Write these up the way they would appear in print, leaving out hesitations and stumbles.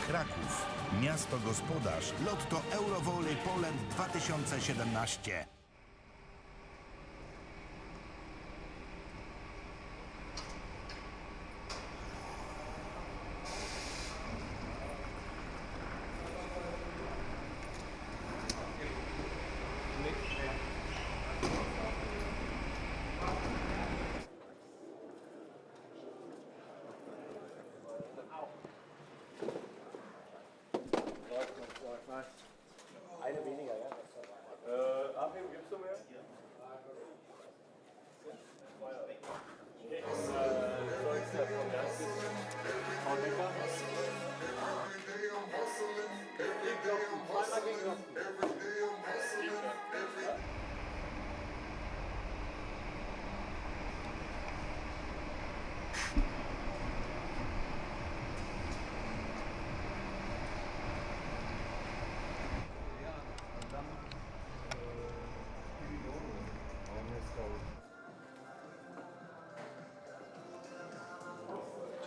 Kraków. Miasto gospodarz Lotto EUROVOLLEY Poland 2017. Eine weniger, ja? Abheben, gibst du mehr? Ja.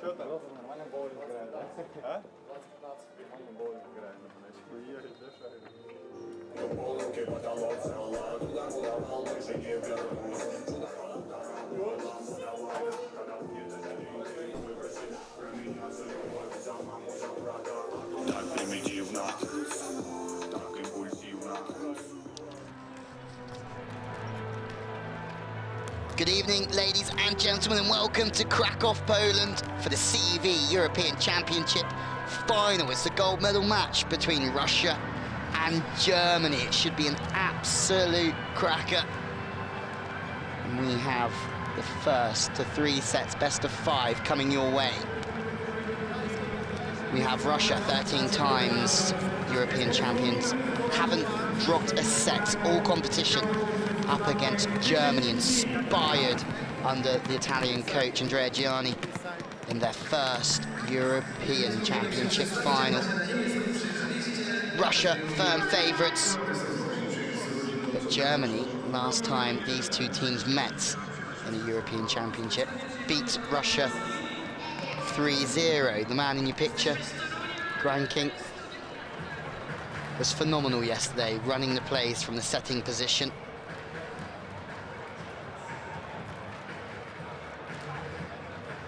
Что там? Нормально боулинг играет, да? А? 20-15. Нормально боулинг играет. Хуярит, да, шарит? Так примитивно, так импульсивно. Good evening, ladies and gentlemen, and welcome to Krakow, Poland for the CEV European Championship final. It's the gold medal match between Russia and Germany. It should be an absolute cracker. And we have the first to 3 sets, best of 5, coming your way. We have Russia, 13 times European champions, haven't dropped a set all competition, up against Germany, inspired under the Italian coach Andrea Gianni in their first European Championship final. Russia, firm favourites, but Germany, last time these two teams met in a European Championship, beat Russia 3-0. The man in your picture, Granking, was phenomenal yesterday, running the plays from the setting position.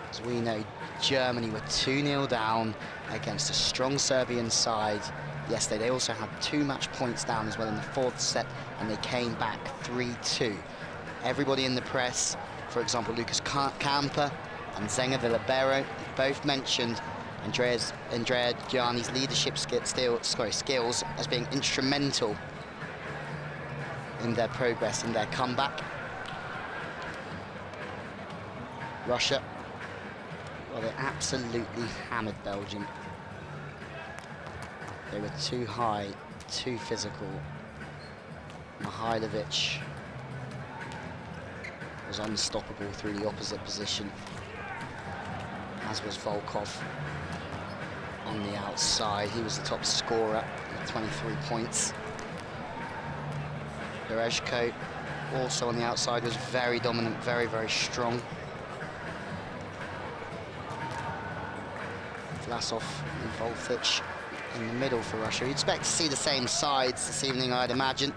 As we know, Germany were 2-0 down against a strong Serbian side yesterday. They also had 2 match points down as well in the 4th set, and they came back 3-2. Everybody in the press, for example, Lucas Kamper and Zenga de Libero, both mentioned Andrea Gianni's leadership skills as being instrumental in their progress, in their comeback. Russia, well, they absolutely hammered Belgium. They were too high, too physical. Mihailovic was unstoppable through the opposite position, as was Volkov on the outside. He was the top scorer with 23 points. Berezko, also on the outside, was very dominant, very, very strong. Vlasov and Voltic in the middle for Russia. You'd expect to see the same sides this evening, I'd imagine.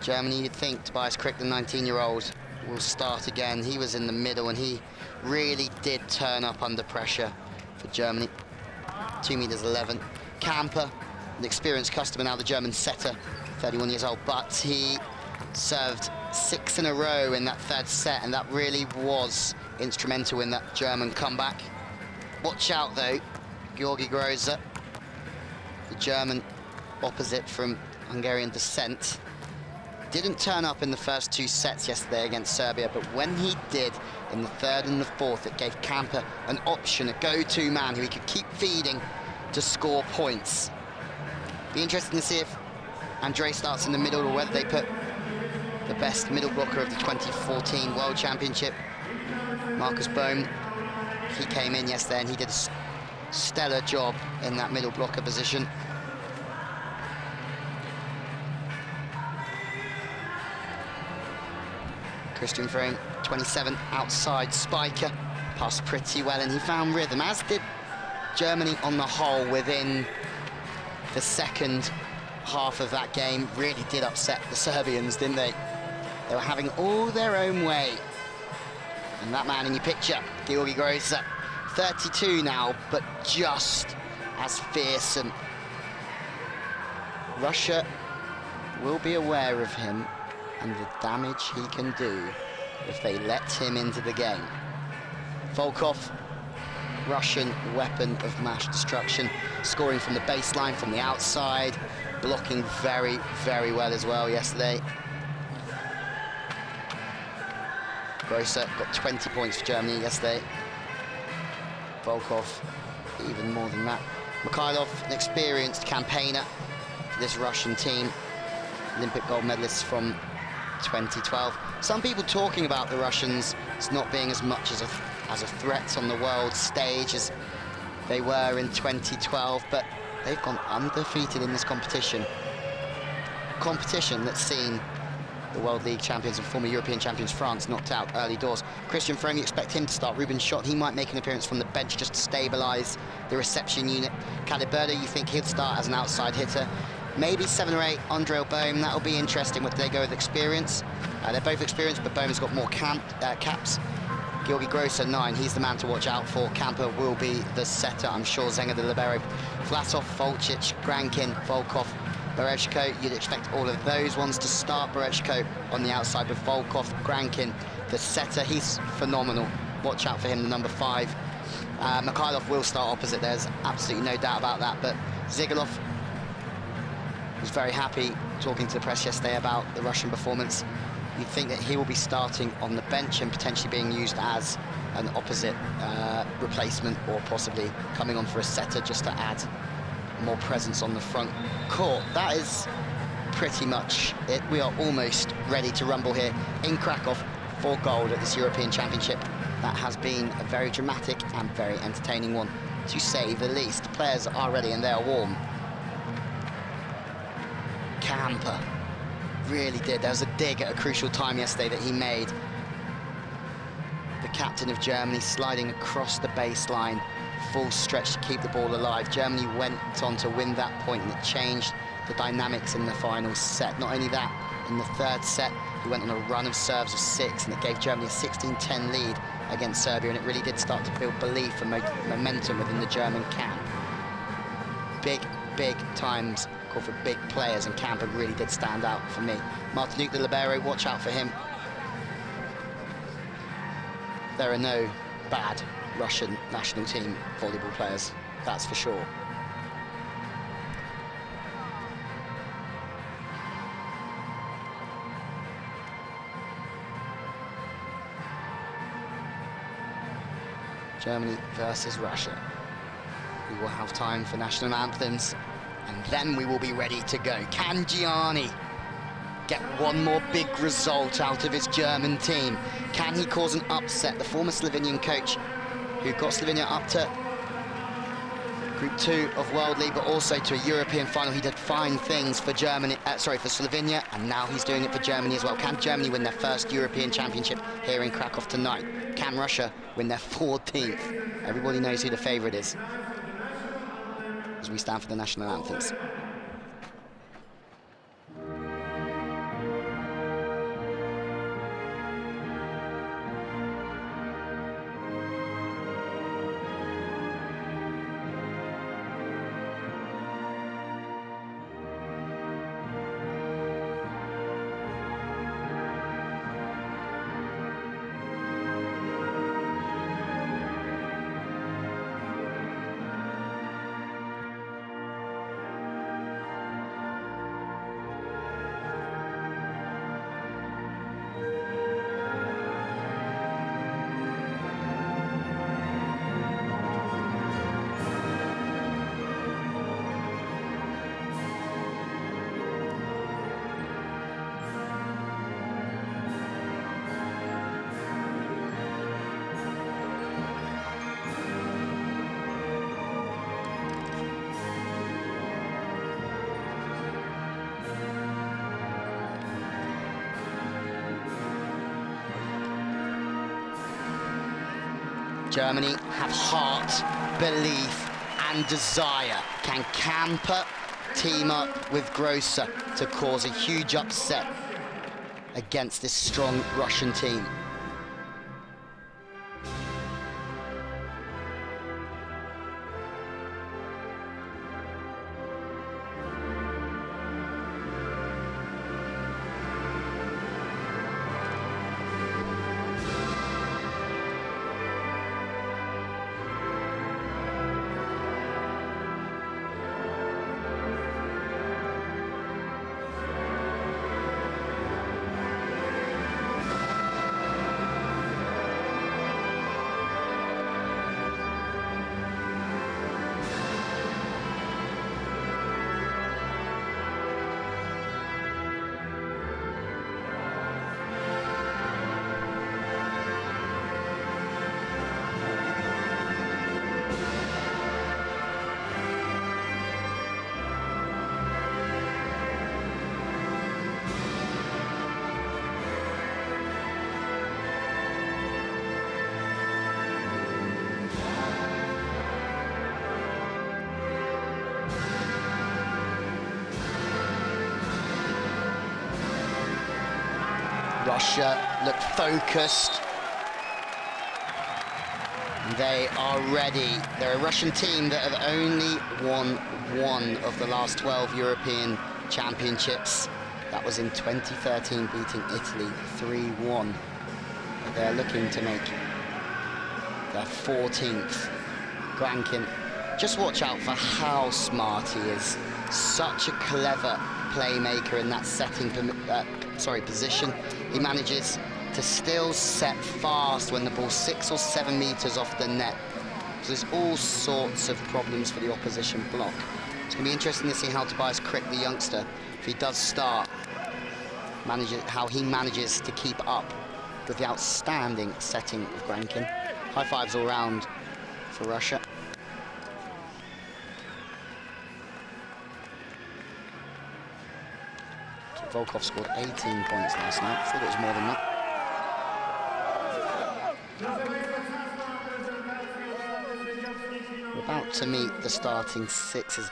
Germany, you'd think Tobias Crick, the 19-year-old, will start again. He was in the middle, and he really did turn up under pressure for Germany. 2'11". Kamper, an experienced customer now, the German setter, 31 years old, but he served 6 in a row in that 3rd set, and that really was instrumental in that German comeback. Watch out, though, Georgi Groza, the German opposite from Hungarian descent, didn't turn up in the first 2 sets yesterday against Serbia, but when he did in the 3rd and the 4th, it gave Kamper an option, a go-to man who he could keep feeding to score points. Be interesting to see if Andre starts in the middle or whether they put the best middle blocker of the 2014 World Championship, Marcus Bohm. He came in yesterday and he did a stellar job in that middle blocker position. Christian Frame, 27, outside spiker, passed pretty well, and he found rhythm, as did Germany on the whole within the second half of that game really did upset the Serbians, didn't they? They were having all their own way. And that man in your picture, Georgi Groza, 32 now, but just as fearsome. Russia will be aware of him and the damage he can do if they let him into the game. Volkov, Russian weapon of mass destruction, scoring from the baseline, from the outside, blocking very, very well as well yesterday. Groza got 20 points for Germany yesterday. Volkov, even more than that. Mikhailov, an experienced campaigner for this Russian team. Olympic gold medalists from 2012. Some people talking about the Russians as not being as much as a threat on the world stage as they were in 2012, but they've gone undefeated in this competition. Competition that's seen the World League champions and former European champions France knocked out early doors. Christian Frome, you expect him to start. Ruben Schott, he might make an appearance from the bench just to stabilise the reception unit. Caliberto, you think he'll start as an outside hitter. Maybe 7 or 8, Andrei Bohm, that'll be interesting. What do they go with experience? They're both experienced, but Bohm's got more caps. Georgi Groza, 9, he's the man to watch out for. Kamper will be the setter, I'm sure. Zenga the libero. Vlasov, Volcic, Grankin, Volkov, Bereshko, you'd expect all of those ones to start. Bereshko on the outside with Volkov, Grankin, the setter, he's phenomenal. Watch out for him, the number 5. Mikhailov will start opposite, there's absolutely no doubt about that, but Zigulov was very happy talking to the press yesterday about the Russian performance. You'd think that he will be starting on the bench and potentially being used as an opposite replacement, or possibly coming on for a setter just to add more presence on the front court. That is pretty much it. We are almost ready to rumble here in Krakow for gold at this European Championship. That has been a very dramatic and very entertaining one, to say the least. Players are ready and they are warm. Kamper really did. There was a dig at a crucial time yesterday that he made. The captain of Germany sliding across the baseline, full stretch to keep the ball alive. Germany went on to win that point, and it changed the dynamics in the final set. Not only that, in the third set, he went on a run of serves of 6, and it gave Germany a 16-10 lead against Serbia, and it really did start to build belief and momentum within the German camp. Big times call for big players, and Kamper really did stand out for me. Martinuk, the libero, watch out for him. There are no bad Russian national team volleyball players, that's for sure. Germany versus Russia. We will have time for national anthems, and then we will be ready to go. Can Gianni get one more big result out of his German team? Can he cause an upset? The former Slovenian coach who got Slovenia up to Group 2 of World League, but also to a European final. He did fine things for Germany, for Slovenia, and now he's doing it for Germany as well. Can Germany win their first European Championship here in Krakow tonight? Can Russia win their 14th? Everybody knows who the favourite is as we stand for the national anthems. Germany have heart, belief, and desire. Can Kamper team up with Grosser to cause a huge upset against this strong Russian team? Russia look focused. They are ready. They're a Russian team that have only won one of the last 12 European Championships. That was in 2013, beating Italy 3-1. They're looking to make their 14th. Grankin, just watch out for how smart he is. Such a clever playmaker in that position. He manages to still set fast when the ball's 6 or 7 meters off the net. So there's all sorts of problems for the opposition block. It's going to be interesting to see how Tobias Crick, the youngster, if he does start, how he manages to keep up with the outstanding setting of Grankin. High fives all round for Russia. Volkov scored 18 points last night. I thought it was more than that. We're about to meet the starting sixes.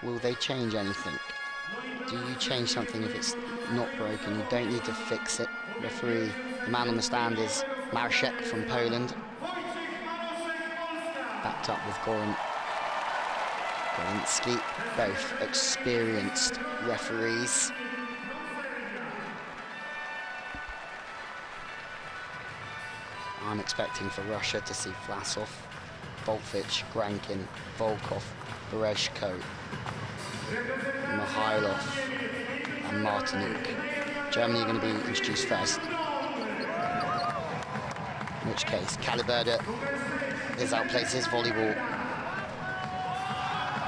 Will they change anything? Do you change something if it's not broken? You don't need to fix it. Referee, the man on the stand is Marszek from Poland. Backed up with Golinski, both experienced referees. I'm expecting for Russia to see Vlasov, Volfic, Grankin, Volkov, Berezhko, Mikhailov and Martinuk. Germany are going to be introduced first. In which case, Caliberda is outplays his volleyball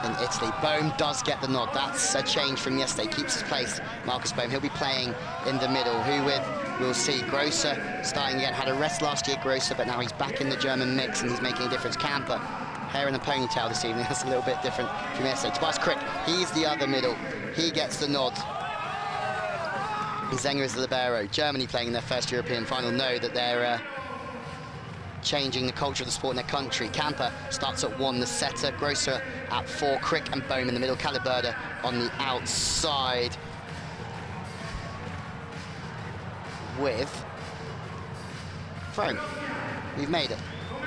in Italy. Bohm does get the nod. That's a change from yesterday. Keeps his place, Marcus Bohm. He'll be playing in the middle. Who with, we'll see. Grosser starting again. Had a rest last year, Grosser, but now he's back in the German mix and he's making a difference. Kamper, hair in a ponytail this evening. That's a little bit different from yesterday. Tobias Crick, he's the other middle. He gets the nod. And Zenger is the libero. Germany playing in their first European final know that they're changing the culture of the sport in their country. Kamper starts at 1, the setter. Grosser at 4. Crick and Bohm in the middle. Caliberda on the outside with Frome. We've made it.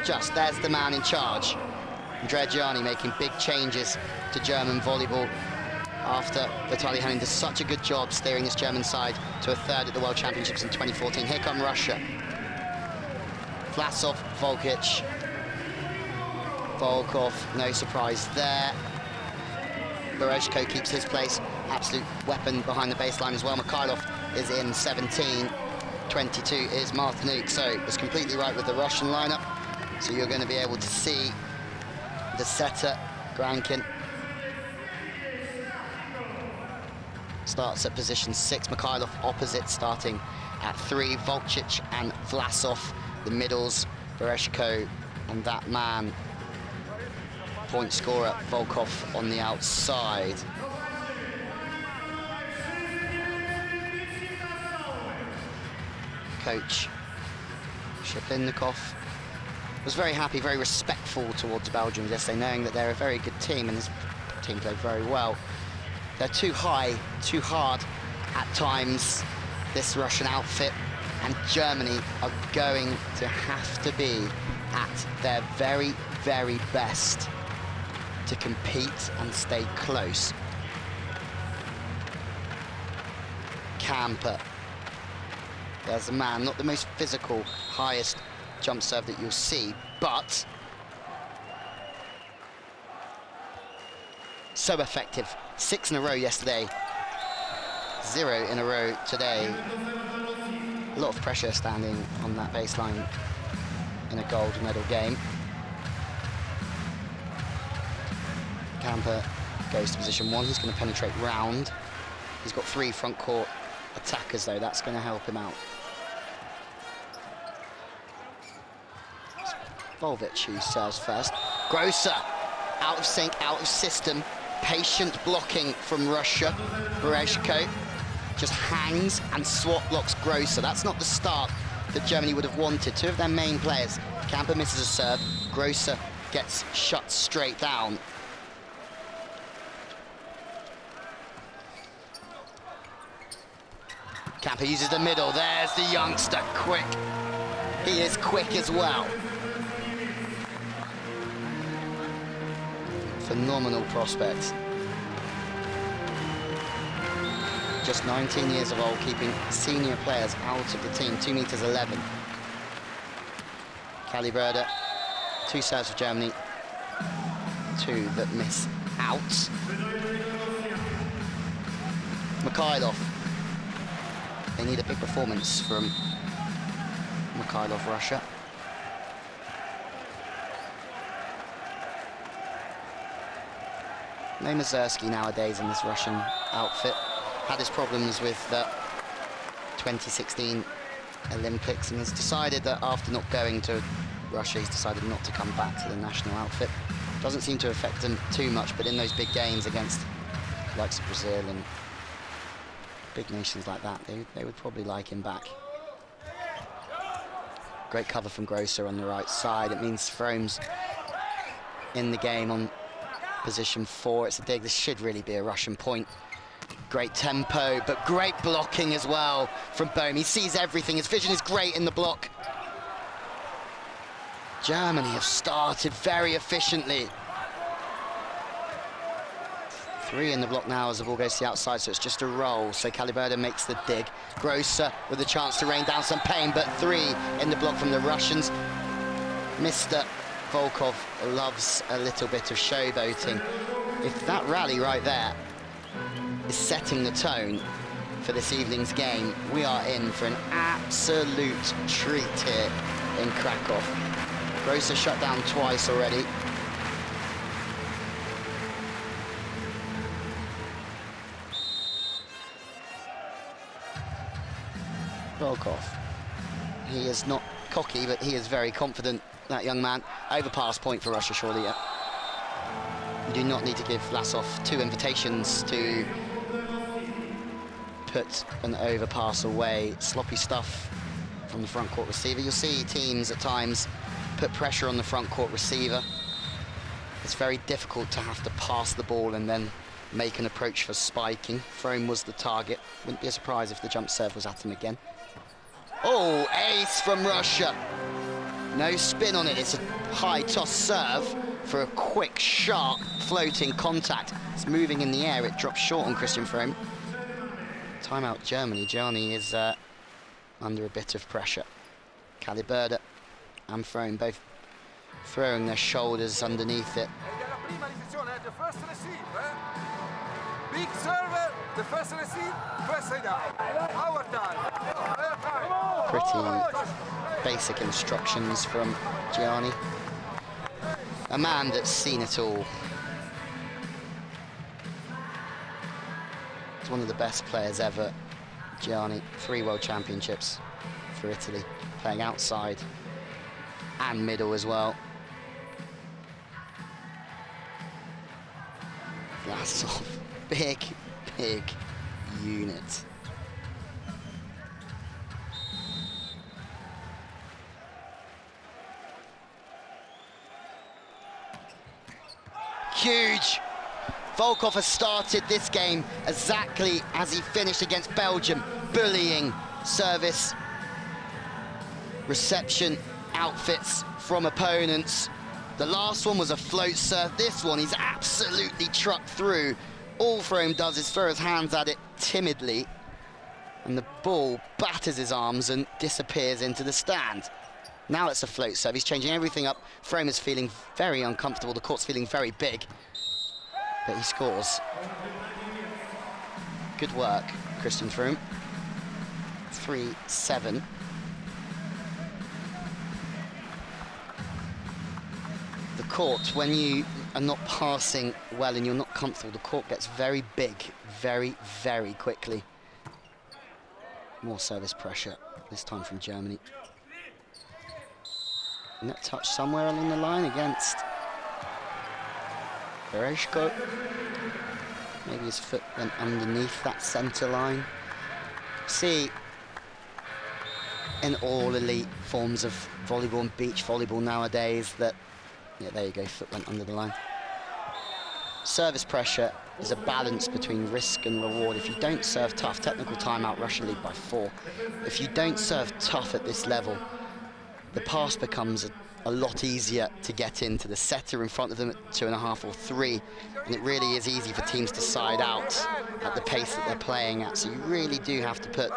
Just, there's the man in charge. Andrea Gianni making big changes to German volleyball after Vitaly Hanin does such a good job steering this German side to a 3rd at the World Championships in 2014. Here come Russia. Vlasov, Volkic, Volkov, no surprise there. Berezhko keeps his place, absolute weapon behind the baseline as well. Mikhailov is in 17, 22 is Martinuk, so it's completely right with the Russian lineup. So you're going to be able to see the setter, Grankin, starts at position 6, Mikhailov opposite starting at 3, Volkic and Vlasov the middles, Berezhko and that man, point scorer Volkov on the outside. Coach Sheplinnikov was very happy, very respectful towards the Belgians yesterday, knowing that they're a very good team and this team played very well. They're too high, too hard at times, this Russian outfit, and Germany are going to have to be at their very, very best to compete and stay close. Camper. There's a man, not the most physical, highest jump serve that you'll see, but so effective. 6 in a row yesterday, 0 in a row today. A lot of pressure standing on that baseline in a gold medal game. Camper goes to position 1. He's going to penetrate round. He's got 3 front court attackers, though. That's going to help him out. Volvic, who serves first. Grosser, out of sync, out of system. Patient blocking from Russia. Berezhko just hangs and swap blocks Grosser. That's not the start that Germany would have wanted. 2 of their main players. Camper misses a serve. Grosser gets shut straight down. Camper uses the middle. There's the youngster, quick. He is quick as well. Phenomenal prospect. Just 19 years of old, keeping senior players out of the team. 2 meters 11. Caliberda, 2 serves for Germany. 2 that miss out. Mikhailov. They need a big performance from Mikhailov, Russia. No Mazursky nowadays in this Russian outfit. Had his problems with the 2016 Olympics and has decided that after not going to Russia, he's decided not to come back to the national outfit. Doesn't seem to affect him too much, but in those big games against the likes of Brazil and big nations like that, they would probably like him back. Great cover from Grosser on the right side. It means Frome's in the game on position 4. It's a dig. This should really be a Russian point. Great tempo, but great blocking as well from Bohm. He sees everything. His vision is great in the block. Germany have started very efficiently. 3 in the block now as the ball goes to the outside, so it's just a roll. So Caliberda makes the dig. Grosser with a chance to rain down some pain, but 3 in the block from the Russians. Mr. Volkov loves a little bit of showboating. If that rally right there is setting the tone for this evening's game, we are in for an absolute treat here in Krakow. Grosser shut down twice already. Volkov, he is not cocky, but he is very confident, that young man. Overpass point for Russia, surely. Yeah. You do not need to give Vlasov 2 invitations to put an overpass away. Sloppy stuff from the front court receiver. You'll see teams at times put pressure on the front court receiver. It's very difficult to have to pass the ball and then make an approach for spiking. Frome was the target. Wouldn't be a surprise if the jump serve was at him again. Oh, ace from Russia. No spin on it. It's a high toss serve for a quick, sharp, floating contact. It's moving in the air. It drops short on Christian Frome. Timeout Germany. Gianni is under a bit of pressure. Caliberda and Frome both throwing their shoulders underneath it. The first receive, big server, the first receive, first side out. Our time. Pretty basic instructions from Gianni. A man that's seen it all. He's one of the best players ever, Gianni. 3 World Championships for Italy, playing outside and middle as well. Vlasov, big unit. Huge. Volkov has started this game exactly as he finished against Belgium, bullying service, reception, outfits from opponents. The last one was a float serve. This one he's absolutely trucked through. All Frome does is throw his hands at it timidly, and the ball batters his arms and disappears into the stand. Now it's a float serve. He's changing everything up. Frome is feeling very uncomfortable. The court's feeling very big, but he scores. Good work, Christian Frome. 3-7. The court, when you are not passing well and you're not comfortable, the court gets very big, very, very quickly. More service pressure, this time from Germany. Net touch somewhere along the line against Bereshko. Maybe his foot went underneath that centre line. See, in all elite forms of volleyball and beach volleyball nowadays, that, yeah, there you go, foot went under the line. Service pressure is a balance between risk and reward. If you don't serve tough, technical timeout, Russia lead by 4. If you don't serve tough at this level, the pass becomes a lot easier to get into the setter in front of them at 2.5 or 3, and it really is easy for teams to side out at the pace that they're playing at. So you really do have to put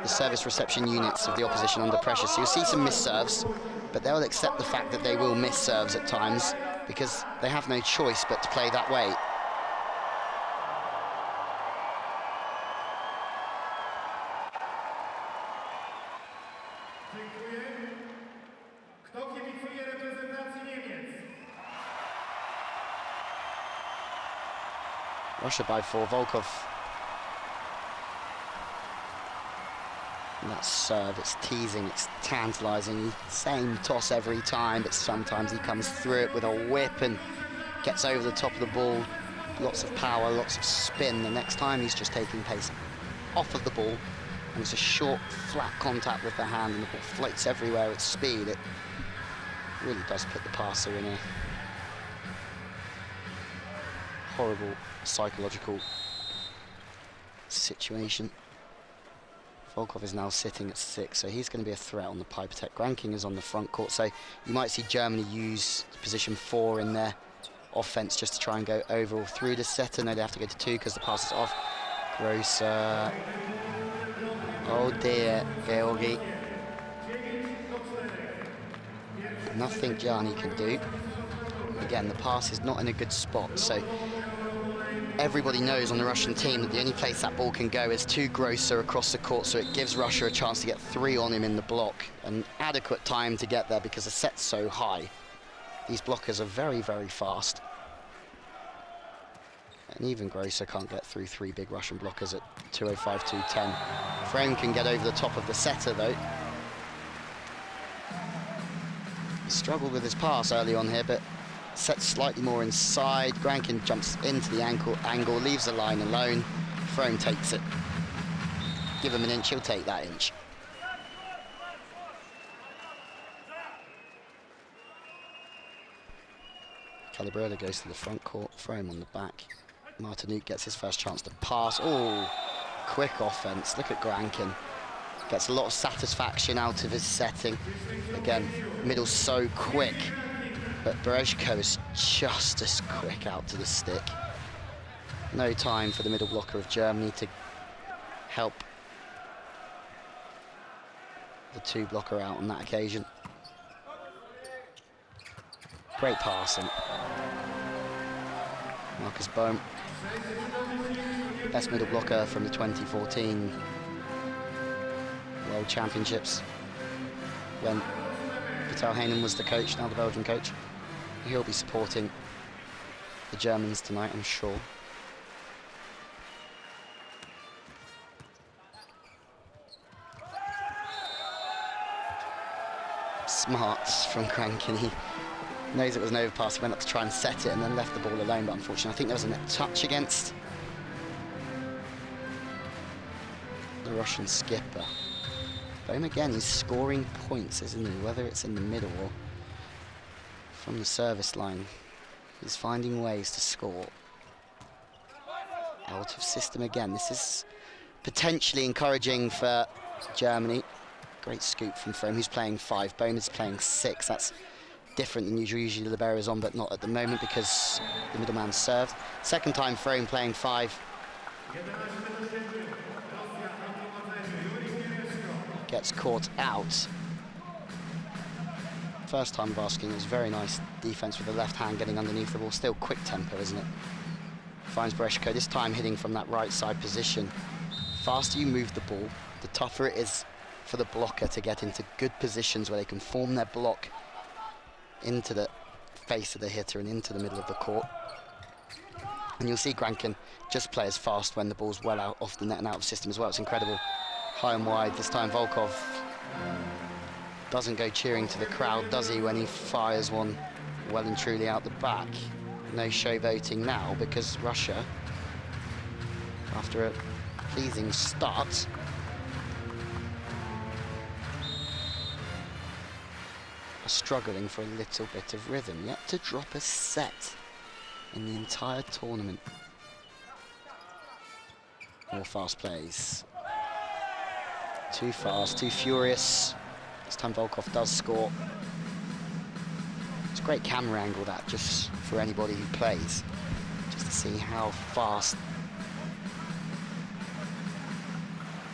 the service reception units of the opposition under pressure. So you'll see some missed serves, but they'll accept the fact that they will miss serves at times because they have no choice but to play that way. Russia by 4, Volkov. And that serve, it's teasing, it's tantalising. Same toss every time, but sometimes he comes through it with a whip and gets over the top of the ball. Lots of power, lots of spin. The next time he's just taking pace off of the ball, and it's a short, flat contact with the hand, and the ball floats everywhere at speed. It really does put the passer in a horrible psychological situation. Volkov is now sitting at 6, so he's going to be a threat on the pipe attack. Granking is on the front court, so you might see Germany use position 4 in their offense just to try and go over or through the setter. No, they have to go to 2 because the pass is off. Grosser. Oh dear, Georgi. Nothing Gianni can do. Again, the pass is not in a good spot, so everybody knows on the Russian team that the only place that ball can go is to Grosser across the court, so it gives Russia a chance to get 3 on him in the block, and adequate time to get there because the set's so high. These blockers are very, very fast. And even Grosser can't get through 3 big Russian blockers at 2:05, 2:10. Frome can get over the top of the setter, though. He struggled with his pass early on here, but sets slightly more inside. Grankin jumps into the angle, leaves the line alone. Frome takes it. Give him an inch, he'll take that inch. Calabrella goes to the front court, Frome on the back. Martinique gets his first chance to pass. Oh, quick offense. Look at Grankin. Gets a lot of satisfaction out of his setting. Again, middle so quick. But Bereshko is just as quick out to the stick. No time for the middle blocker of Germany to help the 2 blocker out on that occasion. Great passing. Marcus Bohm, best middle blocker from the 2014 World Championships when Vital Heinen was the coach, now the Belgian coach. He'll be supporting the Germans tonight, I'm sure. Smarts from Grankin. He knows it was an overpass, he went up to try and set it and then left the ball alone, but unfortunately I think there was a net touch against the Russian skipper. Bohm again, he's scoring points, isn't he? Whether it's in the middle or from the service line. He's finding ways to score. Out of system again. This is potentially encouraging for Germany. Great scoop from Frome, who's playing 5. Bohm is playing 6. That's different than usual. Usually libero is on, but not at the moment because the middleman served. Second time Frome playing 5. Gets caught out. First time of asking, it was very nice defense with the left hand getting underneath the ball. Still quick tempo, isn't it? Finds Bereshko, this time hitting from that right side position. Faster you move the ball, the tougher it is for the blocker to get into good positions where they can form their block into the face of the hitter and into the middle of the court. And you'll see Grankin just play as fast when the ball's well out off the net and out of system as well. It's incredible. High and wide. This time Volkov doesn't go cheering to the crowd, does he, when he fires one well and truly out the back. No show voting now because Russia, after a pleasing start, are struggling for a little bit of rhythm. Yet to drop a set in the entire tournament. More fast plays. Too fast, too furious. This time Volkov does score. It's a great camera angle, that, just for anybody who plays, just to see how fast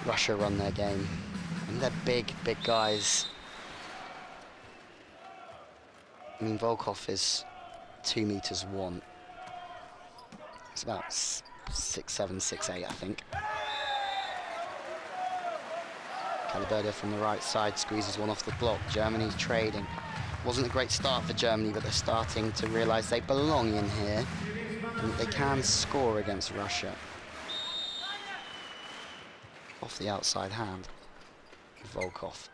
Russia run their game. And they're big, big guys. I mean, Volkov is 2 meters 1. It's about 6'7", 6'8", I think. Caliberda from the right side squeezes one off the block. Germany's trading. Wasn't a great start for Germany, but they're starting to realise they belong in here and that they can score against Russia. Off the outside hand, Volkov.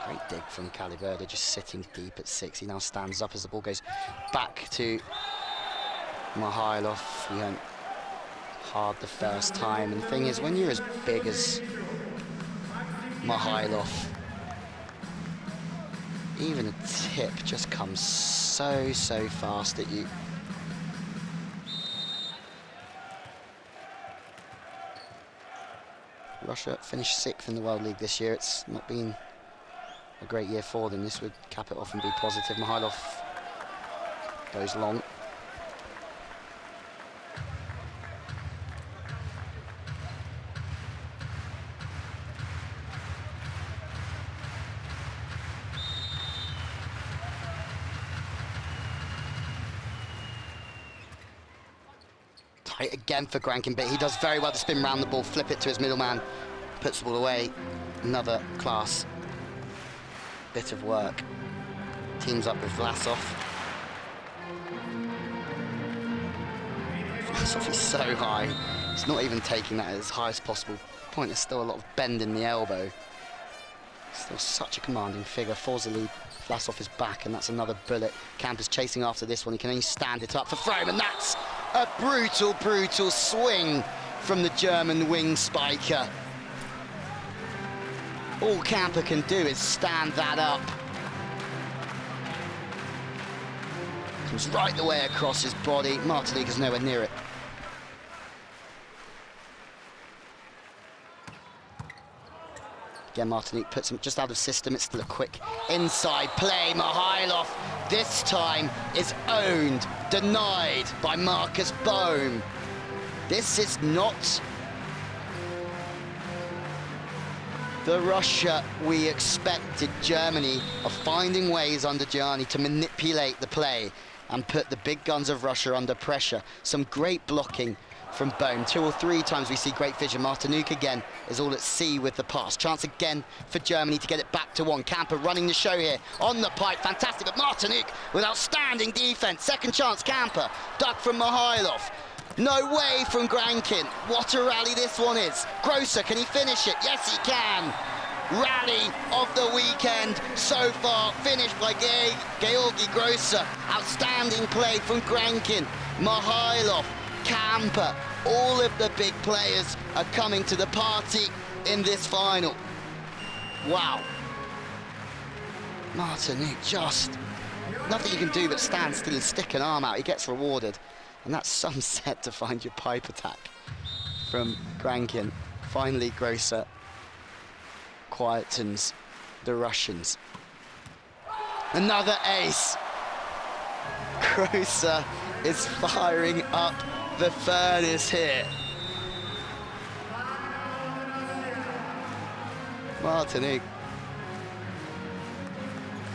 Great dig from Caliberda, just sitting deep at 6. He now stands up as the ball goes back to Mihailov. He went hard the first time, and the thing is, when you're as big as Mihailov, even a tip just comes so fast at you. Russia finished 6th in the World League this year. It's not been a great year for them. This would cap it off and be positive. Mihailov goes long. Tight again for Grankin, but he does very well to spin round the ball, flip it to his middleman, puts the ball away. Another class bit of work. Teams up with Vlasov. Vlasov is so high. It's not even taking that at its highest possible point. There's still a lot of bend in the elbow. Still such a commanding figure. Forza lead. Vlasov is back, and that's another bullet. Camper's chasing after this one. He can only stand it up for Frome, and that's a brutal swing from the German wing spiker. All Camper can do is stand that up. Comes right the way across his body. Martinique is nowhere near it. Again, Martinique puts him just out of system. It's still a quick inside play. Mihailov this time is owned, denied by Marcus Bohm. This is not the Russia we expected. Germany are finding ways under Gianni to manipulate the play and put the big guns of Russia under pressure. Some great blocking from Bohm. 2 or 3 times we see great vision. Martinique again is all at sea with the pass. Chance again for Germany to get it back to 1. Camper running the show here on the pipe. Fantastic, but Martinique with outstanding defense. Second chance, Camper. Duck from Mihailov. No way from Grankin. What a rally this one is. Grosser, can he finish it? Yes, he can. Rally of the weekend so far, finished by Georgi Grosser. Outstanding play from Grankin, Mihailov, Camper. All of the big players are coming to the party in this final. Wow. Martinique just nothing you can do but stand still and stick an arm out. He gets rewarded. And that's some set to find your pipe attack from Grankin. Finally, Grosser quietens the Russians. Another ace. Grosser is firing up the furnace here. Martinique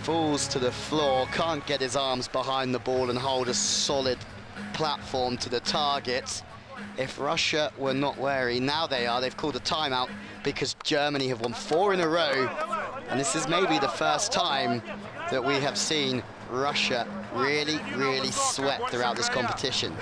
falls to the floor, can't get his arms behind the ball and hold a solid platform to the target. If Russia were not wary, now they are. They've called a timeout because Germany have won 4 in a row. And this is maybe the first time that we have seen Russia really, really sweat throughout this competition.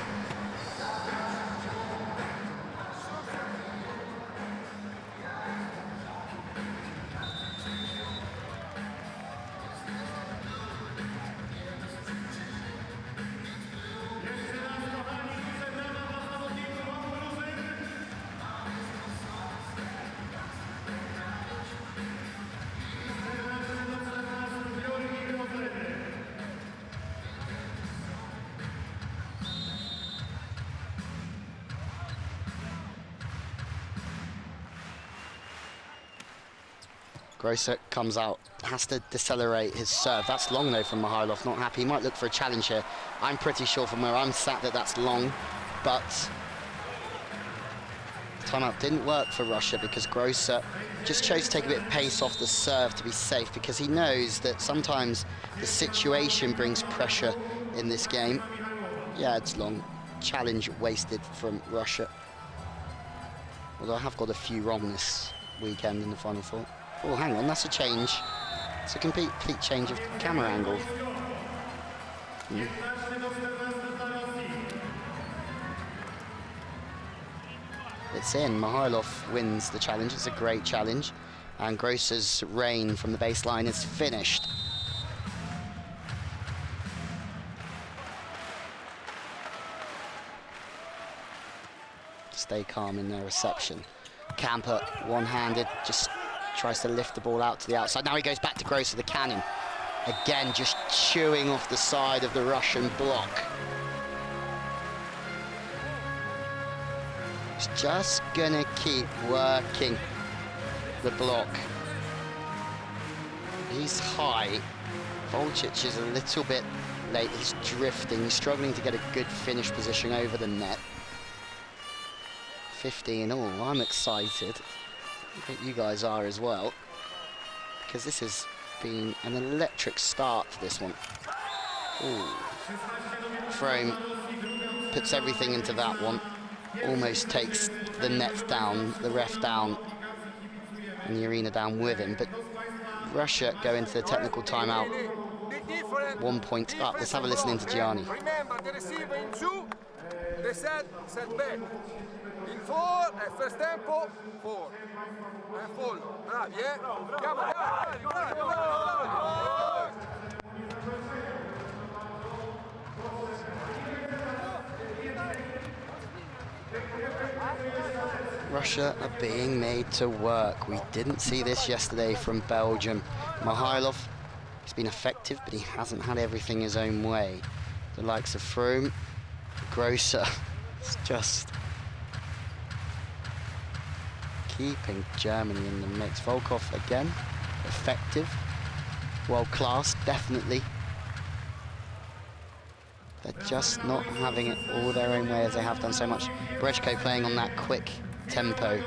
Grosser comes out, has to decelerate his serve. That's long though from Mikhailov, not happy. He might look for a challenge here. I'm pretty sure from where I'm sat that that's long, but the timeout didn't work for Russia because Grosser just chose to take a bit of pace off the serve to be safe, because he knows that sometimes the situation brings pressure in this game. Yeah, it's long. Challenge wasted from Russia. Although I have got a few wrong this weekend in the Final Four. Oh, hang on, that's a change. It's a complete change of camera angle. It's in. Mikhailov wins the challenge. It's a great challenge. And Grosser's reign from the baseline is finished. Stay calm in their reception. Camper, one-handed, just tries to lift the ball out to the outside. Now he goes back to Grosser, the cannon. Again, just chewing off the side of the Russian block. He's just gonna keep working the block. He's high. Volcic is a little bit late. He's drifting. He's struggling to get a good finish position over the net. 15 all. I'm excited. I think you guys are as well, because this has been an electric start to this one. Ooh. Frame puts everything into that one. Almost takes the net down, the ref down, and the arena down with him. But Russia go into the technical timeout. 1 point up. Let's have a listen into Gianni. Remember, the receiver in 2, the set back. In 4, at first tempo, 4. And follow. Bravi, eh? Russia are being made to work. We didn't see this yesterday from Belgium. Mikhailov, he's been effective, but he hasn't had everything his own way. The likes of Froome, Grosser, it's just keeping Germany in the mix. Volkov again, effective, world-class, definitely. They're just not having it all their own way as they have done so much. Brechko playing on that quick tempo.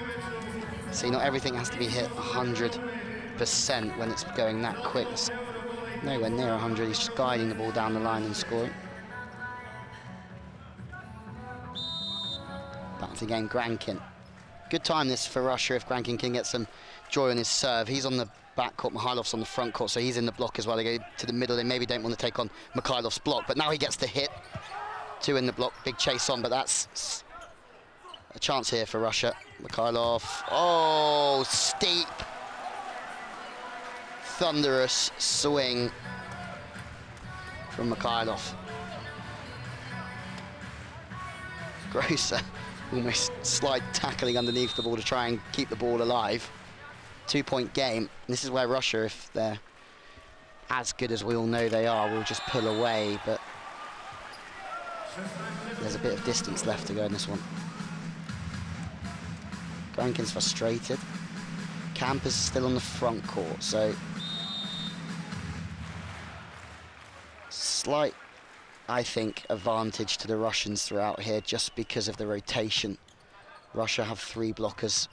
See, not everything has to be hit 100% when it's going that quick. It's nowhere near 100, he's just guiding the ball down the line and scoring. Back to game, Grankin. Good time this for Russia if Grankin can get some joy on his serve. He's on the back court, Mikhailov's on the front court, so he's in the block as well. They go to the middle, they maybe don't want to take on Mikhailov's block, but now he gets the hit. 2 in the block, big chase on, but that's a chance here for Russia. Mikhailov, oh, steep, thunderous swing from Mikhailov. Grosser almost slide tackling underneath the ball to try and keep the ball alive. 2-point game. This is where Russia, if they're as good as we all know they are, will just pull away, but there's a bit of distance left to go in this one. Goenkin's frustrated. Camper's still on the front court, so slight, I think, advantage to the Russians throughout here just because of the rotation. Russia have 3 blockers.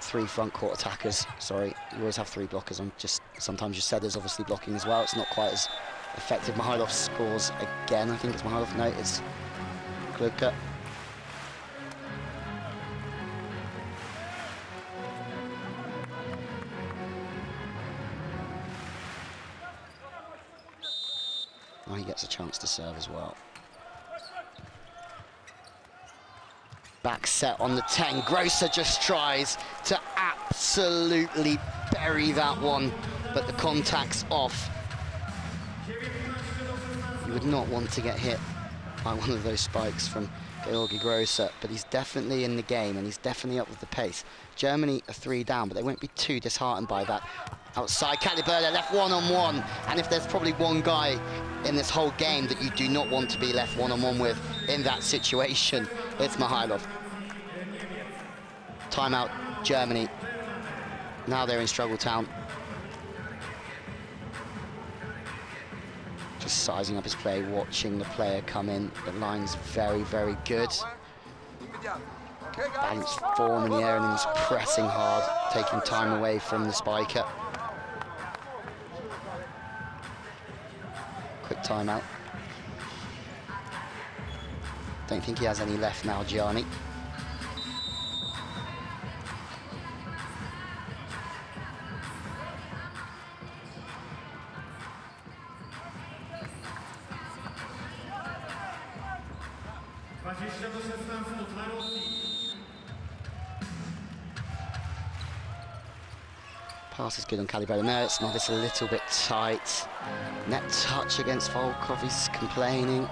3 front court attackers, sorry. You always have 3 blockers. Sometimes your setter's obviously blocking as well. It's not quite as effective. Mihailov scores again. I think it's Mihailov. No, it's Klubka. Now he gets a chance to serve as well. Back set on the 10. Grosser just tries to absolutely bury that one, but the contact's off. You would not want to get hit by one of those spikes from Georgi Grosser, but he's definitely in the game and he's definitely up with the pace. Germany are 3 down, but they won't be too disheartened by that. Outside, Caliber left one-on-one, and if there's probably one guy in this whole game that you do not want to be left one-on-one with in that situation, it's Mihailov. Timeout, Germany. Now they're in struggle town. Just sizing up his play, watching the player come in. The line's very, very good. Balanced form in the air, and then he's pressing hard, taking time away from the spiker. Quick timeout. Don't think he has any left now, Gianni. Pass is good on Calibre. No, it's not. It's a little bit tight. Net touch against Volkov. He's complaining.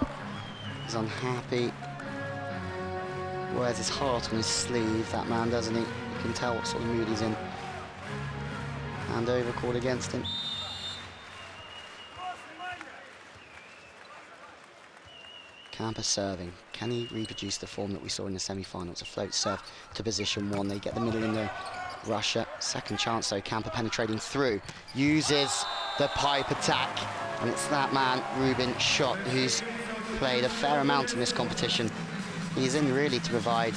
He's unhappy. Wears his heart on his sleeve, that man, doesn't he? You can tell what sort of mood he's in. Hand over called against him. Camper serving. Can he reproduce the form that we saw in the semi-final? It's a float serve to position 1. They get the middle in there. Russia, second chance though. Camper penetrating through, uses the pipe attack, and it's that man, Ruben Schott, who's played a fair amount in this competition. He's in really to provide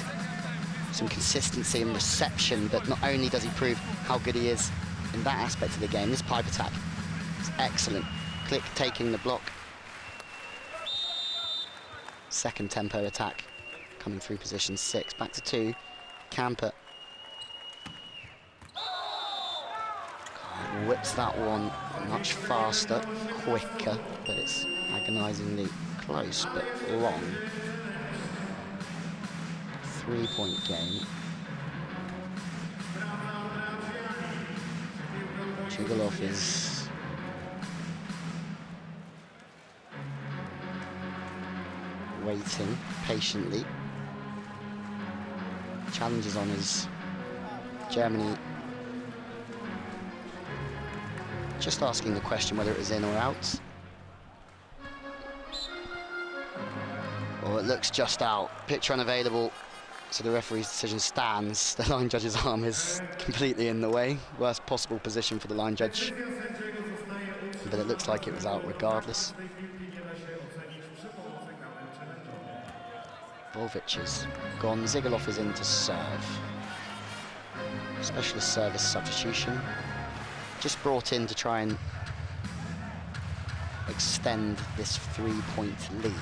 some consistency and reception, but not only does he prove how good he is in that aspect of the game, this pipe attack is excellent. Click taking the block. Second tempo attack coming through position 6, back to 2. Camper whips that one much faster, quicker, but it's agonisingly close but long. 3-point game. Chigolov is waiting patiently. Challenge is on his Germany. Just asking the question whether it was in or out. Well, it looks just out. Picture unavailable, so the referee's decision stands. The line judge's arm is completely in the way. Worst possible position for the line judge. But it looks like it was out regardless. Volvic is gone. Zigolov is in to serve. Specialist service substitution. Just brought in to try and extend this 3-point lead.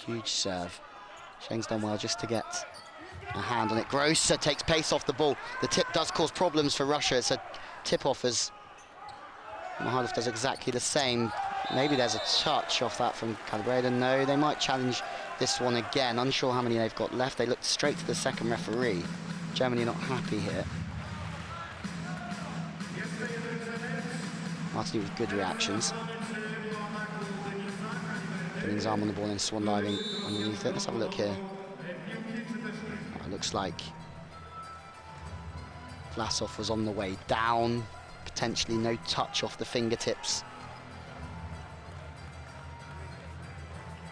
Huge serve. Shane's done well just to get a hand on it. Grosser takes pace off the ball. The tip does cause problems for Russia. It's a tip-off as Mihailov does exactly the same. Maybe there's a touch off that from Calibreda. No, they might challenge this one again. Unsure how many they've got left. They looked straight to the second referee. Germany not happy here. Martini with good reactions. Putting his arm on the ball and swan diving underneath it. Let's have a look here. It looks like Vlasov was on the way down. Potentially no touch off the fingertips.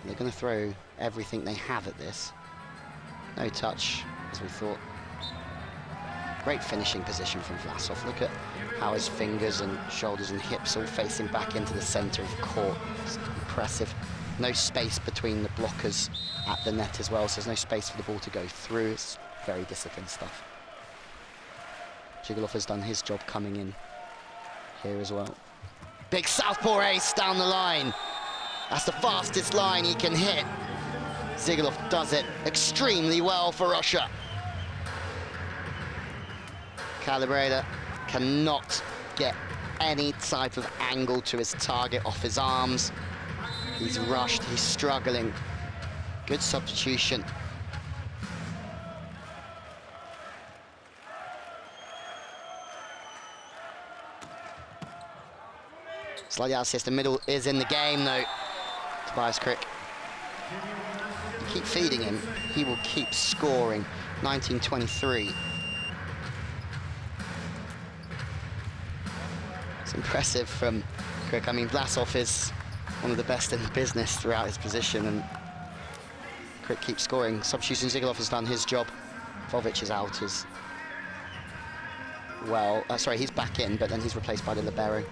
They're going to throw everything they have at this. No touch, as we thought. Great finishing position from Vlasov. Look at how his fingers and shoulders and hips all facing back into the centre of court. It's impressive. No space between the blockers at the net as well, so there's no space for the ball to go through. It's very disciplined stuff. Zhigalov has done his job coming in here as well. Big southpaw ace down the line. That's the fastest line he can hit. Zhigalov does it extremely well for Russia. Calibrator cannot get any type of angle to his target off his arms. He's rushed, he's struggling. Good substitution. Slightly out of assist, the middle is in the game though. Tobias Crick. You keep feeding him, he will keep scoring. 19-23. It's impressive from Crick. I mean, Vlasov is one of the best in the business throughout his position, and Crick keeps scoring. Substitution Zhigalov has done his job. Vovic is out as well. Sorry, he's back in, but then he's replaced by the libero.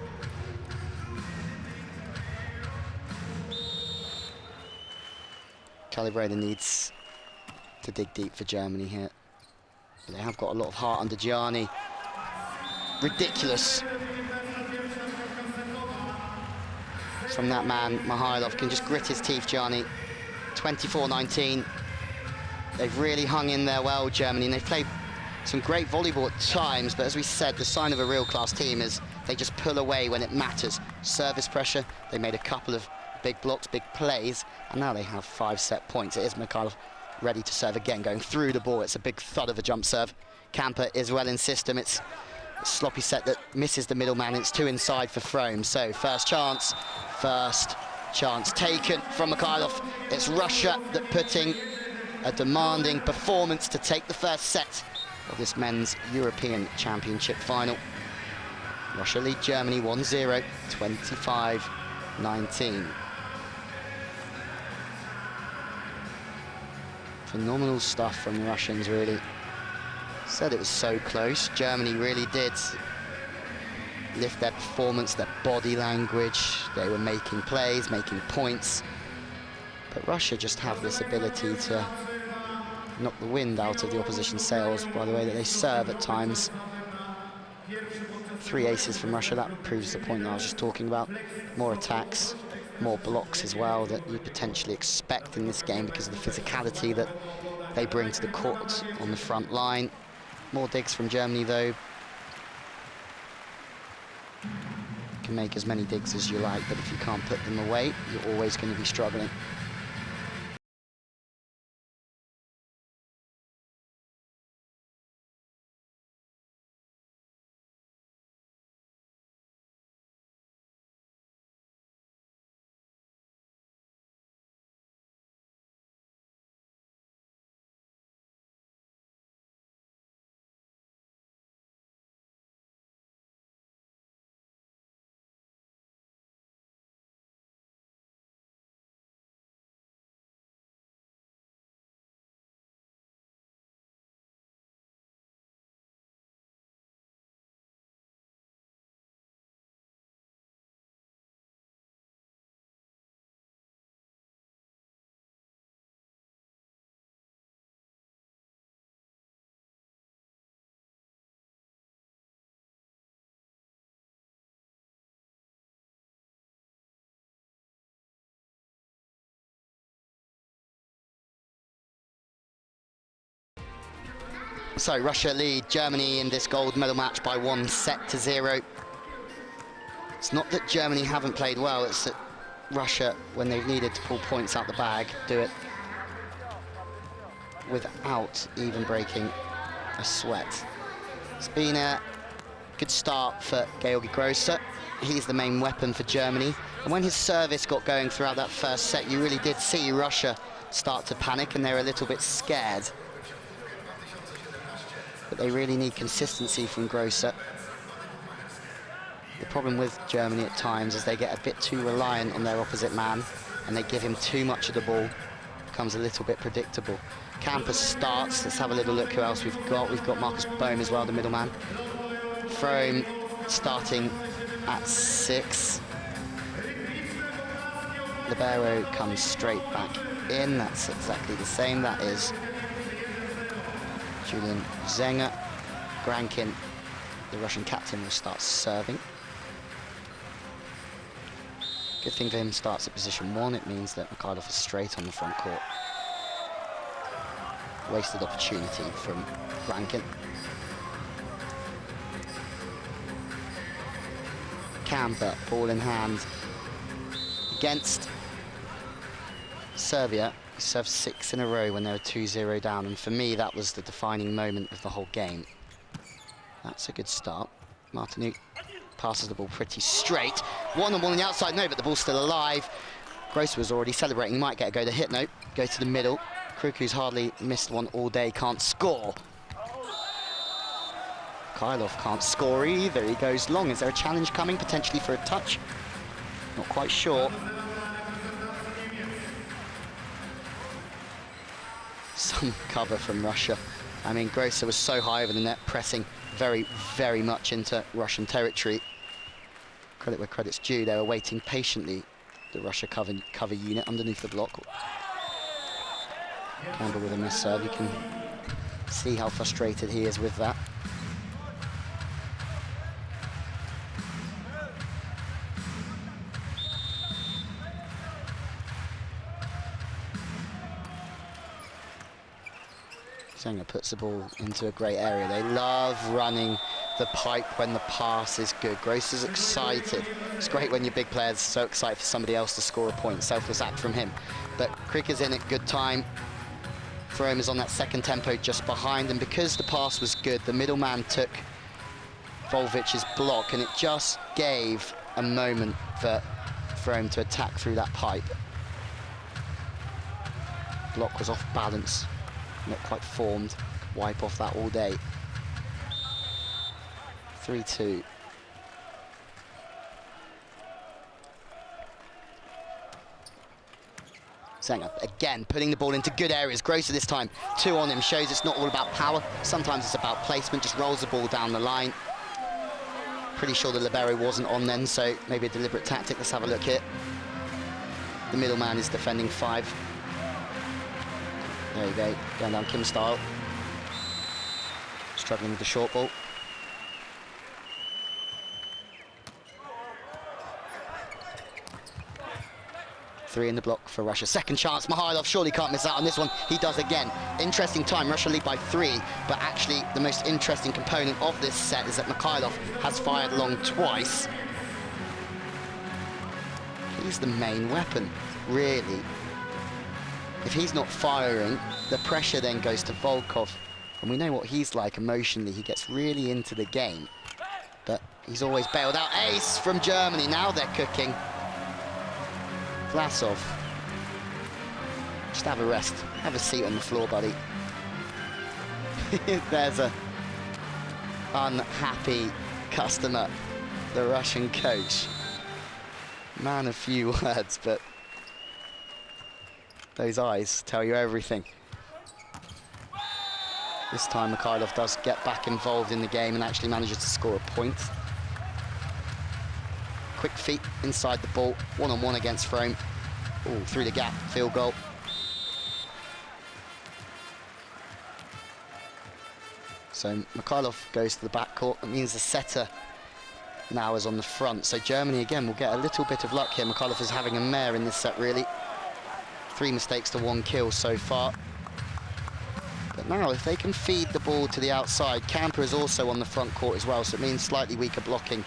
Calibrator needs to dig deep for Germany here. But they have got a lot of heart under Gianni. Ridiculous. From that man, Mihailov can just grit his teeth, Gianni. 24-19. They've really hung in there well, Germany, and they've played some great volleyball at times, but as we said, the sign of a real class team is they just pull away when it matters. Service pressure, they made a couple of big blocks, big plays, and now they have 5 set points. It is Mikhailov ready to serve again, going through the ball. It's a big thud of a jump serve. Kamper is well in system. It's a sloppy set that misses the middleman. It's 2 inside for Frome. So first chance taken from Mikhailov. It's Russia that putting a demanding performance to take the first set of this men's European Championship final. Russia lead Germany 1-0, 25-19. Phenomenal stuff from the Russians, really. Said it was so close. Germany really did lift their performance, their body language. They were making plays, making points. But Russia just have this ability to knock the wind out of the opposition's sails by the way that they serve at times. 3 aces from Russia, that proves the point that I was just talking about. More attacks, more blocks as well that you potentially expect in this game because of the physicality that they bring to the court on the front line. More digs from Germany though. You can make as many digs as you like, but if you can't put them away, you're always going to be struggling. So Russia lead Germany in this gold medal match by 1-0. It's not that Germany haven't played well, it's that Russia, when they've needed to pull points out the bag, do it without even breaking a sweat. It's been a good start for Georgi Grosser. he's the main weapon for Germany. And when his service got going throughout that first set, you really did see Russia start to panic, and they're a little bit scared. But they really need consistency from Grosser. The problem with Germany at times is they get a bit too reliant on their opposite man, and they give him too much of the ball. Becomes a little bit predictable. Camper starts. Let's have a little look who else we've got. We've got Marcus Bohm as well, the middleman. Frome starting at 6. Libero comes straight back in. That's exactly the same. That is Julian Zenger. Grankin, the Russian captain, will start serving. Good thing for him, starts at position 1. It means that Mikhailov is straight on the front court. Wasted opportunity from Grankin. Camper, ball in hand against Serbia, who served 6 in a row when they were 2-0 down, and for me that was the defining moment of the whole game. That's a good start. Martinuk passes the ball pretty straight. One-on-one on the outside, no, but the ball's still alive. Grosser was already celebrating, he might get a go to hit, no, go to the middle. Kruku's hardly missed one all day, can't score. Mikhailov can't score either, he goes long. Is there a challenge coming, potentially for a touch? Not quite sure. Some cover from Russia. I mean, Grosser was so high over the net, pressing very, very much into Russian territory. Credit where credit's due, they were waiting patiently, the Russia cover unit underneath the block. Campbell with a miss serve, you can see how frustrated he is with that. Zenger puts the ball into a great area. They love running the pipe when the pass is good. Grosser's excited. It's great when your big player's so excited for somebody else to score a point. Selfless act from him. But Krik is in at good time. Frome is on that second tempo just behind, and because the pass was good, the middleman took Volvich's block, and it just gave a moment for Frome to attack through that pipe. Block was off balance. Not quite formed. Wipe off that all day. 3-2. Zenger again putting the ball into good areas. Grosser this time, 2 on him, shows it's not all about power. Sometimes it's about placement, just rolls the ball down the line. Pretty sure the libero wasn't on then, so maybe a deliberate tactic. Let's have a look here. The middleman is defending 5. There you go, going down Kim style. Struggling with the short ball. Three in the block for Russia. Second chance, Mikhailov surely can't miss out on this one. He does again. Interesting time, Russia lead by 3, but actually the most interesting component of this set is that Mikhailov has fired long twice. He's the main weapon, really. If he's not firing, the pressure then goes to Volkov. And we know what he's like emotionally. He gets really into the game. But he's always bailed out. Ace from Germany. Now they're cooking. Vlasov. Just have a rest. Have a seat on the floor, buddy. There's a unhappy customer. The Russian coach. Man of few words, but those eyes tell you everything. This time Mikhailov does get back involved in the game and actually manages to score a point. Quick feet inside the ball, one-on-one against Frome. Ooh, through the gap, field goal. So Mikhailov goes to the backcourt. That means the setter now is on the front. So Germany again will get a little bit of luck here. Mikhailov is having a mare in this set, really. 3 mistakes to 1 kill so far. But now if they can feed the ball to the outside, Camper is also on the front court as well, so it means slightly weaker blocking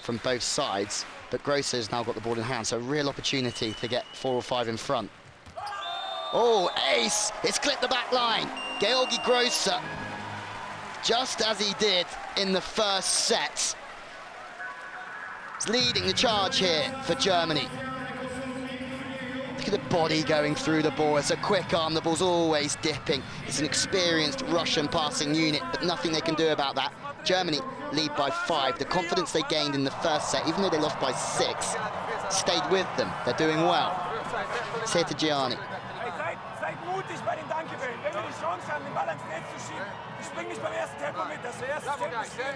from both sides. But Grosser has now got the ball in hand, so a real opportunity to get 4 or 5 in front. Oh, ace! It's clipped the back line. Georgi Grosser, just as he did in the first set. is leading the charge here for Germany. Look at the body going through the ball. It's a quick arm, the ball's always dipping. It's an experienced Russian passing unit, but nothing they can do about that. Germany lead by 5. The confidence they gained in the first set, even though they lost by 6, stayed with them. They're doing well. It's here to Gianni. Seid mutig bei den Dankebällen. Wenn wir die Chance haben, den Ball ans Netz zu schieben, ich spring nicht beim ersten Tempo mit, das ist der erste Tempo spielen.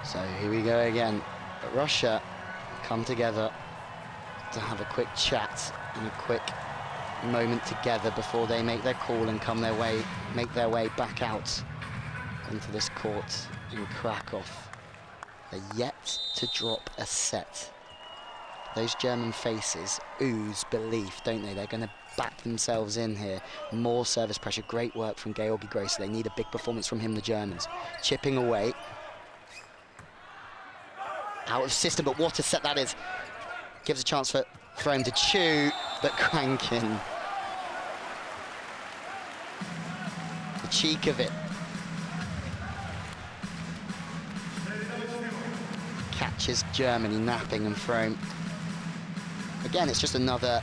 So here we go again. Russia come together to have a quick chat and a quick moment together before they make their call and make their way back out into this court in Krakow. They're yet to drop a set. Those German faces ooze belief, don't they? They're going to back themselves in here. More service pressure. Great work from Georgi Grosser. They need a big performance from him, the Germans. Chipping away. Out of system, but what a set that is. Gives a chance for him to chew, but Krankin. The cheek of it. Catches Germany napping and thrown. Again, it's just another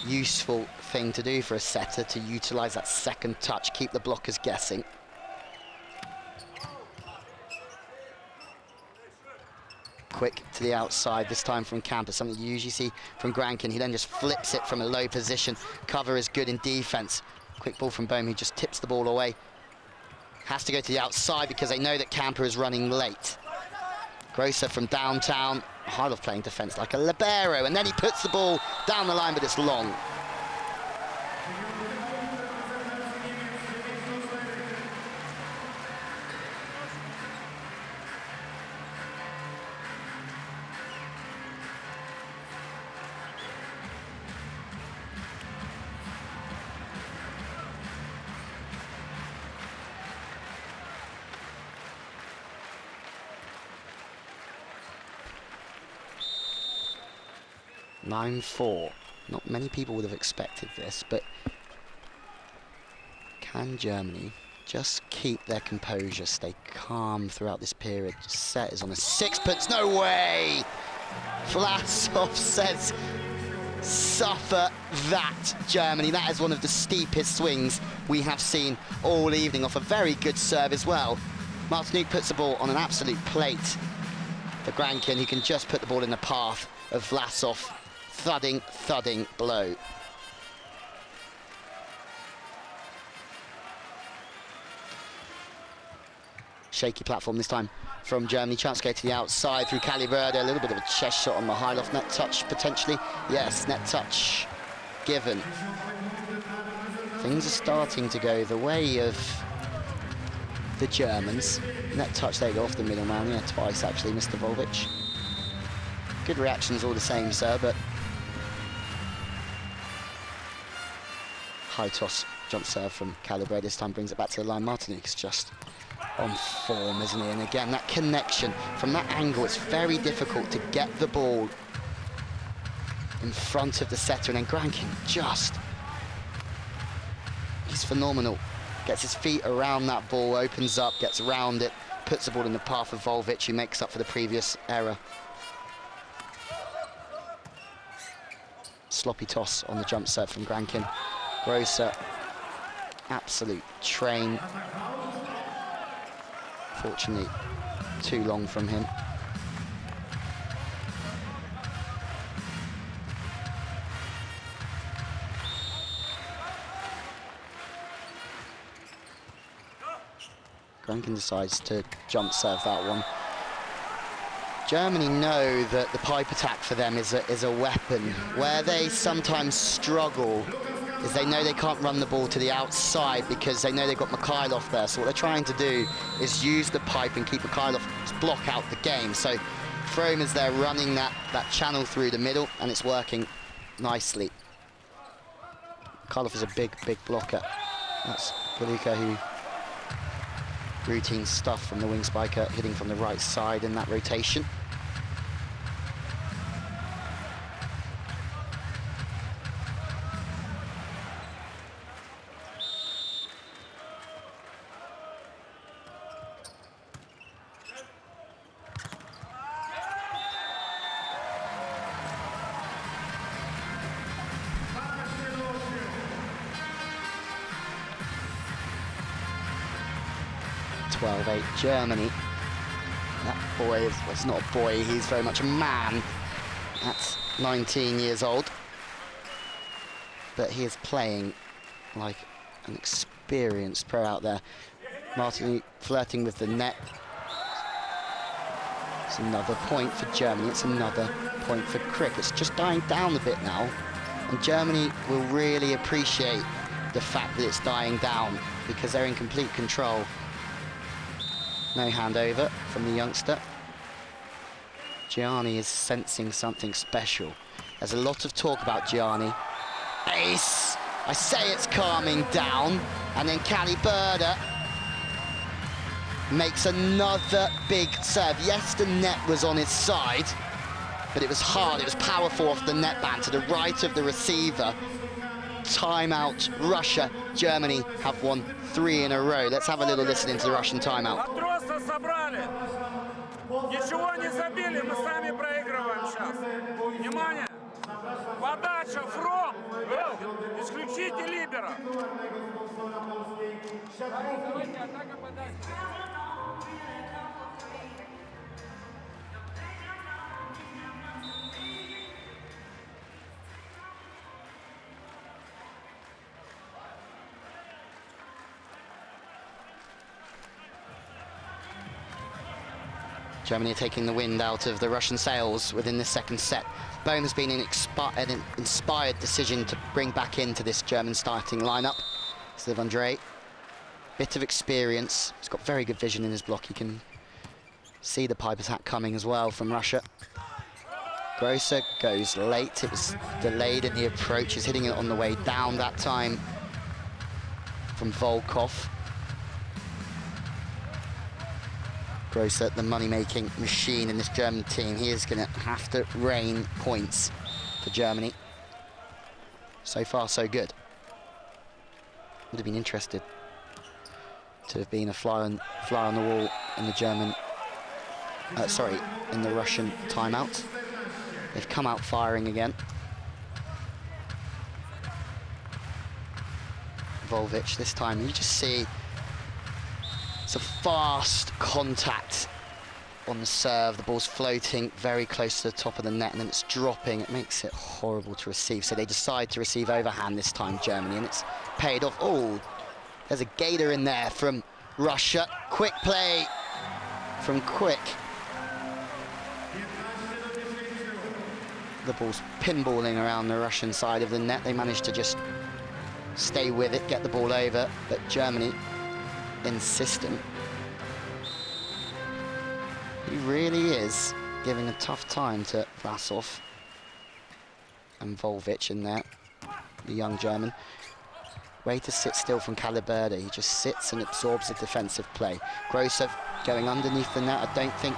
useful thing to do for a setter, to utilise that second touch, keep the blockers guessing. Quick to the outside, this time from Camper, something you usually see from Grankin. He then just flips it from a low position. Cover is good in defense. Quick ball from Bohm, who just tips the ball away. Has to go to the outside because they know that Camper is running late. Grosser from downtown. Harlov playing defense like a libero, and then he puts the ball down the line, but it's long. (9-4). Not many people would have expected this, but can Germany just keep their composure, stay calm throughout this period? Set is on a sixpence. No way! Vlasov says, suffer that, Germany. That is one of the steepest swings we have seen all evening, off a very good serve as well. Martinique puts the ball on an absolute plate for Grankin, who can just put the ball in the path of Vlasov. Thudding blow. Shaky platform this time from Germany. Chance to go to the outside through Caliberde. A little bit of a chest shot on Mihailov. Net touch potentially. Yes, net touch given. Things are starting to go the way of the Germans. Net touch, there you go, off the middleman. Yeah, twice actually, Mr. Volvic. Good reactions all the same, sir, but high toss, jump serve from Calibre. This time brings it back to the line. Martinique's just on form, isn't he? And again, that connection from that angle, it's very difficult to get the ball in front of the setter, and then Grankin just, he's phenomenal. Gets his feet around that ball, opens up, gets around it, puts the ball in the path of Volvic, who makes up for the previous error. Sloppy toss on the jump serve from Grankin. Grosser, absolute train. Fortunately, too long from him. Grankin decides to jump serve that one. Germany know that the pipe attack for them is a weapon. Where they sometimes struggle is they know they can't run the ball to the outside because they know they've got Mikhailov there. So what they're trying to do is use the pipe and keep Mikhailov to block out the game. So Frome is there running that channel through the middle, and it's working nicely. Karloff is a big blocker. That's Galika who routine stuff from the wing spiker, hitting from the right side in that rotation. Germany. That boy is, well, it's not a boy, he's very much a man. That's 19 years old. But he is playing like an experienced pro out there. Martin flirting with the net. It's another point for Germany, it's another point for Crick. It's just dying down a bit now. And Germany will really appreciate the fact that it's dying down because they're in complete control. No handover from the youngster. Gianni is sensing something special. There's a lot of talk about Gianni. Ace! I say it's calming down. And then Caliberda makes another big serve. Yes, the net was on his side, but it was hard, it was powerful off the net band to the right of the receiver. Timeout, Russia. Germany have won 3 in a row. Let's have a little listen into the Russian timeout. Ничего не забили, мы сами проигрываем сейчас. Внимание! Подача, фром! Исключите либера! Давайте, атака, подача. Germany are taking the wind out of the Russian sails within the second set. Bohm has been an inspired decision to bring back into this German starting lineup. Sliv Andrei, bit of experience. He's got very good vision in his block. He can see the pipe attack coming as well from Russia. Grosser goes late. It was delayed in the approach. He's hitting it on the way down that time from Volkov. Grosser, the money-making machine in this German team. He is going to have to rain points for Germany. So far, so good. Would have been interested to have been a fly on the wall in the German, in the Russian timeout. They've come out firing again. Volvic, this time you just see it's a fast contact on the serve. The ball's floating very close to the top of the net and then it's dropping. It makes it horrible to receive. So they decide to receive overhand this time, Germany, and it's paid off. Oh, there's a gator in there from Russia. Quick play from Quick. The ball's pinballing around the Russian side of the net. They managed to just stay with it, get the ball over, but Germany insistent. He really is giving a tough time to Vlasov and Volvic in there, the young German. Way to sit still from Caliberda. He just sits and absorbs the defensive play. Grosser going underneath the net. I don't think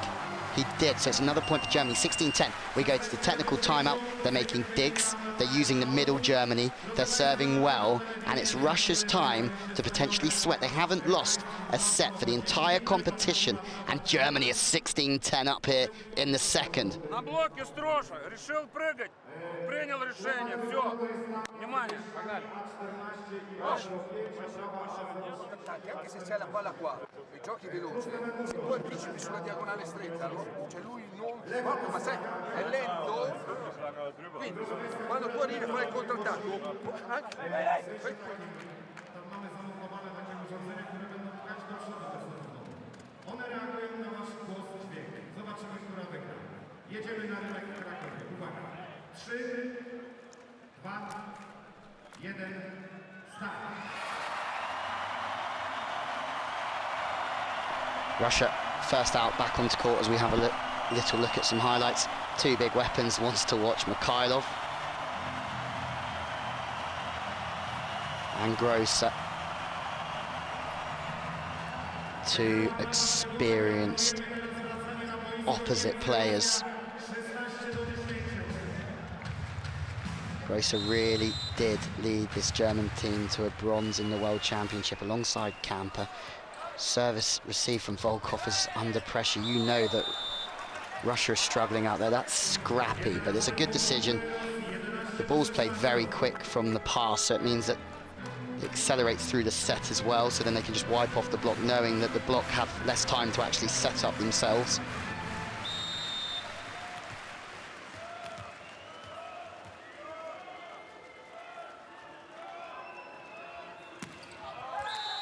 he did, so it's another point for Germany. 16-10. We go to the technical timeout. They're making digs. They're using the middle Germany. They're serving well, and it's Russia's time to potentially sweat. They haven't lost a set for the entire competition, and Germany is 16-10 up here in the second. На блоке Строша. Решил прыгать. Принял решение. Все. Внимание. Погнали. Anche se c'è la palla qua e giochi veloce, se tu anticipi sulla diagonale stretta, cioè lui non proprio, ma sai, è lento, quindi quando tu arrivi a fare il contrattacco, anche... One reagują na wasz głos i dźwięk. Zobaczymy, która wygra. Jedziemy na rynek w Krakowie. Uwaga. 3, 2, 1, start. Russia first out, back onto court as we have a little look at some highlights. Two big weapons, one's to watch, Mikhailov. and Grosser. Two experienced opposite players. Grosser really did lead this German team to a bronze in the World Championship alongside Kamper. Service received from Volkov is under pressure. You know that Russia is struggling out there. That's scrappy, but it's a good decision. The ball's played very quick from the pass, so it means that it accelerates through the set as well, so then they can just wipe off the block, knowing that the block have less time to actually set up themselves.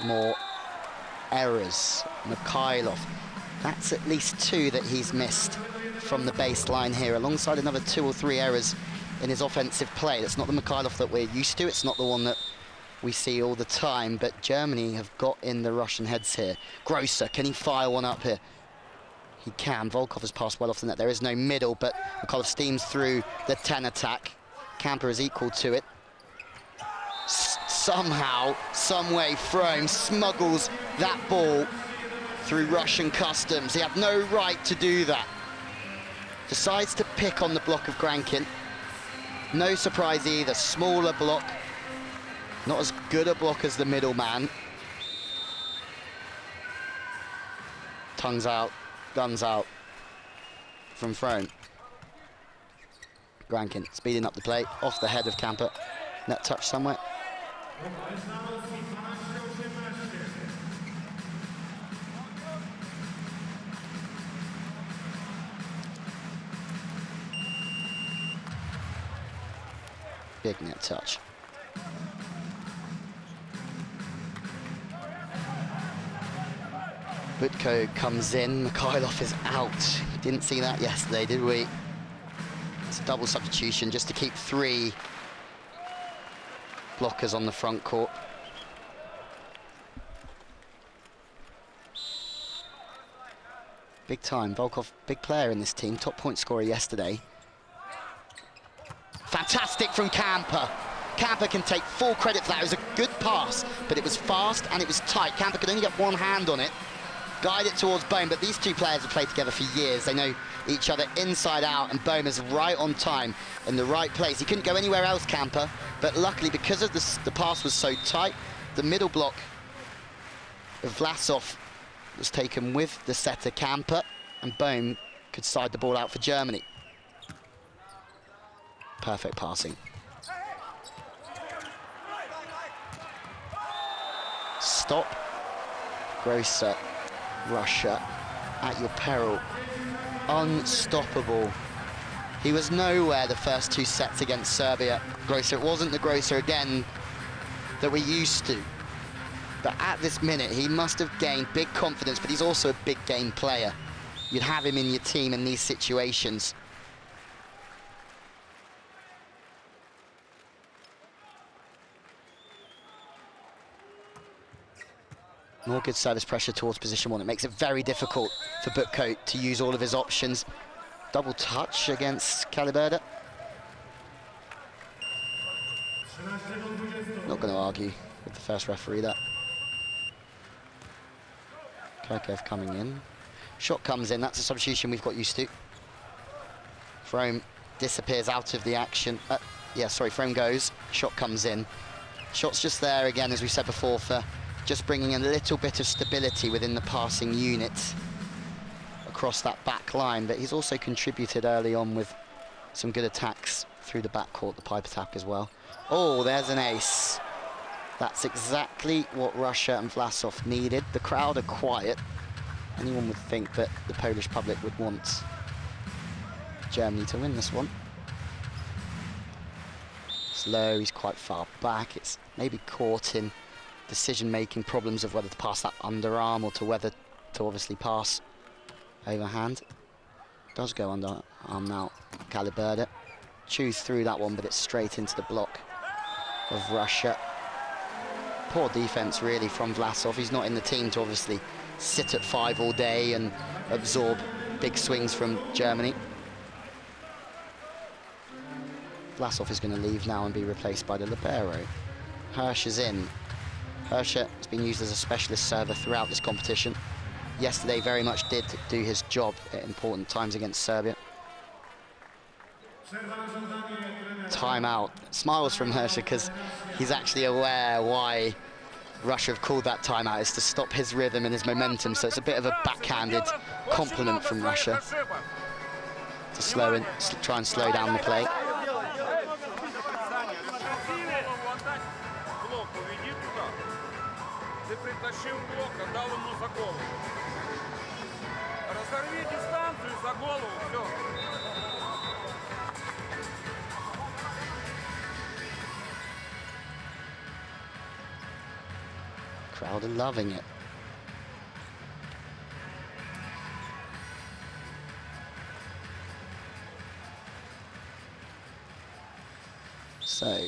More errors. Mikhailov, that's at least 2 that he's missed from the baseline here, alongside another 2 or 3 errors in his offensive play. That's not the Mikhailov that we're used to, it's not the one that we see all the time, but Germany have got in the Russian heads here. Grosser, can he fire one up here? He can. Volkov has passed well off the net. There is no middle, but Mikhailov steams through the 10 attack. Kamper is equal to it. Somehow, some way, Frome smuggles that ball through Russian customs. He had no right to do that. Decides to pick on the block of Grankin. No surprise either, smaller block. Not as good a block as the middleman. Tongues out, guns out from Frome. Grankin speeding up the play, off the head of Kamper. Net touch somewhere. Big net touch. Butko comes in, Mikhailov is out. Didn't see that yesterday, did we? It's a double substitution just to keep 3 blockers on the front court. Big time, Volkov, big player in this team, top point scorer yesterday. Fantastic from Kamper. Kamper can take full credit for that. It was a good pass, but it was fast and it was tight. Kamper could only get one hand on it, guide it towards Bohm, but these 2 players have played together for years. They know each other inside out, and Bohm is right on time in the right place. He couldn't go anywhere else, Kamper, but luckily, because of the pass was so tight, the middle block of Vlasov was taken with the setter Kamper, and Bohm could side the ball out for Germany. Perfect passing. Stop. Grosser. Russia at your peril. Unstoppable. He was nowhere the first 2 sets against Serbia. Grosser, it wasn't the Grosser again that we're used to. But at this minute, he must have gained big confidence, but he's also a big game player. You'd have him in your team in these situations. More good service pressure towards position 1. It makes it very difficult for Butko to use all of his options. Double touch against Caliberda. Not going to argue with the first referee there. Kirkev coming in. Shot comes in. That's a substitution we've got used to. Frome disappears out of the action. Frome goes. Shot comes in. Shot's just there again, as we said before, for just bringing a little bit of stability within the passing unit across that back line, but he's also contributed early on with some good attacks through the backcourt, the pipe attack as well. Oh, there's an ace. That's exactly what Russia and Vlasov needed. The crowd are quiet. Anyone would think that the Polish public would want Germany to win this one. Slow, he's quite far back. It's maybe caught in decision-making problems of whether to pass that underarm or to whether to obviously pass overhand. Does go underarm now. Caliberda chews through that one, but it's straight into the block of Russia. Poor defense really from Vlasov. He's not in the team to obviously sit at 5 all day and absorb big swings from Germany. Vlasov is going to leave now and be replaced by the libero. Hirsch is in. Hirsch has been used as a specialist server throughout this competition. Yesterday very much did do his job at important times against Serbia. Timeout. Smiles from Hirsch because he's actually aware why Russia have called that timeout, is to stop his rhythm and his momentum, so it's a bit of a backhanded compliment from Russia to try and slow down the play. Crowd are loving it. So,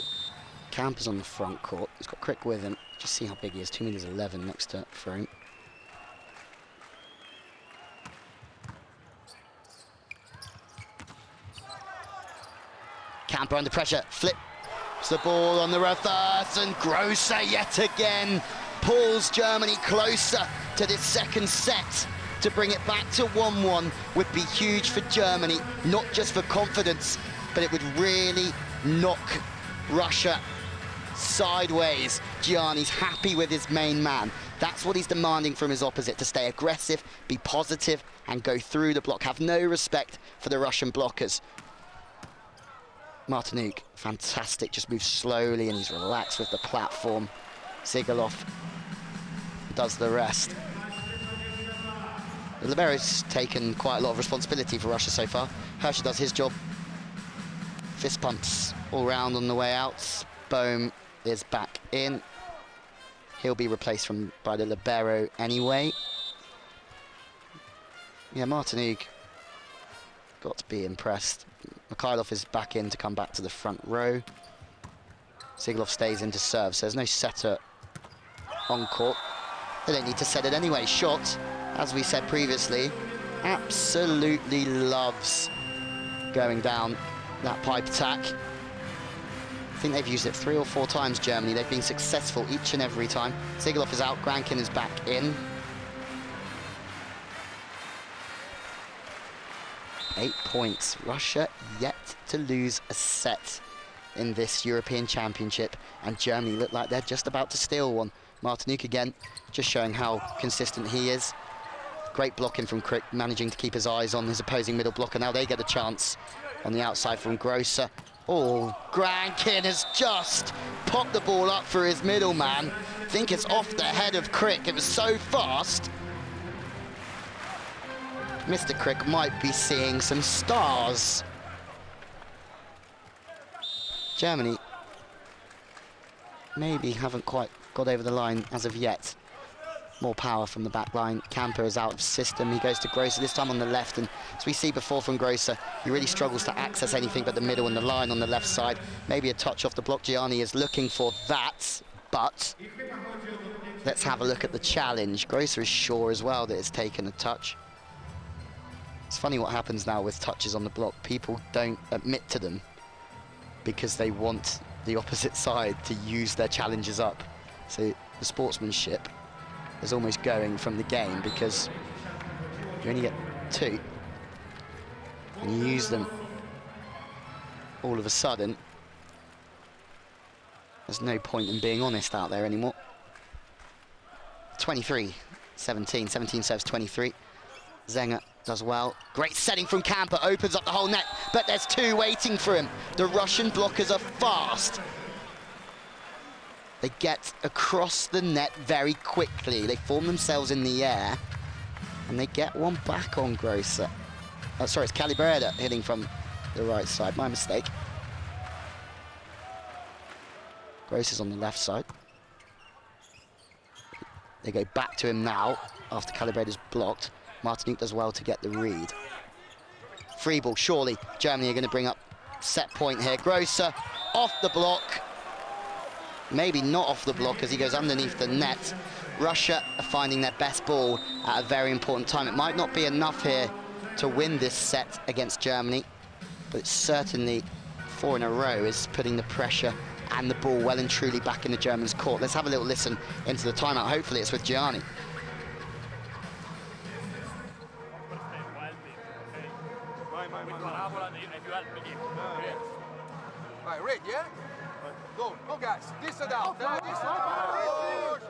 Camper's on the front court. He's got Crick with him. Just see how big he is. 2'11" next to Frome. Camper under pressure. Flips the ball on the reverse, and Grosser yet again pulls Germany closer to this second set. To bring it back to 1-1 would be huge for Germany, not just for confidence, but it would really knock Russia sideways. Gianni's happy with his main man. That's what he's demanding from his opposite, to stay aggressive, be positive, and go through the block. Have no respect for the Russian blockers. Martinique, fantastic, just moves slowly and he's relaxed with the platform. Sigalov does the rest. The libero's taken quite a lot of responsibility for Russia so far. Hirsch does his job. Fist pumps all round on the way out. Bohm is back in. He'll be replaced by the libero anyway. Yeah, Martinique got to be impressed. Mikhailov is back in to come back to the front row. Sigalov stays in to serve, so there's no setter on court. They don't need to set it anyway. Shot, as we said previously, absolutely loves going down that pipe attack. I think they've used it 3 or 4 times, Germany. They've been successful each and every time. Sigalov is out, Grankin is back in. 8 points. Russia yet to lose a set in this European Championship, and Germany look like they're just about to steal one. Martinique again, just showing how consistent he is. Great blocking from Crick, managing to keep his eyes on his opposing middle blocker. Now they get a chance on the outside from Grosser. Oh, Grankin has just popped the ball up for his middle man. I think it's off the head of Crick. It was so fast. Mr. Crick might be seeing some stars. Germany maybe haven't quite got over the line as of yet. More power from the back line. Camper is out of system. He goes to Grosser, this time on the left, and as we see before from Grosser, he really struggles to access anything but the middle and the line on the left side. Maybe a touch off the block. Gianni is looking for that, but let's have a look at the challenge. Grosser is sure as well that it's taken a touch. It's funny what happens now with touches on the block. People don't admit to them because they want the opposite side to use their challenges up. So the sportsmanship is almost going from the game, because you only get 2 and you use them all of a sudden. There's no point in being honest out there anymore. 23-17, 17 serves 23. Zenger does well. Great setting from Camper, opens up the whole net, but there's 2 waiting for him. The Russian blockers are fast. They get across the net very quickly. They form themselves in the air, and they get one back on Grosser. Oh, sorry, it's Calibreda hitting from the right side. My mistake. Grosser's on the left side. They go back to him now after Calibreda's blocked. Martinique does well to get the read. Free ball, surely Germany are going to bring up set point here. Grosser off the block. Maybe not off the block as he goes underneath the net. Russia are finding their best ball at a very important time. It might not be enough here to win this set against Germany, but it's certainly 4 in a row is putting the pressure and the ball well and truly back in the Germans' court. Let's have a little listen into the timeout. Hopefully it's with Gianni. Vai, ready, yeah? Go, guys. This and out. This and out.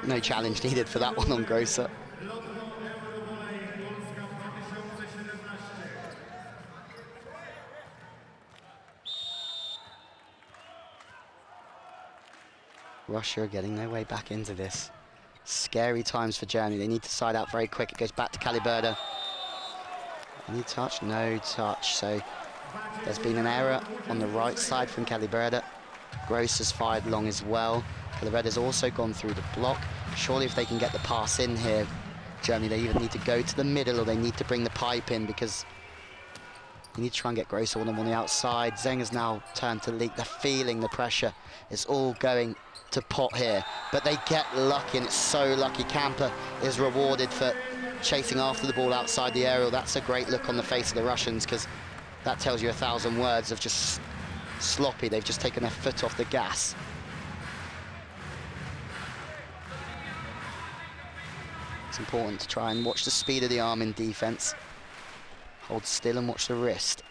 No challenge needed for that one on Grosser. LOTTO EUROVOLLEY Polska 2017. Russia are getting their way back into this. Scary times for Germany. They need to side out very quick. It goes back to Caliberda. Any touch? No touch. So there's been an error on the right side from Caliberda. Gross has fired long as well. Caliberda's also gone through the block. Surely if they can get the pass in here, Germany, they either need to go to the middle or they need to bring the pipe in, because you need to try and get Gross on them on the outside. Zeng has now turned to leak. They're feeling the pressure. It's all going to pot here, but they get lucky, and it's so lucky. Kamper is rewarded for chasing after the ball outside the aerial. That's a great look on the face of the Russians, because that tells you 1,000 words of just sloppy. They've just taken their foot off the gas. It's important to try and watch the speed of the arm in defense. Hold still and watch the wrist.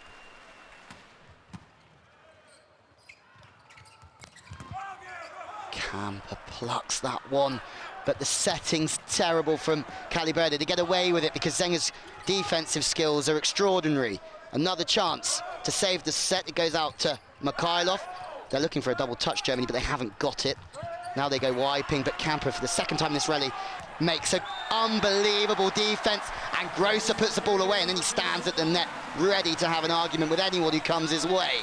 Kamper plucks that one, but the setting's terrible from Caliberda to get away with it, because Zenger's defensive skills are extraordinary. Another chance to save the set. It goes out to Mikhailov. They're looking for a double touch, Germany, but they haven't got it. Now they go wiping, but Kamper, for the second time this rally, makes an unbelievable defense, and Grosser puts the ball away, and then he stands at the net ready to have an argument with anyone who comes his way.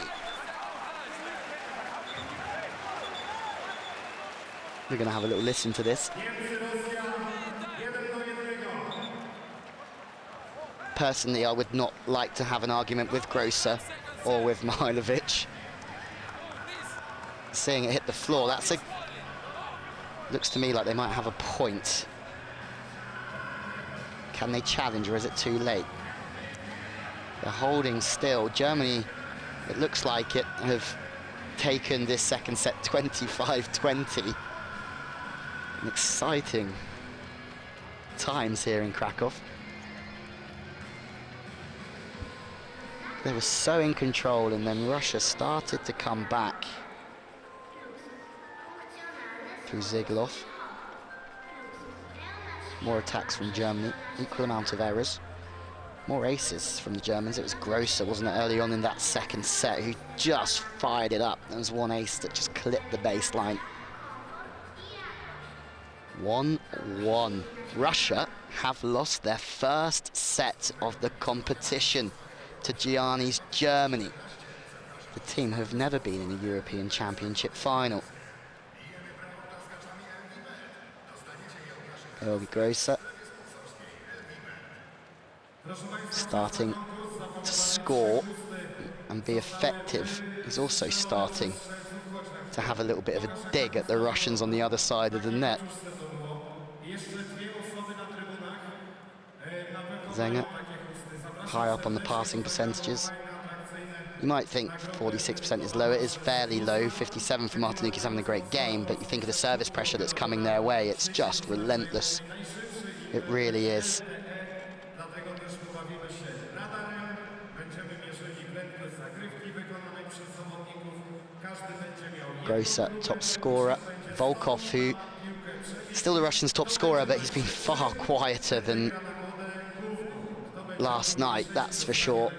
We're going to have a little listen to this. Personally, I would not like to have an argument with Grosser or with Mihailovic. Seeing it hit the floor, that's a... looks to me like they might have a point. Can they challenge, or is it too late? They're holding still. Germany, it looks like it, have taken this second set 25-20. Exciting times here in Krakow. They were so in control, and then Russia started to come back through Ziglov. More attacks from Germany, equal amount of errors. More aces from the Germans. It was Grosser, wasn't it, early on in that second set, who just fired it up. There was one ace that just clipped the baseline. 1-1. Russia have lost their first set of the competition to Gianni's Germany, the team who have never been in a European Championship final. Georgi Grosser starting to score and be effective. He's also starting to have a little bit of a dig at the Russians on the other side of the net. Zenger, high up on the passing percentages. You might think 46% is low. It is fairly low. 57 for Martinuki's having a great game, but you think of the service pressure that's coming their way, it's just relentless. It really is. Grosser, top scorer. Volkov, who still the Russians' top scorer, but he's been far quieter than last night, that's for sure.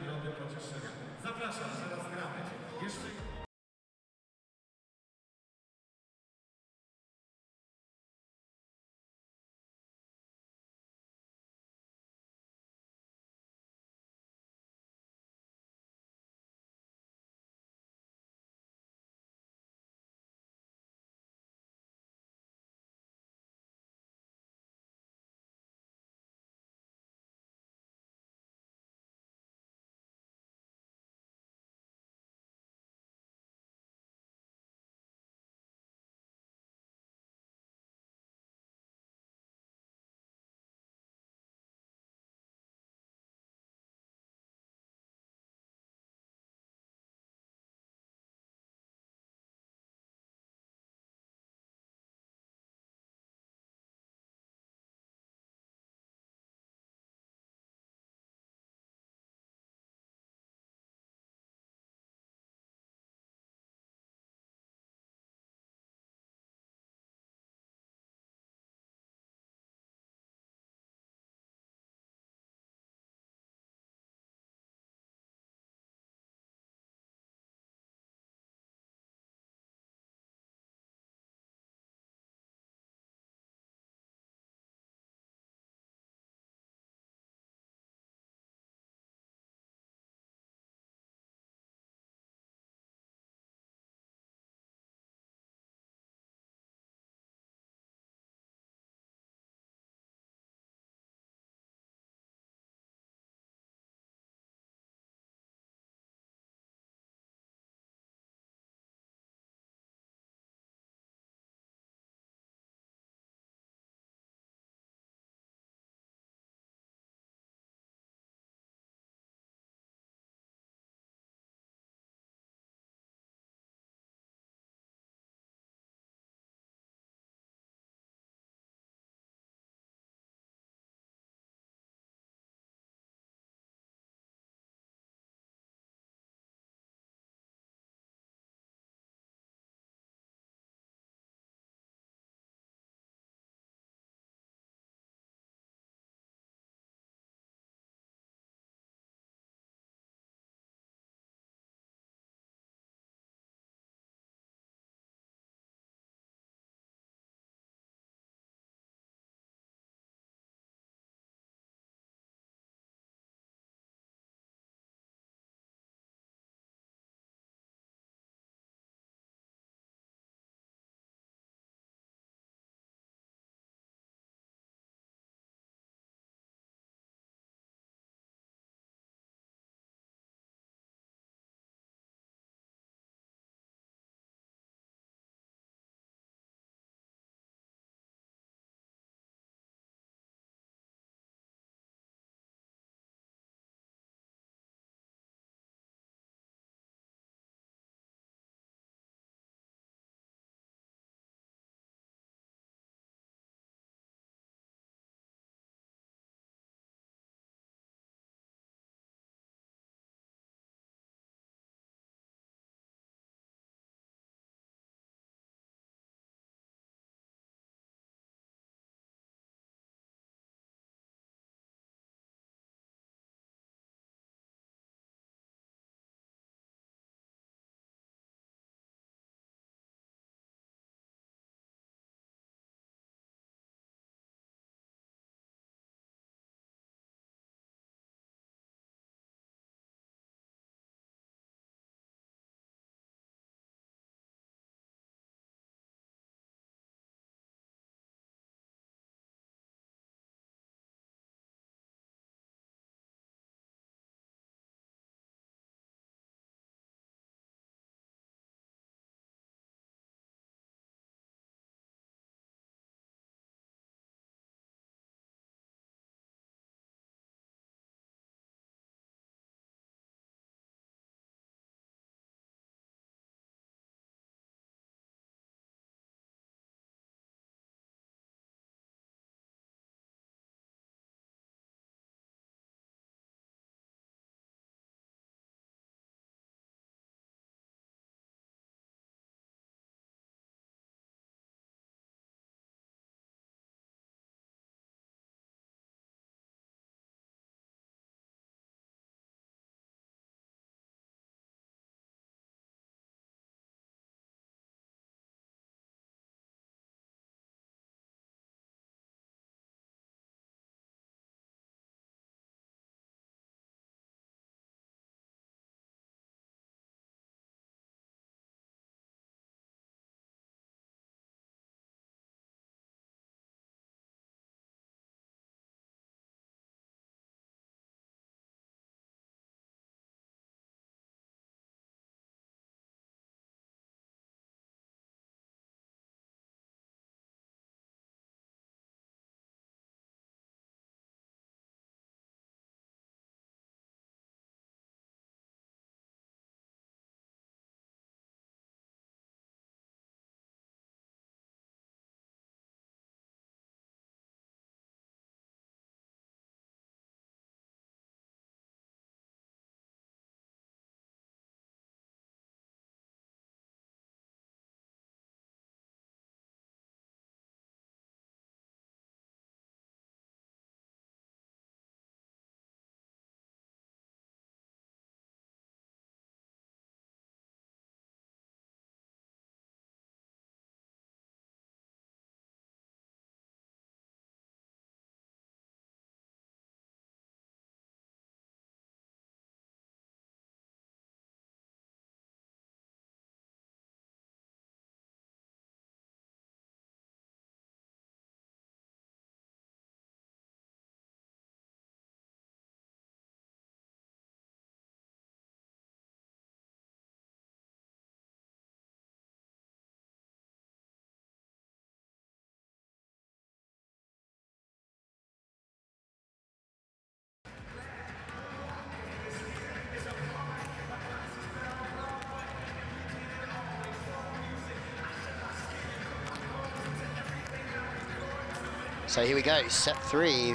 So here we go, set 3.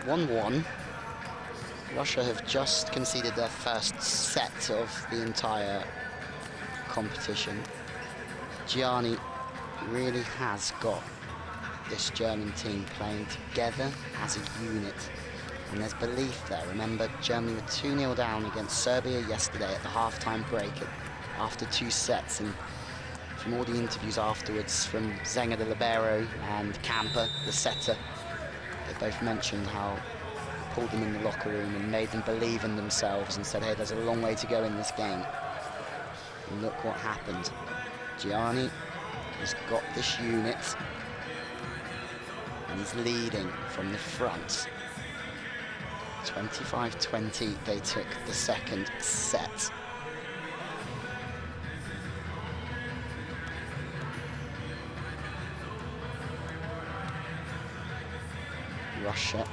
1-1. Russia have just conceded their first set of the entire competition. Gianni really has got this German team playing together as a unit, and there's belief there. Remember, Germany were 2-0 down against Serbia yesterday at the half-time break after 2 sets, and from all the interviews afterwards from Zenger, the libero, and Kamper, the setter, they both mentioned how it pulled them in the locker room and made them believe in themselves and said, hey, there's a long way to go in this game. And look what happened. Gianni has got this unit, and he's leading from the front. 25-20, they took the second set. Russia.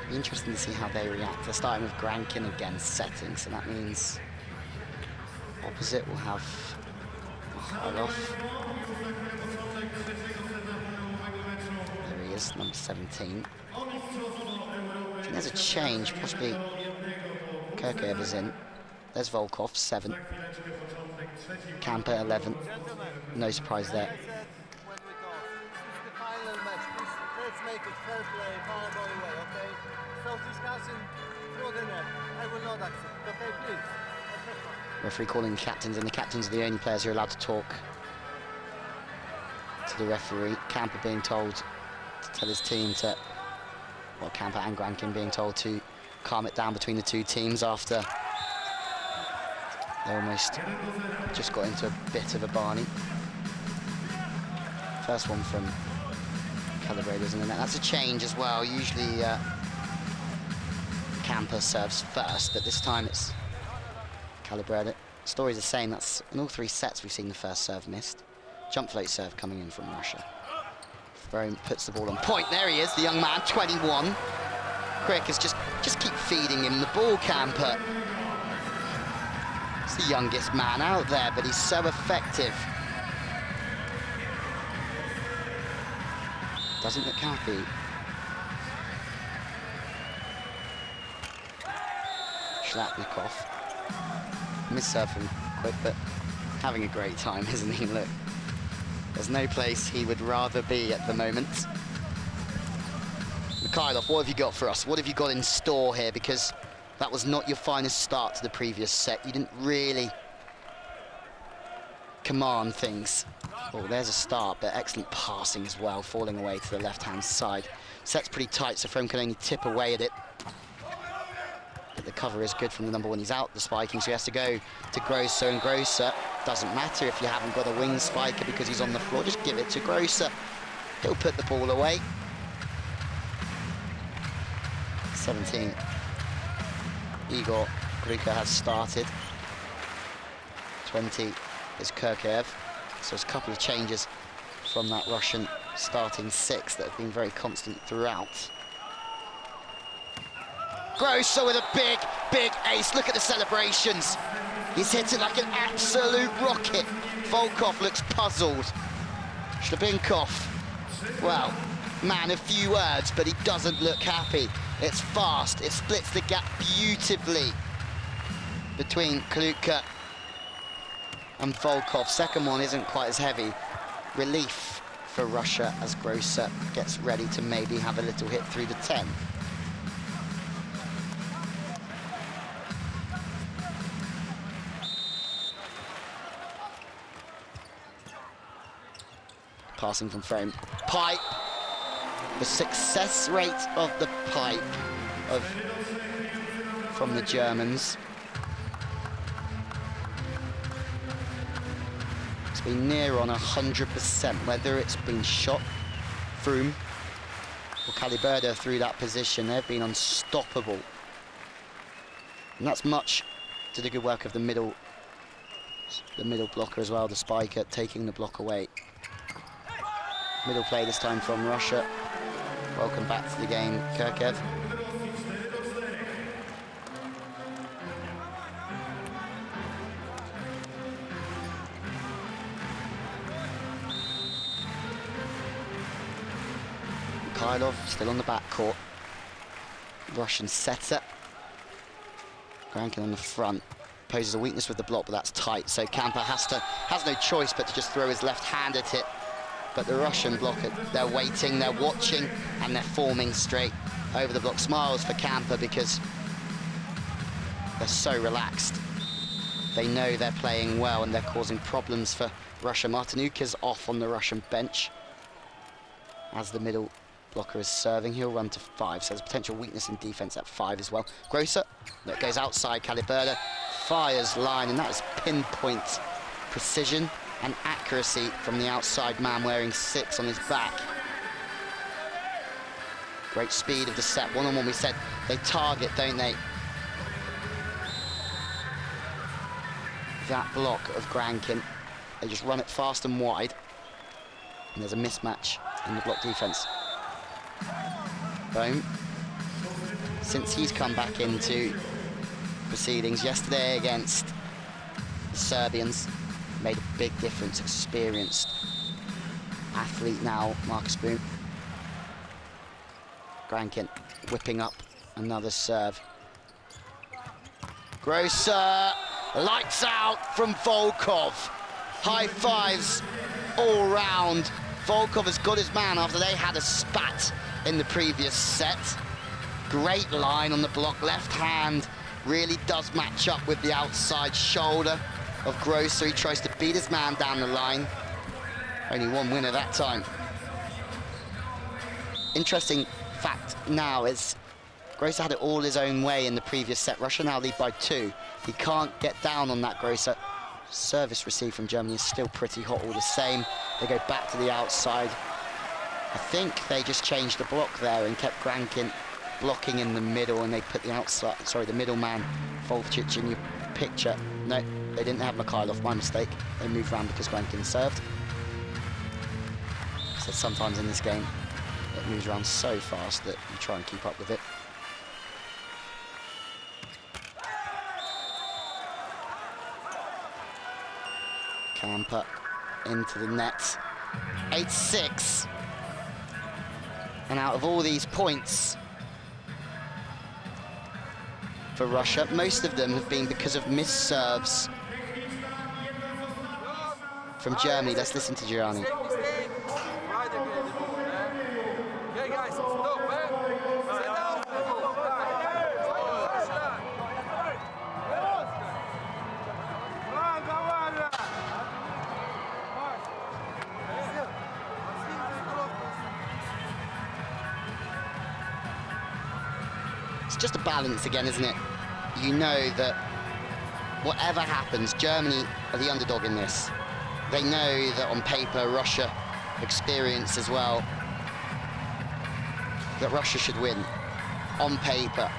Be interesting to see how they react. They're starting with Grankin again setting, so that means opposite will have Mikhailov. There he is, number 17. I think there's a change, possibly Kirkev is in. There's Volkov, 7. Kamper, 11. No surprise there. Let's make it fair play, volleyball way, okay? So discussion through the net, I will not accept, okay, please? Referee calling the captains, and the captains are the only players who are allowed to talk to the referee. Kamper being told to tell his team to, well, Kamper and Grankin being told to calm it down between the two teams after they almost just got into a bit of a Barney. First one from Calibrators in the net. That's a change as well. Usually Kamper serves first, but this time it's Calibrator. Story's the same. That's in all 3 sets we've seen the first serve missed. Jump float serve coming in from Russia. Thrown puts the ball on point. There he is, the young man, 21. Crick is just keep feeding him the ball, Kamper. He's the youngest man out there, but he's so effective. Doesn't look happy. Shlapnikov. Missed-serve from Quick, but having a great time, isn't he? Look, there's no place he would rather be at the moment. Mikhailov, what have you got for us? What have you got in store here? Because that was not your finest start to the previous set. You didn't really command things. Oh, there's a start, but excellent passing as well, falling away to the left-hand side. Set's pretty tight, so Frome can only tip away at it. But the cover is good from the number 1. He's out the spiking, so he has to go to Grosser, and Grosser, doesn't matter if you haven't got a wing spiker because he's on the floor, just give it to Grosser. He'll put the ball away. 17. Igor Gruka has started. 20 is Kirkev. So there's a couple of changes from that Russian starting 6 that have been very constant throughout. Grosser with a big, big ace. Look at the celebrations. He's hit it like an absolute rocket. Volkov looks puzzled. Shlebinkov, well, man of few words, but he doesn't look happy. It's fast. It splits the gap beautifully between Kaluka and Volkov. Second one isn't quite as heavy. Relief for Russia as Grosser gets ready to maybe have a little hit through the 10. Passing from Frome. Pipe. The success rate of the pipe from the Germans. Been near on 100%, whether it's been shot, Frome or Caliberda through that position. They've been unstoppable. And that's much to the good work of the middle blocker as well, the spiker, taking the block away. Middle play this time from Russia. Welcome back to the game, Kirkev. Mikhailov still on the back court. Russian setter. Grankin on the front. Poses a weakness with the block, but that's tight. So Kamper has no choice but to just throw his left hand at it. But the Russian blocker, they're waiting, they're watching, and they're forming straight over the block. Smiles for Kamper because they're so relaxed. They know they're playing well and they're causing problems for Russia. Martinuk is off on the Russian bench as the middle blocker is serving. He'll run to 5, so there's potential weakness in defense at 5 as well. Grosser, that goes outside. Caliberda fires line, and that is pinpoint precision and accuracy from the outside man wearing 6 on his back. Great speed of the set. One-on-one, we said they target, don't they? That block of Grankin. They just run it fast and wide. And there's a mismatch in the block defense. Bohm, since he's come back into proceedings yesterday against the Serbians, made a big difference. Experienced athlete now, Marcus Bohm. Grankin whipping up another serve. Grosser, lights out from Volkov. High fives all round. Volkov has got his man after they had a spat in the previous set. Great line on the block. Left hand really does match up with the outside shoulder of Grosser. He tries to beat his man down the line. Only one winner that time. Interesting fact now is Grosser had it all his own way in the previous set. Russia now lead by 2. He can't get down on that Grosser. Service received from Germany is still pretty hot all the same. They go back to the outside. I think they just changed the block there and kept Grankin blocking in the middle, and they put the outside, sorry, the middleman, Volcic, in your picture. No, they didn't have Mikhailov, my mistake. They moved around because Grankin served. So sometimes in this game, it moves around so fast that you try and keep up with it. Kamper into the net. 8-6. And out of all these points for Russia, most of them have been because of missed serves from Germany. Let's listen to Gianni. Okay, guys, stop, sit down. It's just a balance again, isn't it? You know that whatever happens, Germany are the underdog in this. They know that on paper, Russia experience as well, that Russia should win on paper.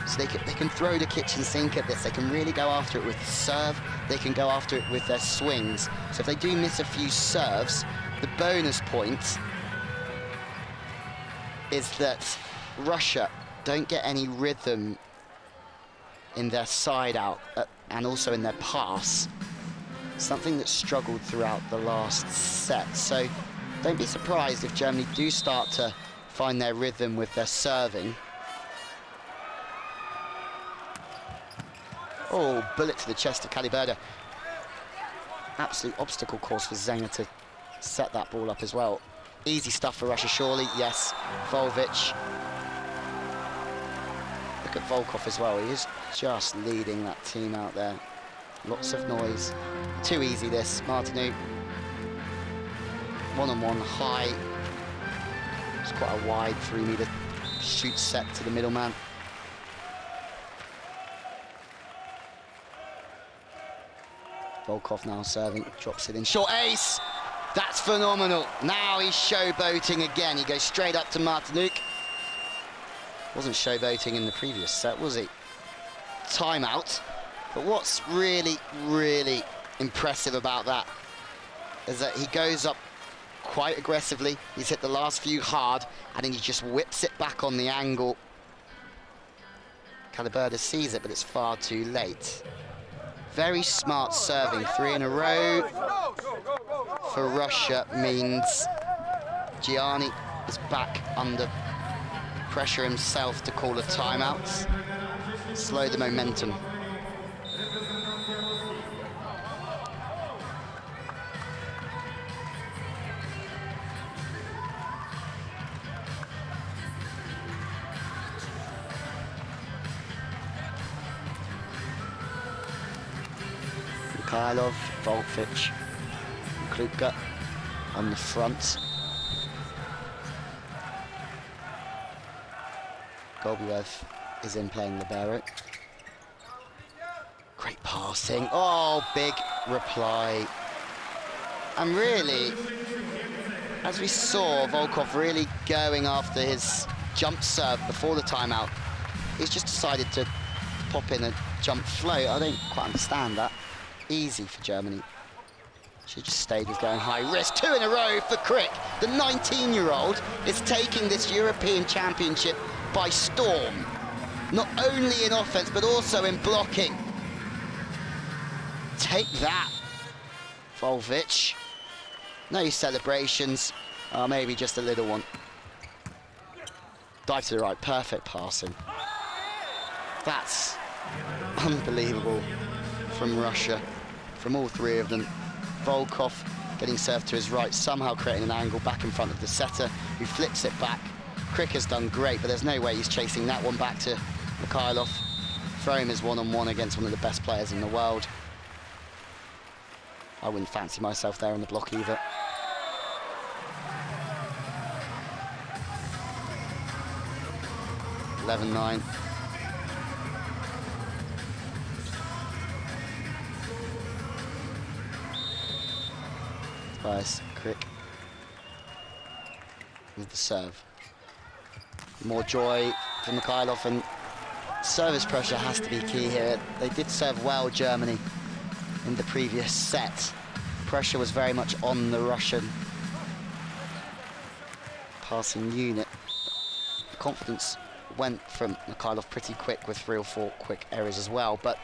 So they can throw the kitchen sink at this. They can really go after it with the serve. They can go after it with their swings. So if they do miss a few serves, the bonus point is that Russia don't get any rhythm in their side out and also in their pass. Something that struggled throughout the last set. So don't be surprised if Germany do start to find their rhythm with their serving. Oh, bullet to the chest of Caliberda. Absolute obstacle course for Zenger to set that ball up as well. Easy stuff for Russia, surely. Yes, Volvic. Look at Volkov as well. He is just leading that team out there. Lots of noise. Too easy, this. Martinuk. One-on-one, high. It's quite a wide 3-meter shoot set to the middleman. Volkov now serving, drops it in. Short ace! That's phenomenal. Now he's showboating again. He goes straight up to Martinuk. Wasn't showboating in the previous set, was he? Timeout. But what's really, really impressive about that is that he goes up quite aggressively. He's hit the last few hard, and then he just whips it back on the angle. Caliberda sees it, but it's far too late. Very smart serving. 3 in a row for Russia means Gianni is back under pressure himself to call a timeout. Slow the momentum. Mikhailov, Volfic, Klupka on the front. Golubov is in playing libero. Great passing. Oh, big reply. And really, as we saw, Volkov really going after his jump serve before the timeout. He's just decided to pop in a jump float. I don't quite understand that. Easy for Germany. Should just stayed with going high risk. 2 in a row for Crick. The 19-year-old is taking this European Championship by storm. Not only in offense, but also in blocking. Take that, Volvic. No celebrations. Maybe just a little one. Dive to the right, perfect passing. That's unbelievable from Russia, from all three of them. Volkov getting served to his right, somehow creating an angle back in front of the setter, who flips it back. Crick has done great, but there's no way he's chasing that one back to Mikhailov. Frome is one-on-one against one of the best players in the world. I wouldn't fancy myself there on the block either. (11-9). Tobias Crick with the serve. More joy for Mikhailov, and service pressure has to be key here. They did serve well, Germany, in the previous set. Pressure was very much on the Russian passing unit. The confidence went from Mikhailov pretty quick with 3 or 4 quick errors as well, but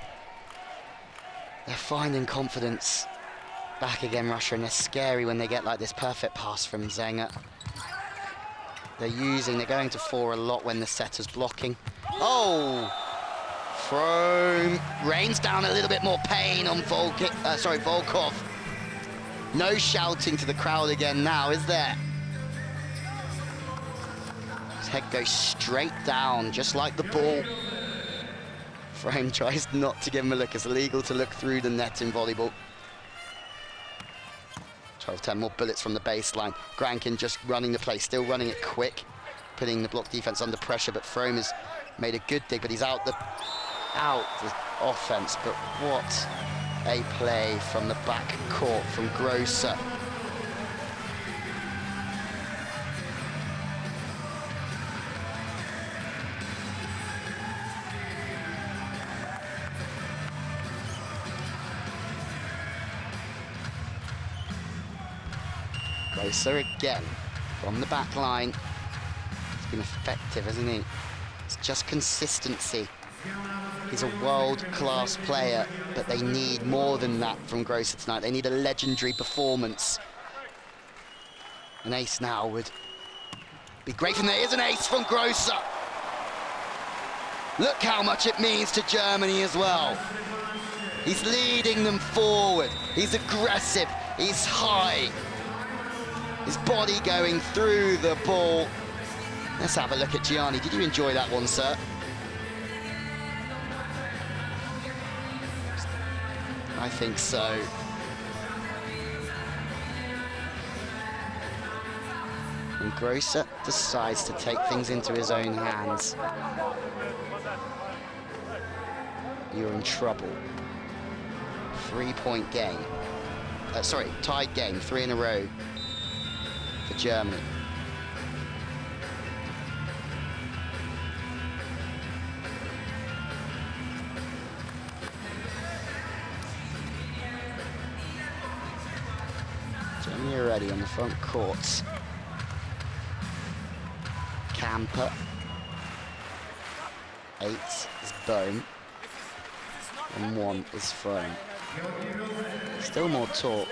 they're finding confidence back again, Russia, and they're scary when they get like this perfect pass from Zenger. They're going to 4 a lot when the setter's blocking. Oh! Frome rains down a little bit more pain on Volkov. No shouting to the crowd again now, is there? His head goes straight down, just like the ball. Frome tries not to give him a look. It's illegal to look through the net in volleyball. 12-10, more bullets from the baseline. Grankin just running the play, still running it quick, putting the block defense under pressure, but Frome has made a good dig, but he's out the offense. But what a play from the back court from Grosser. Grosser again from the back line. He's been effective, hasn't he? It's just consistency. He's a world-class player, but they need more than that from Grosser tonight. They need a legendary performance. An ace now would be great from there. Here's an ace from Grosser. Look how much it means to Germany as well. He's leading them forward. He's aggressive. He's high. His body going through the ball. Let's have a look at Gianni. Did you enjoy that one, sir? I think so. And Grosser decides to take things into his own hands. You're in trouble. 3-point game. Tied game, 3 in a row for Germany. Germany are ready on the front court. Camper. 8 is Bohm. And 1 is Frome. Still more talk.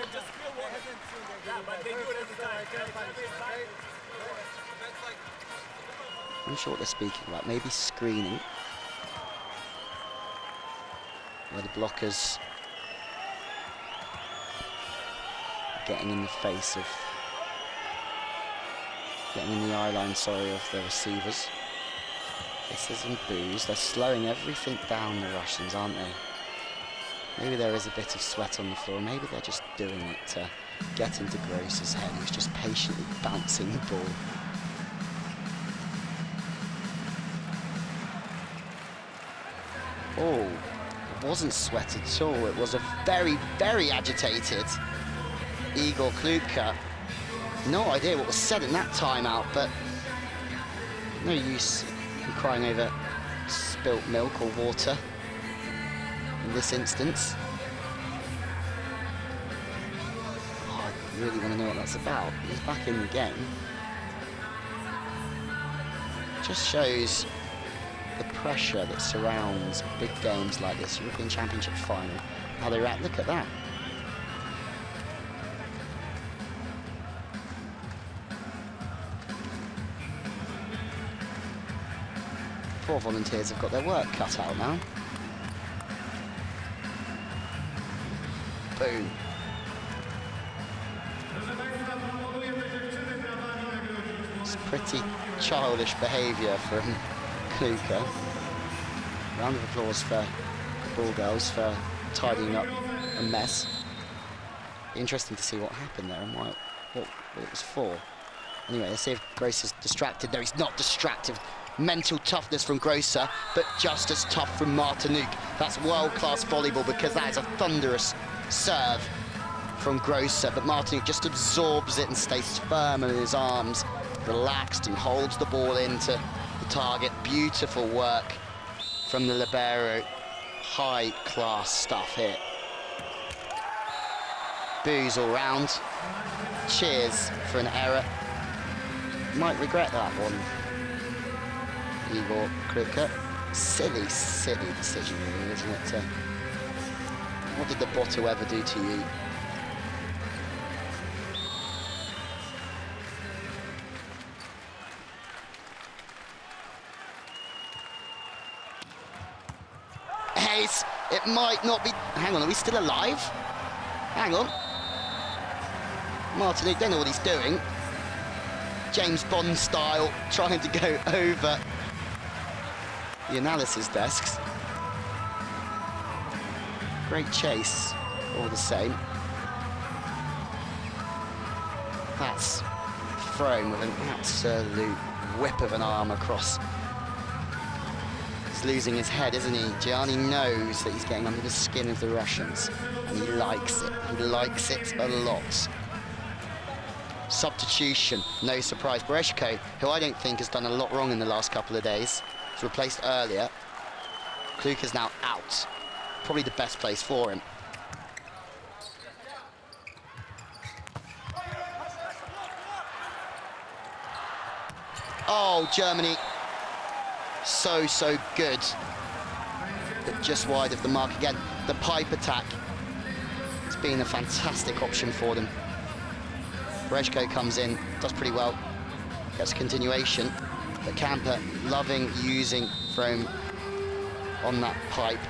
I'm not sure what they're speaking about. Maybe screening, where the blockers are getting in the face of, getting in the eye line, sorry, of the receivers. Hisses and boos. They're slowing everything down, the Russians, aren't they? Maybe there is a bit of sweat on the floor. Maybe they're just doing it to get into Gross's head, who's just patiently bouncing the ball. Oh, it wasn't sweat at all. It was a very, very agitated Igor Kluka. No idea what was said in that timeout, but no use in crying over spilt milk or water in this instance. Oh, I really want to know what that's about. He's back in the game. Just shows the pressure that surrounds big games like this, European Championship final, how they react. Look at that. Poor volunteers have got their work cut out now. Boom. It's pretty childish behaviour from Kluka. Round of applause for the ball girls for tidying up a mess. Interesting to see what happened there and what it was for. Anyway, let's see if Gross is distracted. No, he's not distracted. Mental toughness from Grosser, but just as tough from Martinook. That's world-class volleyball, because that is a thunderous serve from Grosser, but Martinook just absorbs it and stays firm in his arms, relaxed, and holds the ball into the target. Beautiful work from the libero. High-class stuff here. Boos all round. Cheers for an error. Might regret that one, Igor Kluka. Silly, silly decision, really, isn't it? What did the bottle ever do to you? Ace! It might not be... Hang on, are we still alive? Hang on. Martinook, don't know what he's doing. James Bond style, trying to go over the analysis desks. Great chase, all the same. That's thrown with an absolute whip of an arm across. He's losing his head, isn't he? Gianni knows that he's getting under the skin of the Russians, and he likes it. He likes it a lot. Substitution, no surprise. Bereshko, who I don't think has done a lot wrong in the last couple of days, was replaced earlier. Kluka's now out. Probably the best place for him. Oh, Germany. So good. But just wide of the mark again. The pipe attack has been a fantastic option for them. Bereshko comes in, does pretty well, gets a continuation, but Camper loving using Frome on that pipe.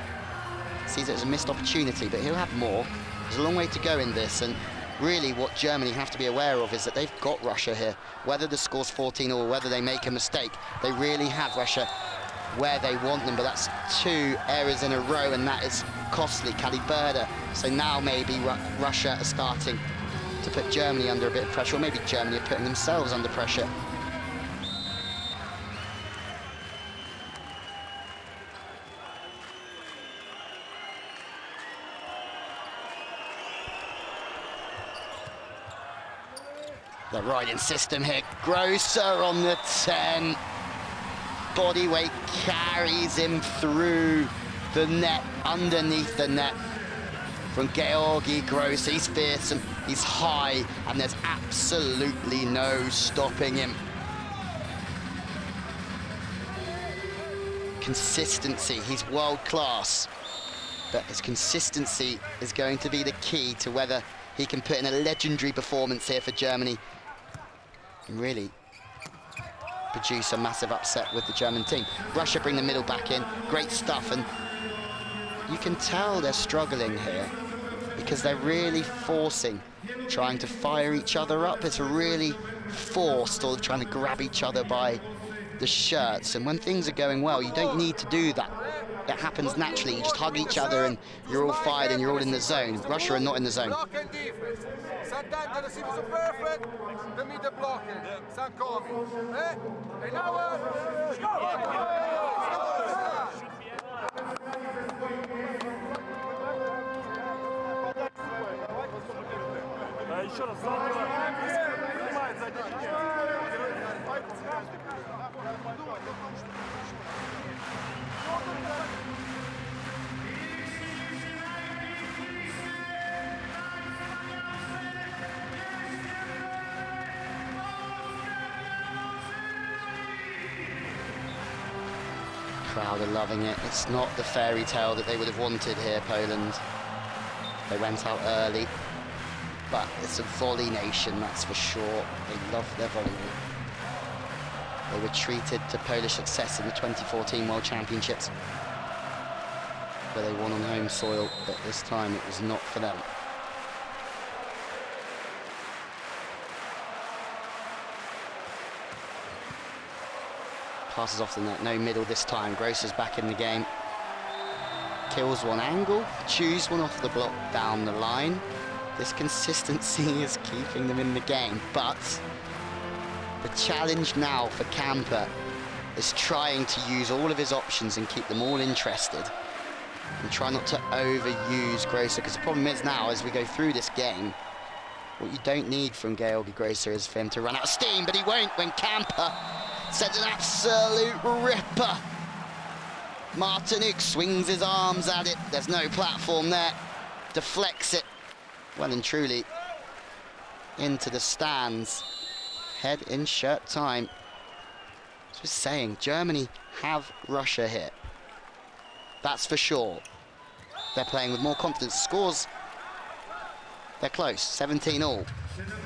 Sees it as a missed opportunity, but he'll have more. There's a long way to go in this, and really what Germany have to be aware of is that they've got Russia here. Whether the score's 14 or whether they make a mistake, they really have Russia where they want them, but that's 2 errors in a row, and that is costly. Kaliberda. So now maybe Russia are starting to put Germany under a bit of pressure, or maybe Germany are putting themselves under pressure. The riding system here. Grosser on the 10. Body weight carries him through the net, underneath the net. From Georgi Gross, he's fearsome, he's high, and there's absolutely no stopping him. Consistency, he's world class, but his consistency is going to be the key to whether he can put in a legendary performance here for Germany. And really, produce a massive upset with the German team. Russia bring the middle back in, great stuff, and you can tell they're struggling here because they're really forcing, trying to fire each other up. It's really forced, or trying to grab each other by the shirts, and when things are going well, you don't need to do that. It happens naturally. You just hug each other and you're all fired and you're all in the zone. Russia are not in the zone. Block and defense. Sometimes the receive is perfect, the middle blocking, some coming. And now Еще раз, принимает задний. Crowd are loving it. It's not the fairy tale that they would have wanted here, Poland. They went out early, but it's a volley nation, that's for sure. They love their volleyball. They were treated to Polish success in the 2014 World Championships, where they won on home soil, but this time it was not for them. Passes off the net, no middle this time. Grosser's back in the game. Kills one angle, chews one off the block down the line. This consistency is keeping them in the game, but the challenge now for Camper is trying to use all of his options and keep them all interested and try not to overuse Grosser, because the problem is now, as we go through this game, what you don't need from Georgi Grosser is for him to run out of steam, but he won't when Camper sends an absolute ripper. Martinuk swings his arms at it. There's no platform there. Deflects it well and truly into the stands. Head in shirt time. Just saying, Germany have Russia here. That's for sure. They're playing with more confidence. Scores, they're close, 17 all.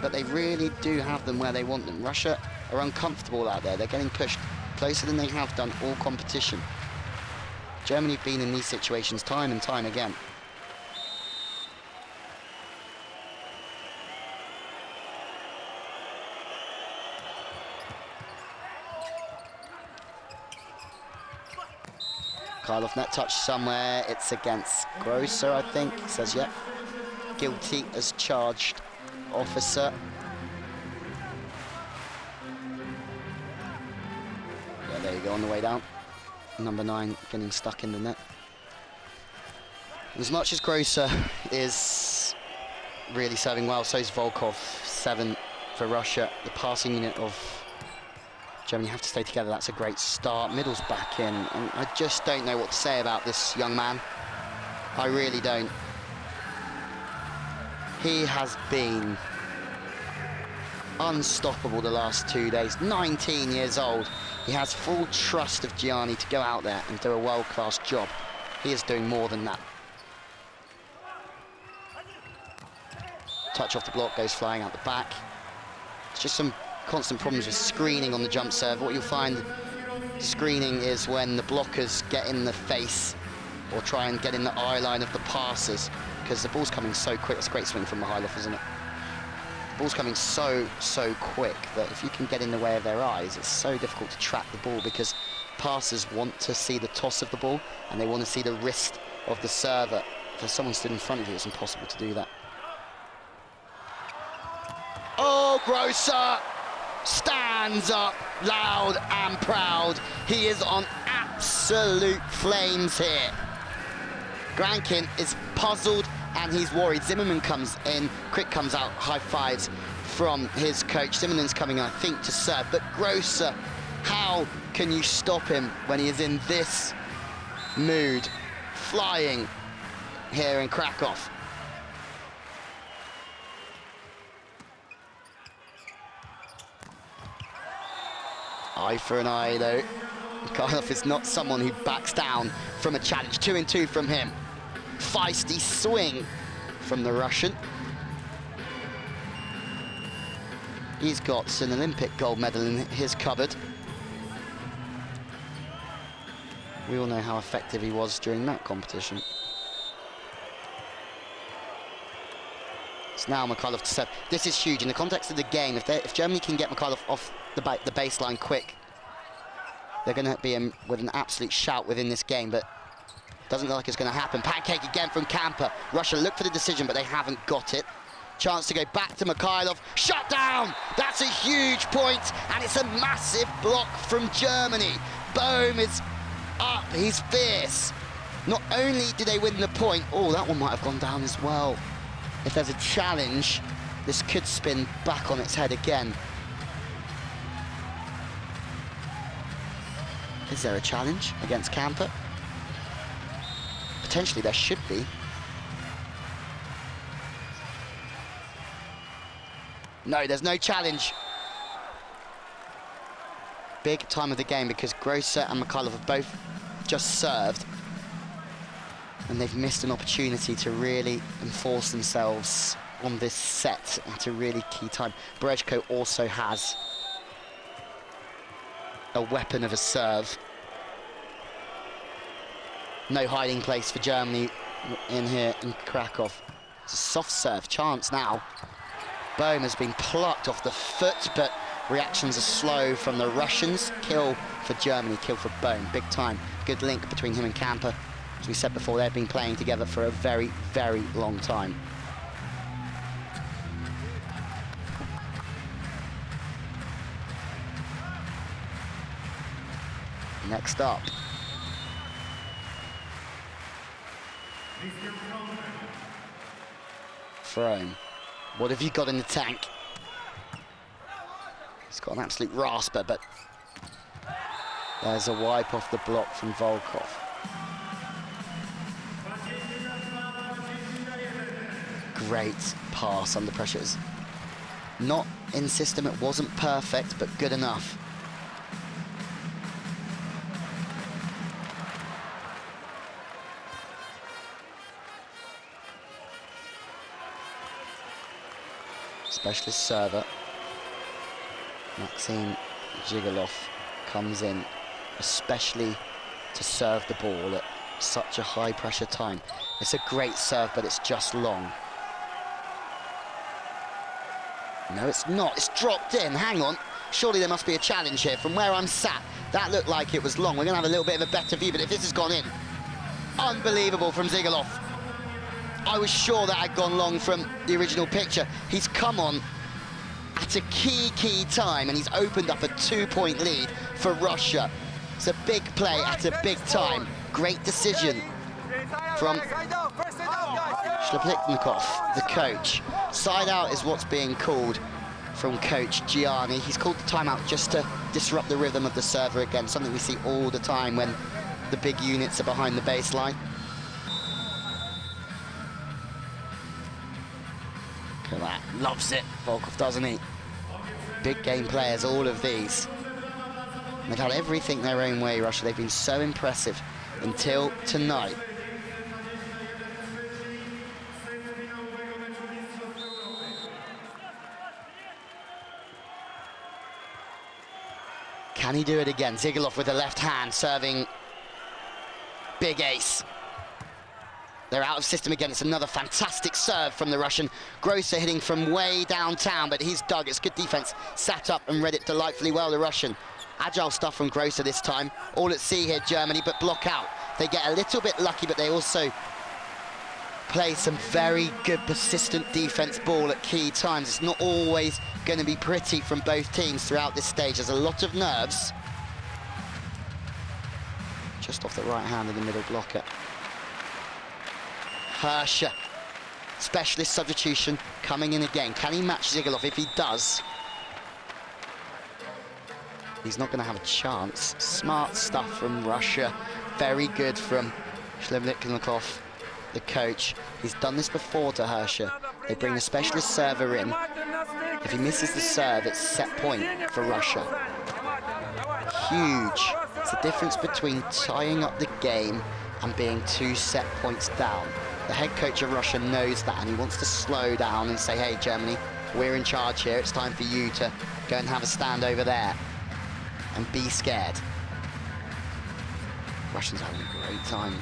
But they really do have them where they want them. Russia are uncomfortable out there. They're getting pushed closer than they have done all competition. Germany have been in these situations time and time again. Karlov net touch somewhere. It's against Grosser, I think. He says, yeah. Guilty as charged officer. Yeah, there you go, on the way down. Number 9 getting stuck in the net. As much as Grosser is really serving well, so is Volkov. 7 for Russia. The passing unit of Germany have to stay together. That's a great start. Middle's back in, and I just don't know what to say about this young man. I really don't. He has been unstoppable the last 2 days. 19 years old. He has full trust of Gianni to go out there and do a world-class job. He is doing more than that. Touch off the block, goes flying out the back. It's just some constant problems with screening on the jump serve. What you'll find screening is when the blockers get in the face or try and get in the eye line of the passers, because the ball's coming so quick. It's a great swing from Mihailov, isn't it? The ball's coming so quick that if you can get in the way of their eyes, it's so difficult to track the ball, because passers want to see the toss of the ball and they want to see the wrist of the server. If there's someone stood in front of you, it's impossible to do that. Oh, Grosser stands up loud and proud. He is on absolute flames here. Grankin is puzzled and he's worried. Zimmerman comes in, Crick comes out, high fives from his coach. Zimmerman's coming, I think, to serve, but Grosser, how can you stop him when he is in this mood? Flying here in Krakow. Eye for an eye, though. Karlov is not someone who backs down from a challenge. 2-2 from him. Feisty swing from the Russian. He's got an Olympic gold medal in his cupboard. We all know how effective he was during that competition. It's now Mikhailov to serve. This is huge in the context of the game. If Germany can get Mikhailov off the baseline quick, they're going to be in with an absolute shout within this game, but doesn't look like it's going to happen. Pancake again from Kamper. Russia look for the decision, but they haven't got it. Chance to go back to Mikhailov. Shut down! That's a huge point, and it's a massive block from Germany. Bohm is up, he's fierce. Not only do they win the point, oh, that one might have gone down as well. If there's a challenge, this could spin back on its head again. Is there a challenge against Kamper? Potentially there should be. No, there's no challenge. Big time of the game because Grosser and Mikhailov have both just served, and they've missed an opportunity to really enforce themselves on this set at a really key time. Berejko also has a weapon of a serve. No hiding place for Germany in here in Krakow. It's a soft serve chance now. Bohm has been plucked off the foot, but reactions are slow from the Russians. Kill for Germany, kill for Bohm, big time. Good link between him and Kamper. As we said before, they've been playing together for a very, very long time. Next up. Frome. What have you got in the tank? He's got an absolute rasper, but there's a wipe off the block from Volkov. Great pass under pressure. Not in system, it wasn't perfect, but good enough. Specialist server, Maxim Zhigalov, comes in especially to serve the ball at such a high pressure time. It's a great serve, but it's just long. No, it's not. It's dropped in. Hang on. Surely there must be a challenge here. From where I'm sat, that looked like it was long. We're going to have a little bit of a better view, but if this has gone in, unbelievable from Zhigalov. I was sure that had gone long from the original picture. He's come on at a key time, and he's opened up a 2-point lead for Russia. It's a big play at a big time. Great decision from Shlapnikov, the coach. Side out is what's being called from coach Gianni. He's called the timeout just to disrupt the rhythm of the server again, something we see all the time when the big units are behind the baseline. Look at that, loves it, Volkov, doesn't he? Big game players, all of these. They've had everything their own way, Russia. They've been so impressive until tonight. Can he do it again? Zhigalov with the left hand, serving big ace. They're out of system again. It's another fantastic serve from the Russian. Grosser hitting from way downtown, but he's dug. It's good defense. Sat up and read it delightfully well, the Russian. Agile stuff from Grosser this time. All at sea here, Germany, but block out. They get a little bit lucky, but they also play some very good, persistent defense ball at key times. It's not always going to be pretty from both teams throughout this stage. There's a lot of nerves. Just off the right hand of the middle blocker. Hirscher, specialist substitution, coming in again. Can he match Zhigalov? If he does, he's not going to have a chance. Smart stuff from Russia. Very good from Shlapnikov, the coach. He's done this before to Hirscher. They bring the specialist server in. If he misses the serve, it's set point for Russia. Huge. It's the difference between tying up the game and being 2 set points down. The head coach of Russia knows that, and he wants to slow down and say, hey, Germany, we're in charge here. It's time for you to go and have a stand over there and be scared. Russians having a great time.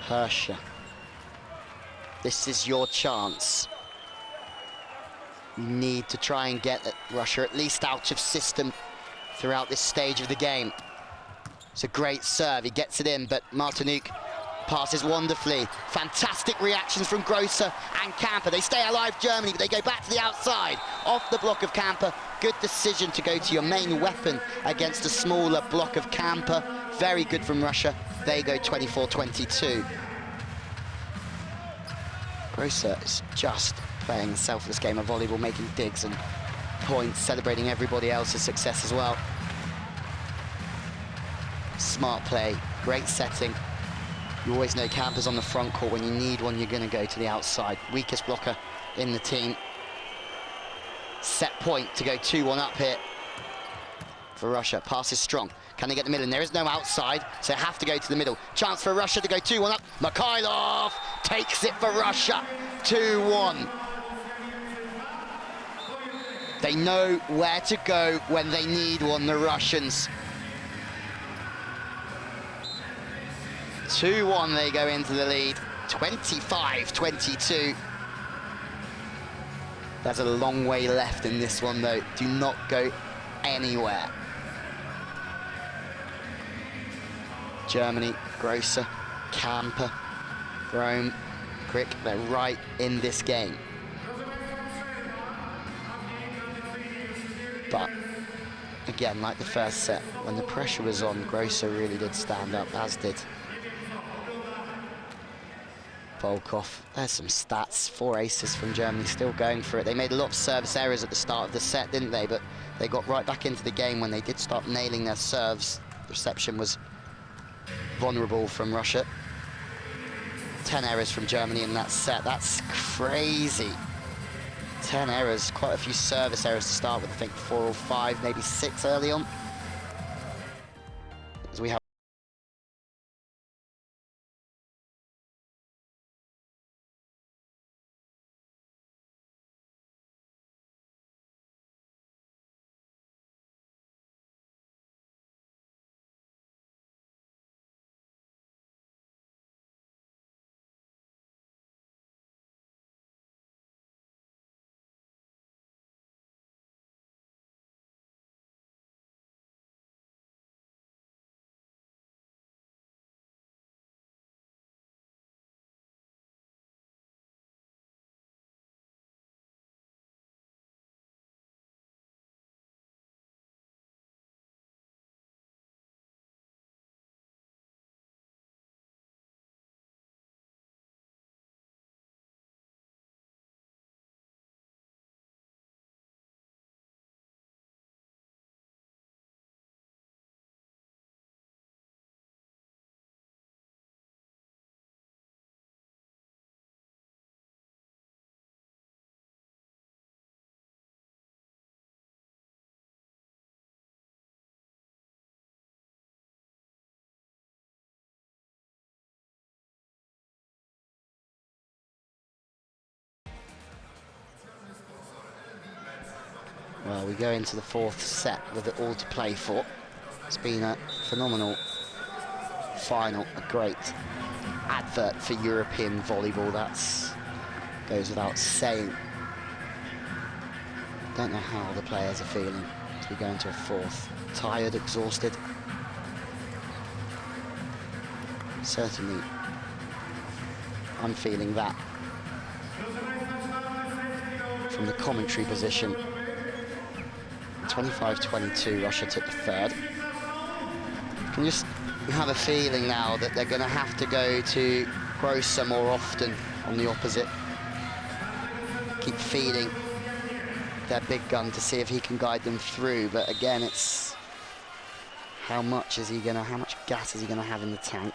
Hirscher. This is your chance. You need to try and get Russia at least out of system throughout this stage of the game. It's a great serve, he gets it in, but Martinuk passes wonderfully. Fantastic reactions from Grosser and Camper. They stay alive, Germany, but they go back to the outside. Off the block of Camper. Good decision to go to your main weapon against a smaller block of Camper. Very good from Russia. They go 24-22. Grosser is just playing a selfless game of volleyball, making digs and points, celebrating everybody else's success as well. Smart play, great setting. You always know Camper's on the front court. When you need one, you're going to go to the outside. Weakest blocker in the team. Set point to go 2-1 up here for Russia. Pass is strong. Can they get the middle? And there is no outside, so they have to go to the middle. Chance for Russia to go 2-1 up. Mikhailov takes it for Russia. 2-1. They know where to go when they need one, the Russians. 2-1, they go into the lead. 25-22. There's a long way left in this one, though. Do not go anywhere. Germany, Grosser, Camper, Rome, Crick, they're right in this game. But, again, like the first set, when the pressure was on, Grosser really did stand up, as did Volkov. There's some stats. 4 aces from Germany, still going for it. They made a lot of service errors at the start of the set, didn't they? But they got right back into the game when they did start nailing their serves. The reception was vulnerable from Russia. 10 errors from Germany in that set. That's crazy. 10 errors, quite a few service errors to start with. I think 4 or 5, maybe 6 early on. As we have well, we go into the 4th set with it all to play for. It's been a phenomenal final, a great advert for European volleyball. That's goes without saying. Don't know how the players are feeling as we go into a 4th. Tired, exhausted. Certainly, I'm feeling that from the commentary position. 25-22, Russia took the 3rd. Can you just have a feeling now that they're going to have to go to Grosser more often on the opposite. Keep feeding their big gun to see if he can guide them through. But again, it's how much gas is he going to have in the tank?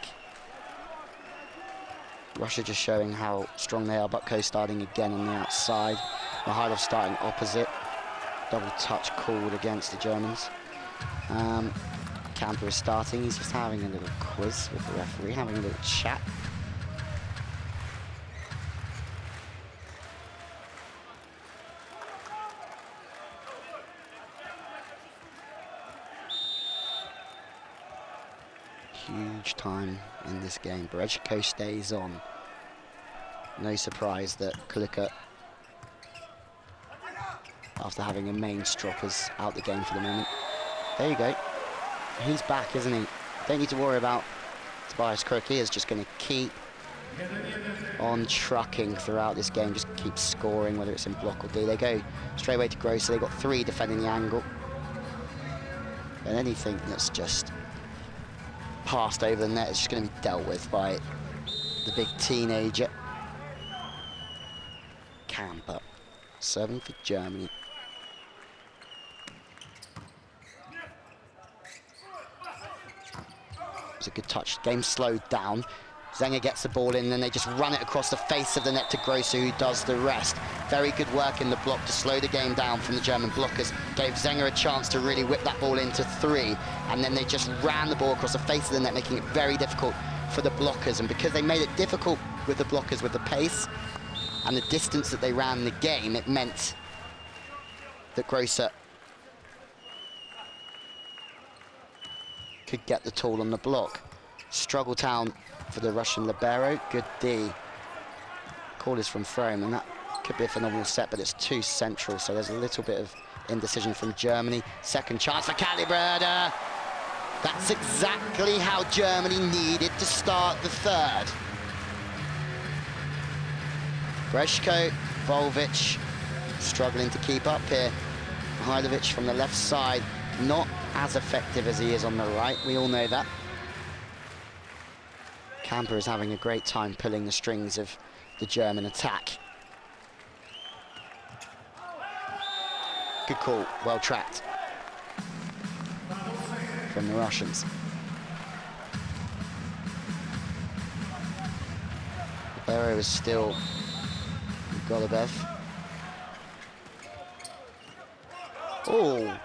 Russia just showing how strong they are. Butko starting again on the outside. Mikhailov starting opposite. Double touch called against the Germans. Camper is starting. He's just having a little quiz with the referee, having a little chat. huge time in this game. Berejko stays on. No surprise that Kulika, after having a main strop, is out the game for the moment. There you go. He's back, isn't he? Don't need to worry about Tobias Crook. He is just going to keep on trucking throughout this game, just keep scoring, whether it's in block or D. They go straight away to Grosser. They've got 3 defending the angle. And anything that's just passed over the net is just going to be dealt with by the big teenager. Camper, serving for Germany. It's a good touch. Game slowed down. Zenger gets the ball in, and then they just run it across the face of the net to Grosser, who does the rest. Very good work in the block to slow the game down from the German blockers. Gave Zenger a chance to really whip that ball into 3, and then they just ran the ball across the face of the net, making it very difficult for the blockers. And because they made it difficult with the blockers with the pace and the distance that they ran the game, it meant that Grosser could get the tool on the block. Struggle town for the Russian libero. Good D. Call is from Frome, and that could be a phenomenal set, but it's too central, so there's a little bit of indecision from Germany. Second chance for Kaliberda. That's exactly how Germany needed to start the third. Berejko, Volvic struggling to keep up here. Mihailovic from the left side, not as effective as he is on the right. We all know that. Camper is having a great time pulling the strings of the German attack. Good call, well tracked from the Russians. Libero is still Golubev. Oh,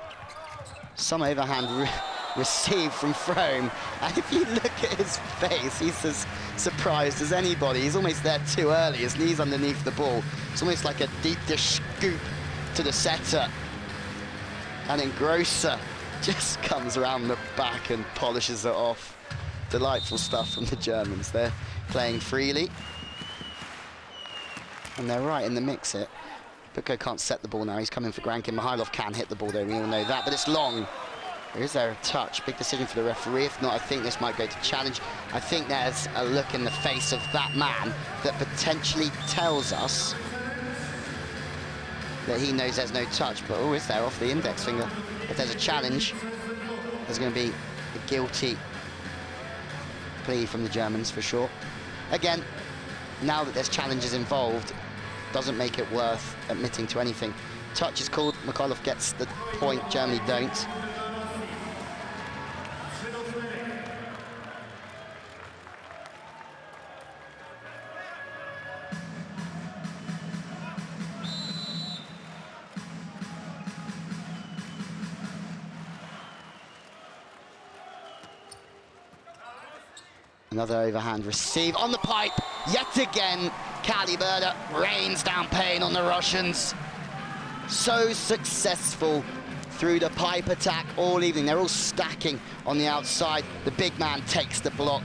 some overhand received from Frome, and if you look at his face, he's as surprised as anybody. He's almost there too early, his knees underneath the ball. It's almost like a deep dish scoop to the setter. And then Grosser just comes around the back and polishes it off. Delightful stuff from the Germans. They're playing freely, and they're right in the mix here. Bukko can't set the ball now, he's coming for Grankin. Mihailov can hit the ball though, we all know that, but it's long. Is there a touch? Big decision for the referee. If not, I think this might go to challenge. I think there's a look in the face of that man that potentially tells us that he knows there's no touch. But oh, is there off the index finger? If there's a challenge, there's going to be a guilty plea from the Germans for sure. Again, now that there's challenges involved, doesn't make it worth admitting to anything. Touch is called. Mikhailov gets the point. Germany don't. Another overhand receive on the pipe. Yet again, Kaliberda rains down pain on the Russians. So successful through the pipe attack all evening. They're all stacking on the outside. The big man takes the block.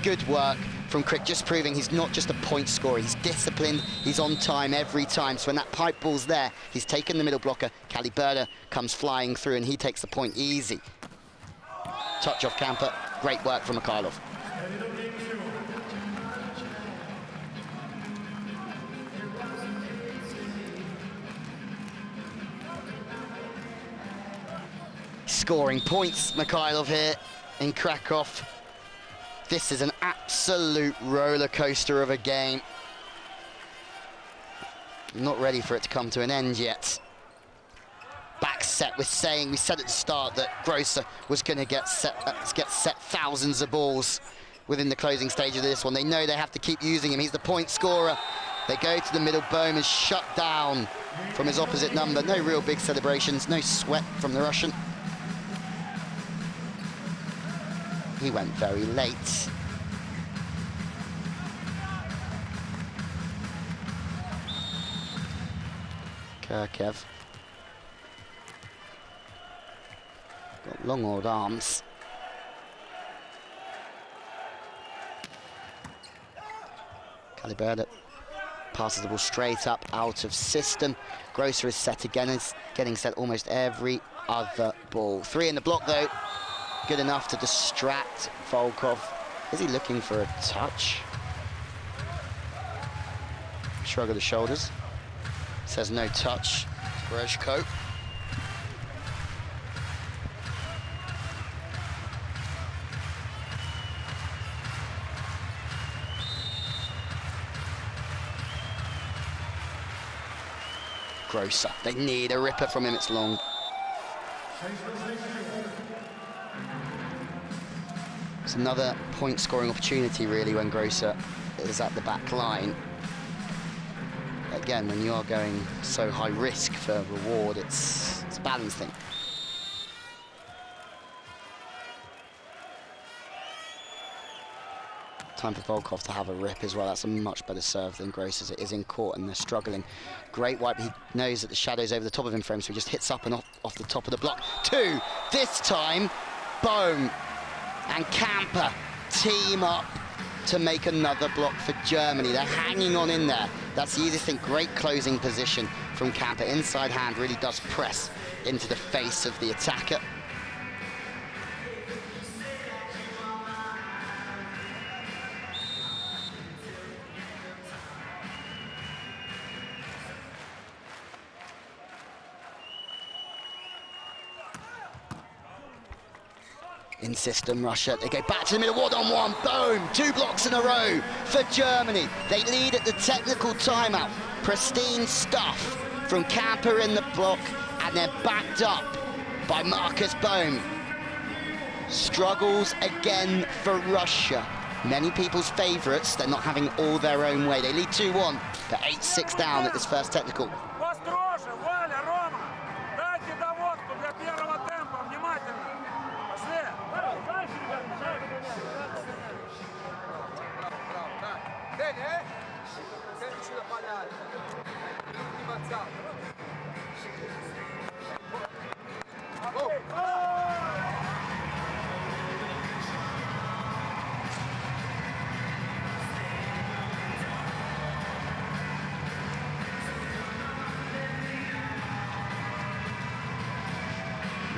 Good work from Crick, just proving he's not just a point scorer. He's disciplined, he's on time every time. So when that pipe ball's there, he's taken the middle blocker. Kaliberda comes flying through and he takes the point easy. Touch off Camper. Great work from Mikhailov. Scoring points, Mikhailov here in Krakow. This is an absolute roller coaster of a game. Not ready for it to come to an end yet. Back set, we said at the start that Grosser was going to get set thousands of balls within the closing stage of this one. They know they have to keep using him. He's the point scorer. They go to the middle. Bohm is shut down from his opposite number. No real big celebrations, no sweat from the Russian. He went very late. Kirkev. Got long old arms. Caliberda passes the ball straight up out of system. Grosser is set again, is getting set almost every other ball. 3 in the block though, good enough to distract Volkov. Is he looking for a touch? Shrug of the shoulders. Says no touch. Brezhko. Grosser. They need a ripper from him, it's long. It's another point scoring opportunity really when Grosser is at the back line. Again, when you are going so high risk for reward, it's a balance thing. Time for Volkov to have a rip as well. That's a much better serve than Grosser's. It is in court and they're struggling. Great wipe. He knows that the shadow's over the top of him for him, so he just hits up and off the top of the block. 2. This time, Bohm and Camper team up to make another block for Germany. They're hanging on in there. That's the easiest thing. Great closing position from Camper. Inside hand really does press into the face of the attacker. In system, Russia, they go back to the middle, 1-on-1, boom, 2 blocks in a row for Germany. They lead at the technical timeout. Pristine stuff from Camper in the block, and they're backed up by Marcus Bohm. Struggles again for Russia. Many people's favourites, they're not having all their own way. They lead 2-1, but 8-6 down at this first technical.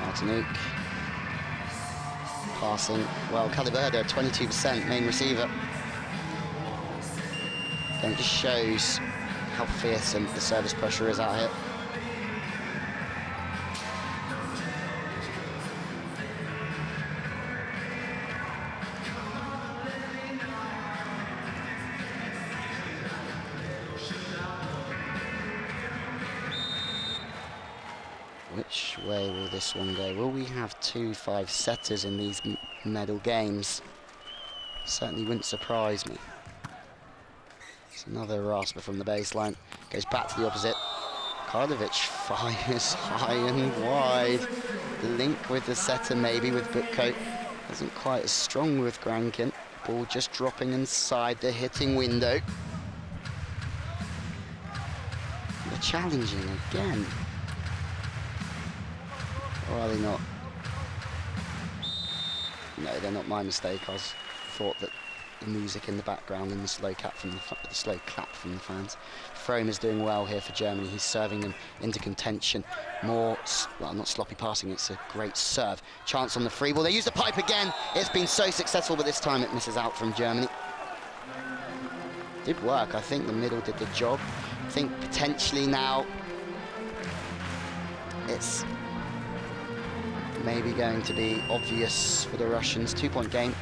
Martinique passing, well, Caliberda, 22%, main receiver. And it just shows how fearsome the service pressure is out here. Which way will this one go? Will we have 2 5-setters in these medal games? Certainly wouldn't surprise me. It's another rasper from the baseline. Goes back to the opposite. Karlovic fires high and wide. The link with the setter maybe with Butko isn't quite as strong with Grankin. Ball just dropping inside the hitting window. They're challenging again. Or are they not? No, they're not. My mistake. I thought that the music in the background and the slow clap from the fans. Frome is doing well here for Germany. He's serving them into contention. More, well, not sloppy passing. It's a great serve. Chance on the free ball. They use the pipe again. It's been so successful, but this time it misses out from Germany. Did work. I think the middle did the job. I think potentially now it's maybe going to be obvious for the Russians. 2-point game.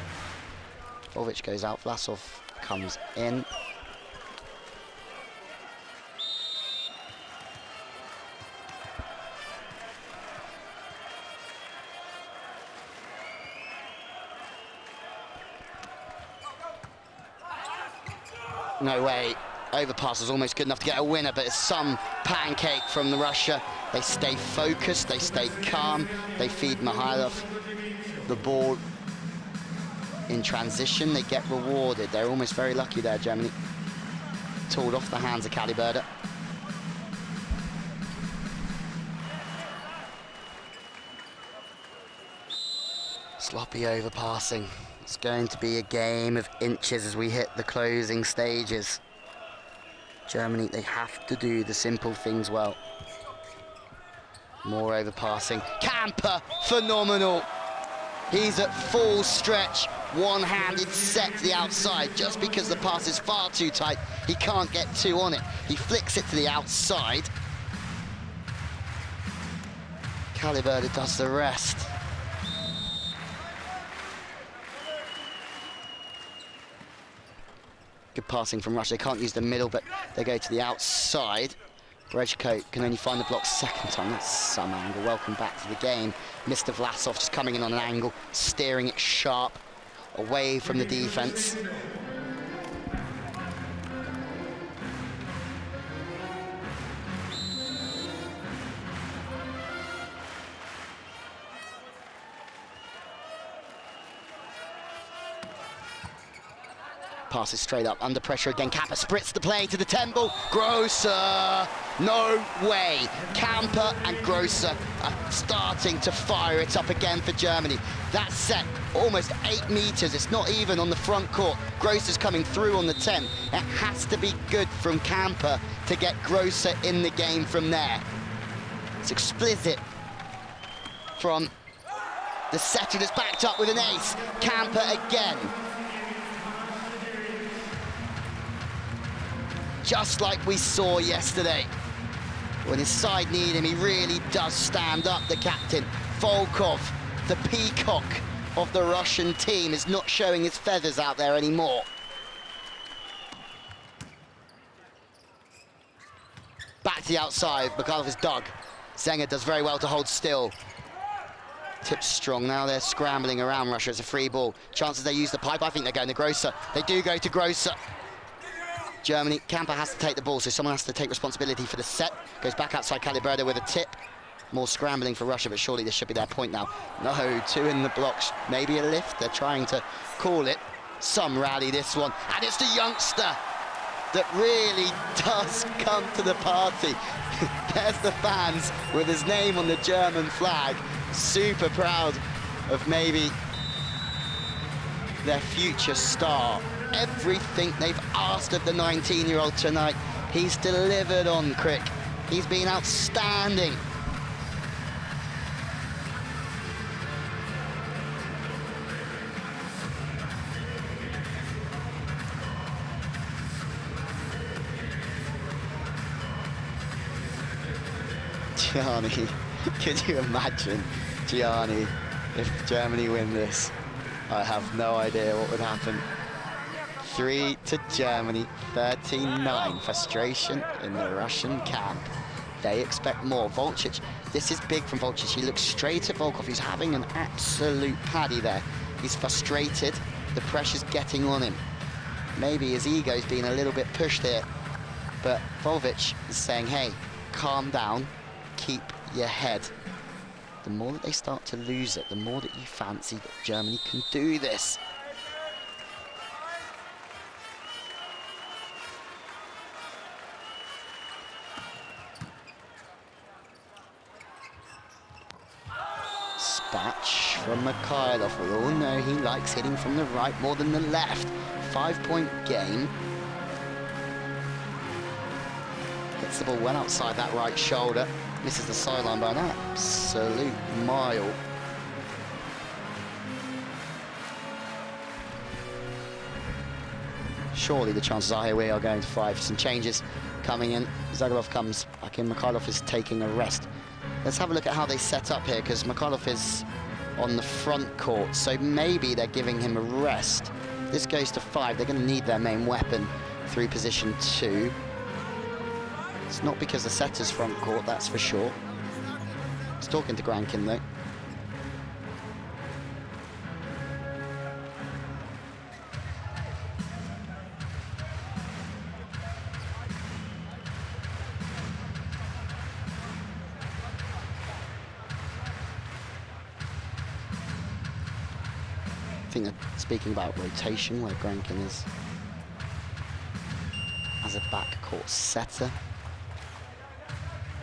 Volvic goes out, Vlasov comes in. No way. Overpass was almost good enough to get a winner, but it's some pancake from the Russia. They stay focused, they stay calm, they feed Mihailov the ball in transition, they get rewarded. They're almost very lucky there, Germany. Tooled off the hands of Caliberda. Sloppy overpassing. It's going to be a game of inches as we hit the closing stages. Germany, they have to do the simple things well. More overpassing. Camper, phenomenal. He's at full stretch, one-handed set to the outside. Just because the pass is far too tight, he can't get two on it. He flicks it to the outside. Caliberda does the rest. Good passing from Russia. They can't use the middle, but they go to the outside. Brejko can only find the block second time. That's some angle. Welcome back to the game. Mr. Vlasov just coming in on an angle, steering it sharp away from the defense. Passes straight up, under pressure again. Camper spritz the play to the temple. Grosser, no way. Camper and Grosser are starting to fire it up again for Germany. That set, almost 8 meters. It's not even on the front court. Grosser's coming through on the 10. It has to be good from Camper to get Grosser in the game from there. It's explicit from the setter that's backed up with an ace. Camper again. Just like we saw yesterday. When his side need him, he really does stand up, the captain. Volkov, the peacock of the Russian team, is not showing his feathers out there anymore. Back to the outside, Mikhailov is dug. Zenger does very well to hold still. Tips strong, now they're scrambling around Russia. It's a free ball. Chances they use the pipe, I think they're going to Grosser. They do go to Grosser. Germany, Camper has to take the ball, so someone has to take responsibility for the set. Goes back outside Caliberda with a tip. More scrambling for Russia, but surely this should be their point now. No, two in the blocks, maybe a lift. They're trying to call it. Some rally this one, and it's the youngster that really does come to the party. There's the fans with his name on the German flag. Super proud of maybe their future star. Everything they've asked of the 19-year-old tonight, he's delivered on, Crick. He's been outstanding. Gianni, could you imagine, Gianni, if Germany win this? I have no idea what would happen. 3 to Germany, 13-9. Frustration in the Russian camp. They expect more. Volcic, this is big from Volcic. He looks straight at Volkov. He's having an absolute paddy there. He's frustrated. The pressure's getting on him. Maybe his ego's been a little bit pushed here. But Volcic is saying, hey, calm down, keep your head. The more that they start to lose it, the more that you fancy that Germany can do this. Dispatch from Mikhailov. We all know he likes hitting from the right more than the left. 5-point game. Hits the ball well outside that right shoulder. Misses the sideline by an absolute mile. Surely the chances are here we are going to 5. Some changes coming in. Zagalov comes back in. Mikhailov is taking a rest. Let's have a look at how they set up here, because Mikhailov is on the front court, so maybe they're giving him a rest. This goes to 5. They're going to need their main weapon through position 2. It's not because the setter's front court, that's for sure. He's talking to Grankin, though. I think they're speaking about rotation, where Grankin is as a backcourt setter.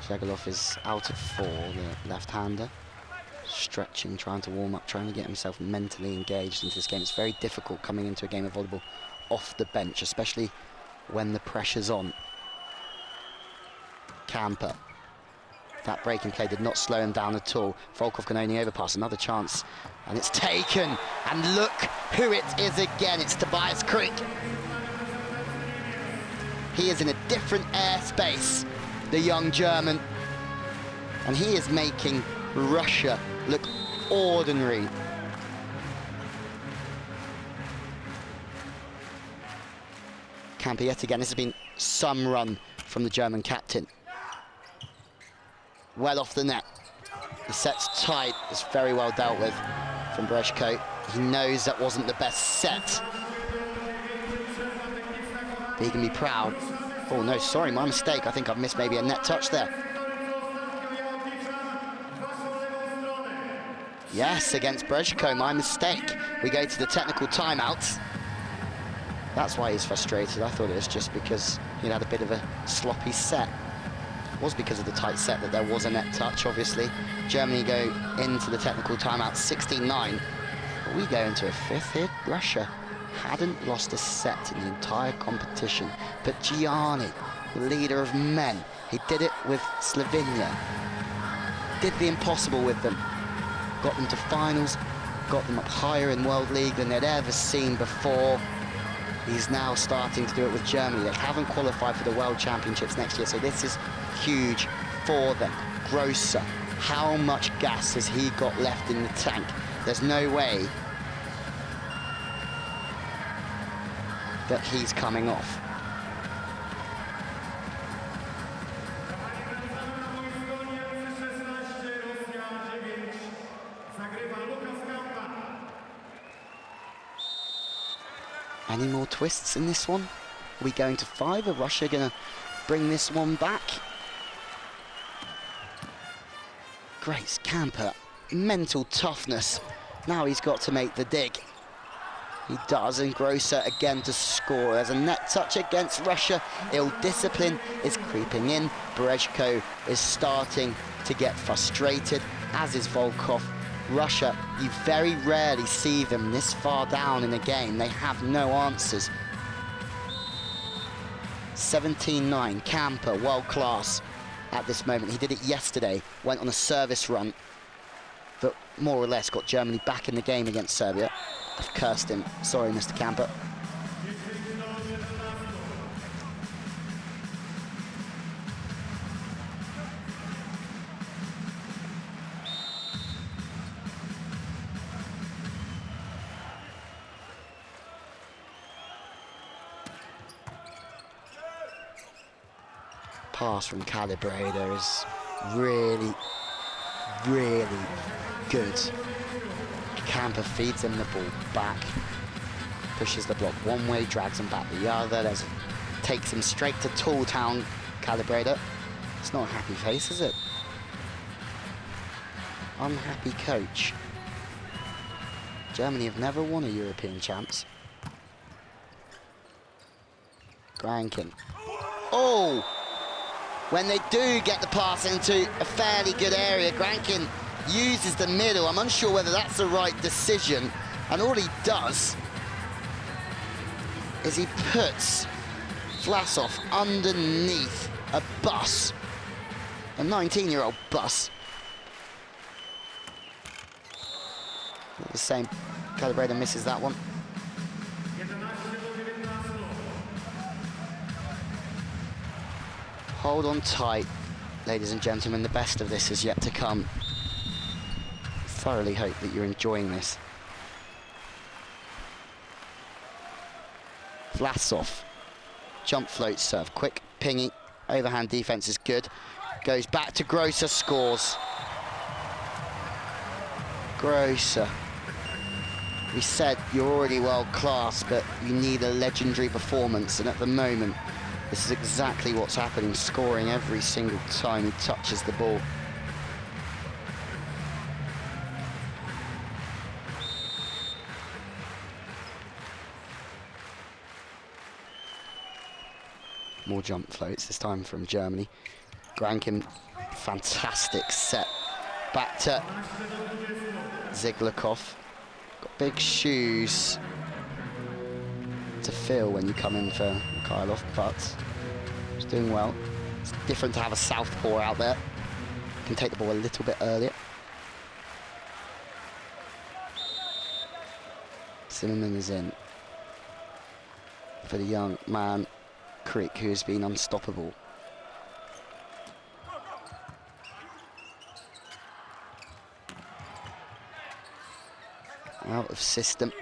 Zagalov is out at 4, the left-hander. Stretching, trying to warm up, trying to get himself mentally engaged into this game. It's very difficult coming into a game of volleyball off the bench, especially when the pressure's on. Kamper. That breaking play did not slow him down at all. Volkov can only overpass. Another chance, and it's taken. And look who it is again. It's Tobias Krick. He is in a different airspace, the young German, and he is making Russia look ordinary. Kamper yet again. This has been some run from the German captain. Well off the net. The set's tight. It's very well dealt with from Breshko. He knows that wasn't the best set. But he can be proud. Oh no, sorry, my mistake. I think I've missed maybe a net touch there. Yes, against Breshko, my mistake. We go to the technical timeouts. That's why he's frustrated. I thought it was just because he'd had a bit of a sloppy set. It was because of the tight set that there was a net touch, obviously. Germany go into the technical timeout 16-9. But we go into a fifth here. Russia hadn't lost a set in the entire competition. But Gianni, the leader of men, he did it with Slovenia. Did the impossible with them. Got them to finals, got them up higher in World League than they'd ever seen before. He's now starting to do it with Germany. They haven't qualified for the World Championships next year, so this is huge for them. Grosser, how much gas has he got left in the tank? There's no way that he's coming off. Any more twists in this one? Are we going to 5? Are Russia going to bring this one back? Grace Kamper, mental toughness. Now he's got to make the dig. He does, and Grosser again to score. There's a net touch against Russia. Ill-discipline is creeping in. Berezhko is starting to get frustrated, as is Volkov. Russia, you very rarely see them this far down in a game. They have no answers. 17-9, Kamper, world class at this moment. He did it yesterday, went on a service run that more or less got Germany back in the game against Serbia. I've cursed him. Sorry, Mr. Kamper. Pass from Calibrator is really, really good. Kamper feeds him the ball back, pushes the block one way, drags him back the other. Takes him straight to Tall Town. Calibrator. It's not a happy face, is it? Unhappy coach. Germany have never won a European champs. Grankin. Oh! When they do get the pass into a fairly good area, Grankin uses the middle. I'm unsure whether that's the right decision. And all he does is he puts Vlasov underneath a bus, a 19-year-old bus. The same, Calibrator misses that one. Hold on tight, ladies and gentlemen, the best of this is yet to come. Thoroughly hope that you're enjoying this. Vlasov, jump float serve, quick, pingy, overhand defense is good. Goes back to Grosser, scores. Grosser. We said you're already world class, but you need a legendary performance, and at the moment, this is exactly what's happening, scoring every single time he touches the ball. More jump floats, this time from Germany. Grankin, fantastic set. Back to Ziglakov. Got big shoes to fill when you come in for Mikhailov, but he's doing well. It's different to have a southpaw out there. Can take the ball a little bit earlier. Zimmerman is in for the young man, Crick, who has been unstoppable. Out of system.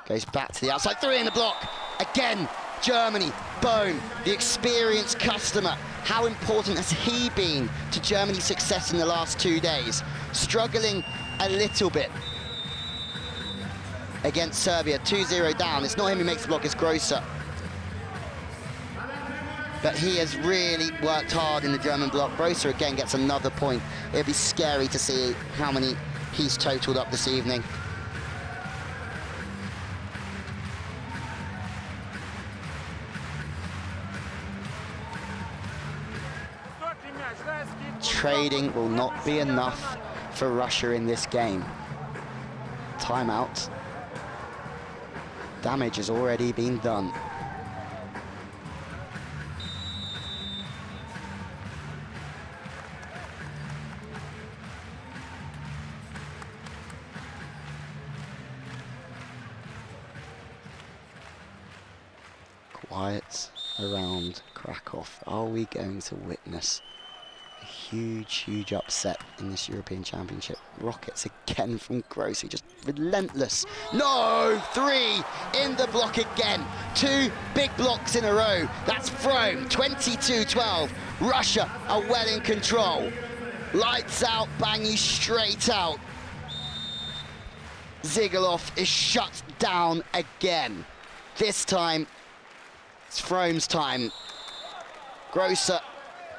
Goes back to the outside, 3 in the block. Again, Germany, Bohm, the experienced customer. How important has he been to Germany's success in the last 2 days? Struggling a little bit against Serbia, 2-0 down. It's not him who makes the block, it's Grosser. But he has really worked hard in the German block. Grosser again gets another point. It'll be scary to see how many he's totaled up this evening. Trading will not be enough for Russia in this game. Timeout. Damage has already been done. Quiet around Krakow. Are we going to witness a huge upset in this European Championship? Rockets again from Grossi, just relentless. No! 3 in the block again. 2 big blocks in a row. That's Frome, 22-12. Russia are well in control. Lights out, bang you straight out. Zigalov is shut down again. This time, it's Frome's time. Grosser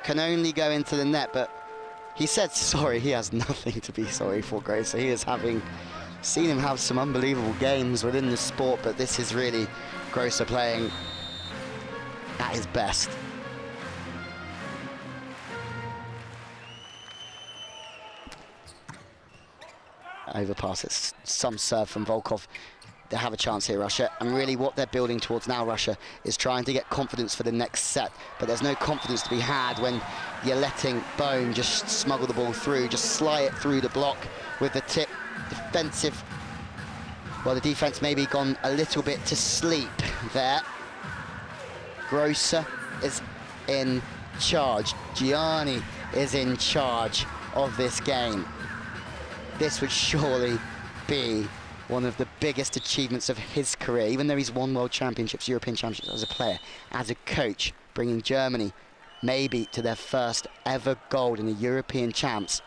can only go into the net, but he said sorry. He has nothing to be sorry for, Grosser. He is seen him have some unbelievable games within the sport, but this is really Grosser playing at his best. Overpass, it's some serve from Volkov. They have a chance here, Russia, and really what they're building towards now, Russia, is trying to get confidence for the next set, but there's no confidence to be had when you're letting Bohm just smuggle the ball through, just slide it through the block with the tip. Defensive, well, the defense maybe gone a little bit to sleep there. Grosser is in charge. Gianni is in charge of this game. This would surely be one of the biggest achievements of his career, even though he's won World Championships, European Championships as a player, as a coach, bringing Germany maybe to their first ever gold in the European Champs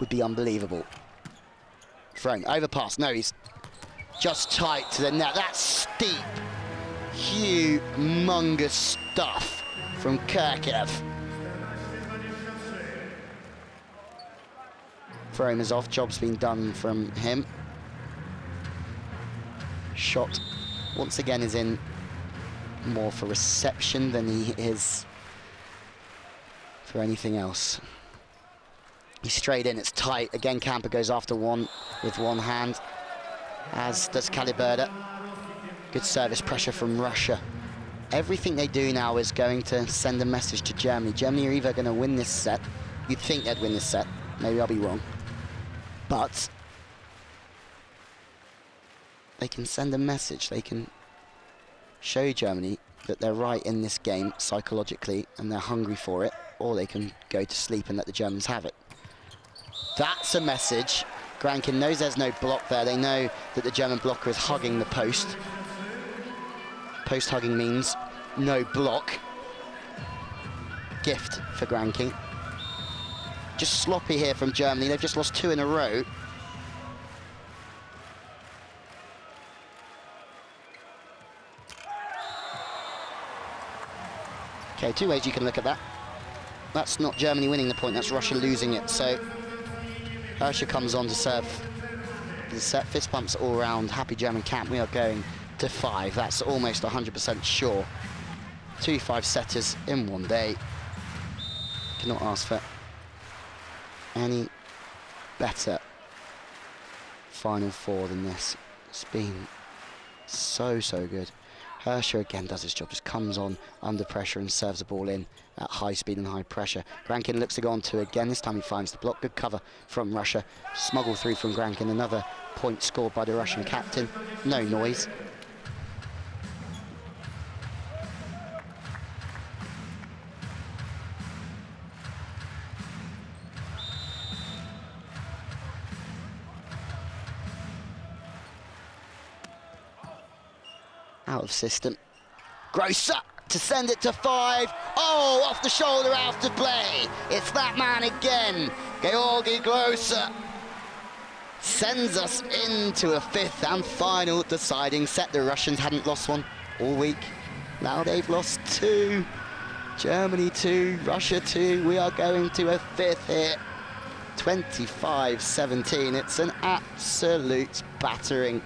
would be unbelievable. Frome, overpass, no, he's just tight to the net. That's steep, humongous stuff from Kirkev. Frome is off, job's been done from him. Shot, once again, is in more for reception than he is for anything else. He's straight in, it's tight. Again, Camper goes after one with one hand, as does Caliberda. Good service pressure from Russia. Everything they do now is going to send a message to Germany. Germany are either going to win this set, you'd think they'd win this set, maybe I'll be wrong, but they can send a message. They can show Germany that they're right in this game psychologically and they're hungry for it, or they can go to sleep and let the Germans have it. That's a message. Grankin knows there's no block there. They know that the German blocker is hugging the post. Post hugging means no block. Gift for Grankin. Just sloppy here from Germany. They've just lost 2 in a row. Okay, 2 ways you can look at that. That's not Germany winning the point, that's Russia losing it. So Hirscher comes on to serve the set. Fist bumps all around. Happy German camp. We are going to 5. That's almost 100% sure. 2 5-setters in one day. Cannot ask for any better Final Four than this. It's been so good. Hirscher again does his job, just comes on under pressure and serves the ball in at high speed and high pressure. Grankin looks to go on to again, this time he finds the block. Good cover from Russia. Smuggle through from Grankin, another point scored by the Russian captain. No noise. Out of system. Grosser to send it to 5. Oh, off the shoulder, out of play. It's that man again. Georgi Grosser sends us into a 5th and final deciding set. The Russians hadn't lost one all week. Now they've lost 2. Germany 2, Russia 2. We are going to a 5th here. 25-17. It's an absolute battering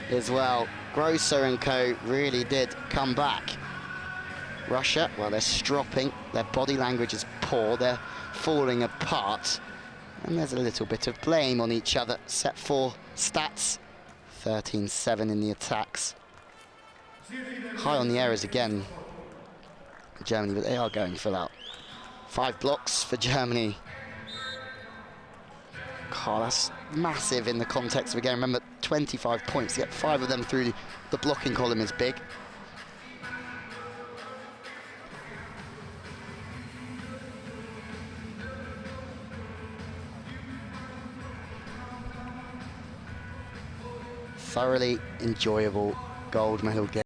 as well. Grosser and co really did come back. Russia, well, they're stropping. Their body language is poor. They're falling apart. And there's a little bit of blame on each other. Set 4 stats. 13-7 in the attacks. High on the errors again, Germany, but they are going full out. 5 blocks for Germany. God, that's massive in the context of a game. Remember, 25 points, to get 5 of them through the blocking column is big. Thoroughly enjoyable gold medal game.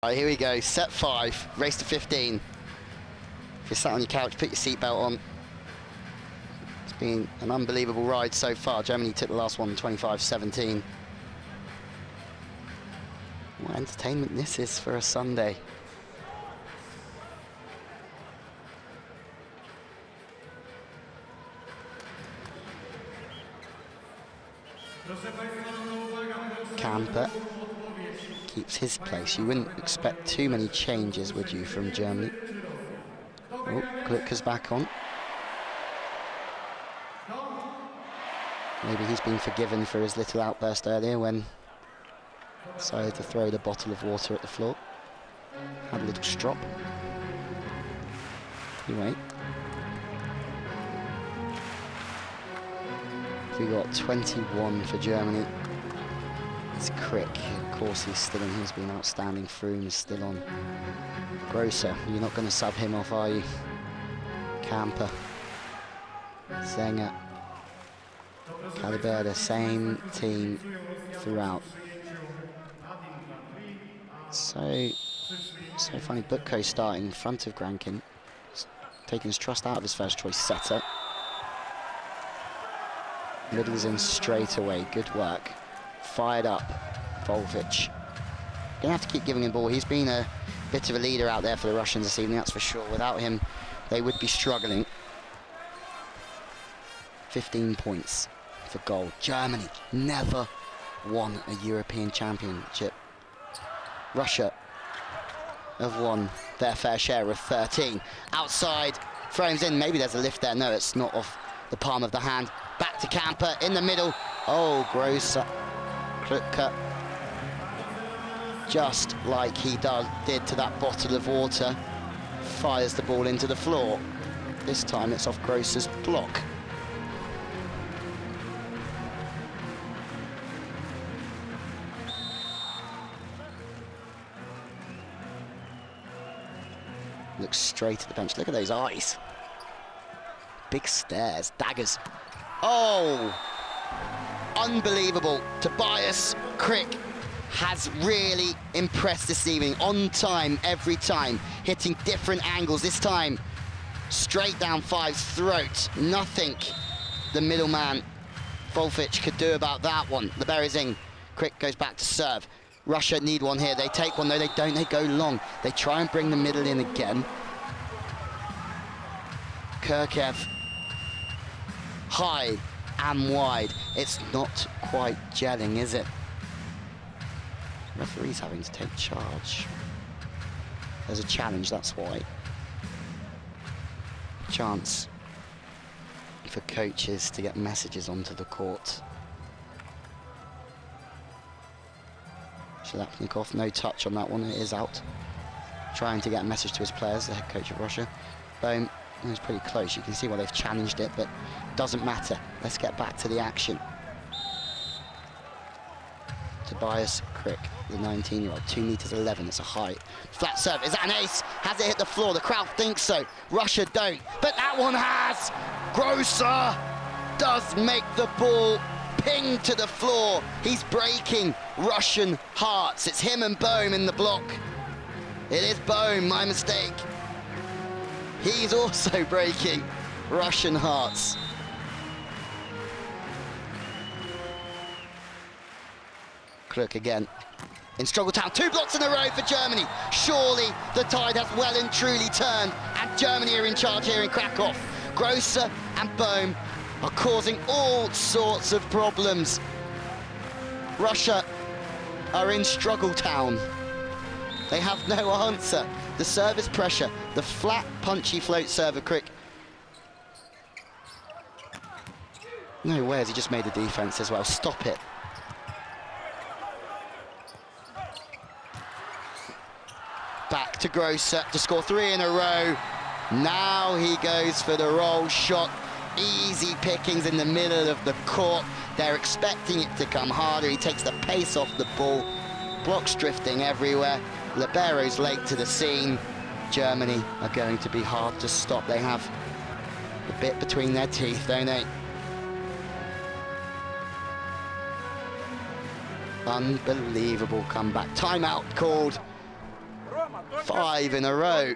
All right, here we go, set 5, race to 15. If you're sat on your couch, put your seatbelt on. It's been an unbelievable ride so far. Germany took the last one, 25-17. What entertainment this is for a Sunday. Camper keeps his place. You wouldn't expect too many changes, would you, from Germany? Oh, Glucker's back on. Maybe he's been forgiven for his little outburst earlier when decided to throw the bottle of water at the floor. Had a little strop. Anyway. We got 21 for Germany. It's Crick, of course he's still in, he's been outstanding. Froome is still on. Grosser, you're not going to sub him off, are you? Camper, Zenger, Caliber, same team throughout. So funny, Butko starting in front of Grankin, taking his trust out of his first choice setter. Middle's in straight away, good work. Fired up, Volvic. Gonna have to keep giving him ball. He's been a Bit of a leader out there for the Russians this evening, that's for sure. Without him, they would be struggling. 15 points for gold. Germany never won a European Championship. Russia have won their fair share of 13. Outside, frames in, maybe there's a lift there. No, it's not off the palm of the hand. Back to Camper, in the middle. Oh, Grosser. Klutka. Just like he did to that bottle of water, fires the ball into the floor. This time it's off Grosser's block. Looks straight at the bench. Look at those eyes. Big stares, daggers. Oh! Unbelievable. Tobias Crick has really impressed this evening. On time, every time. Hitting different angles. This time, straight down Five's throat. Nothing the middleman, Volfic, could do about that one. The berries in. Crick goes back to serve. Russia need one here. They take one. No, they don't. They go long. They try and bring the middle in again. Kirkev. High and wide. It's not quite gelling, is it? Referee's having to take charge. There's a challenge, that's why. Chance for coaches to get messages onto the court. Shalapnikov, no touch on that one, it is out. Trying to get a message to his players, the head coach of Russia. Bohm, it was pretty close, you can see why they've challenged it, but doesn't matter. Let's get back to the action. Tobias Crick, the 19-year-old, 2 meters 11, it's a height. Flat serve, is that an ace? Has it hit the floor? The crowd thinks so. Russia don't, but that one has! Grosser does make the ball ping to the floor. He's breaking Russian hearts. It's him and Bohm in the block. It is Bohm, my mistake. He's also breaking Russian hearts. Kluk again. In struggle town, 2 blocks in a row for Germany. Surely the tide has well and truly turned, and Germany are in charge here in Krakow. Grosser and Bohm are causing all sorts of problems. Russia are in struggle town. They have no answer. The service pressure, the flat, punchy float server Crick. No way has he just made the defense as well. Stop it. Back to Grosser to score 3 in a row. Now he goes for the roll shot. Easy pickings in the middle of the court. They're expecting it to come harder. He takes the pace off the ball. Blocks drifting everywhere. Libero's late to the scene. Germany are going to be hard to stop. They have a bit between their teeth, don't they? Unbelievable comeback. Timeout called. 5 in a row.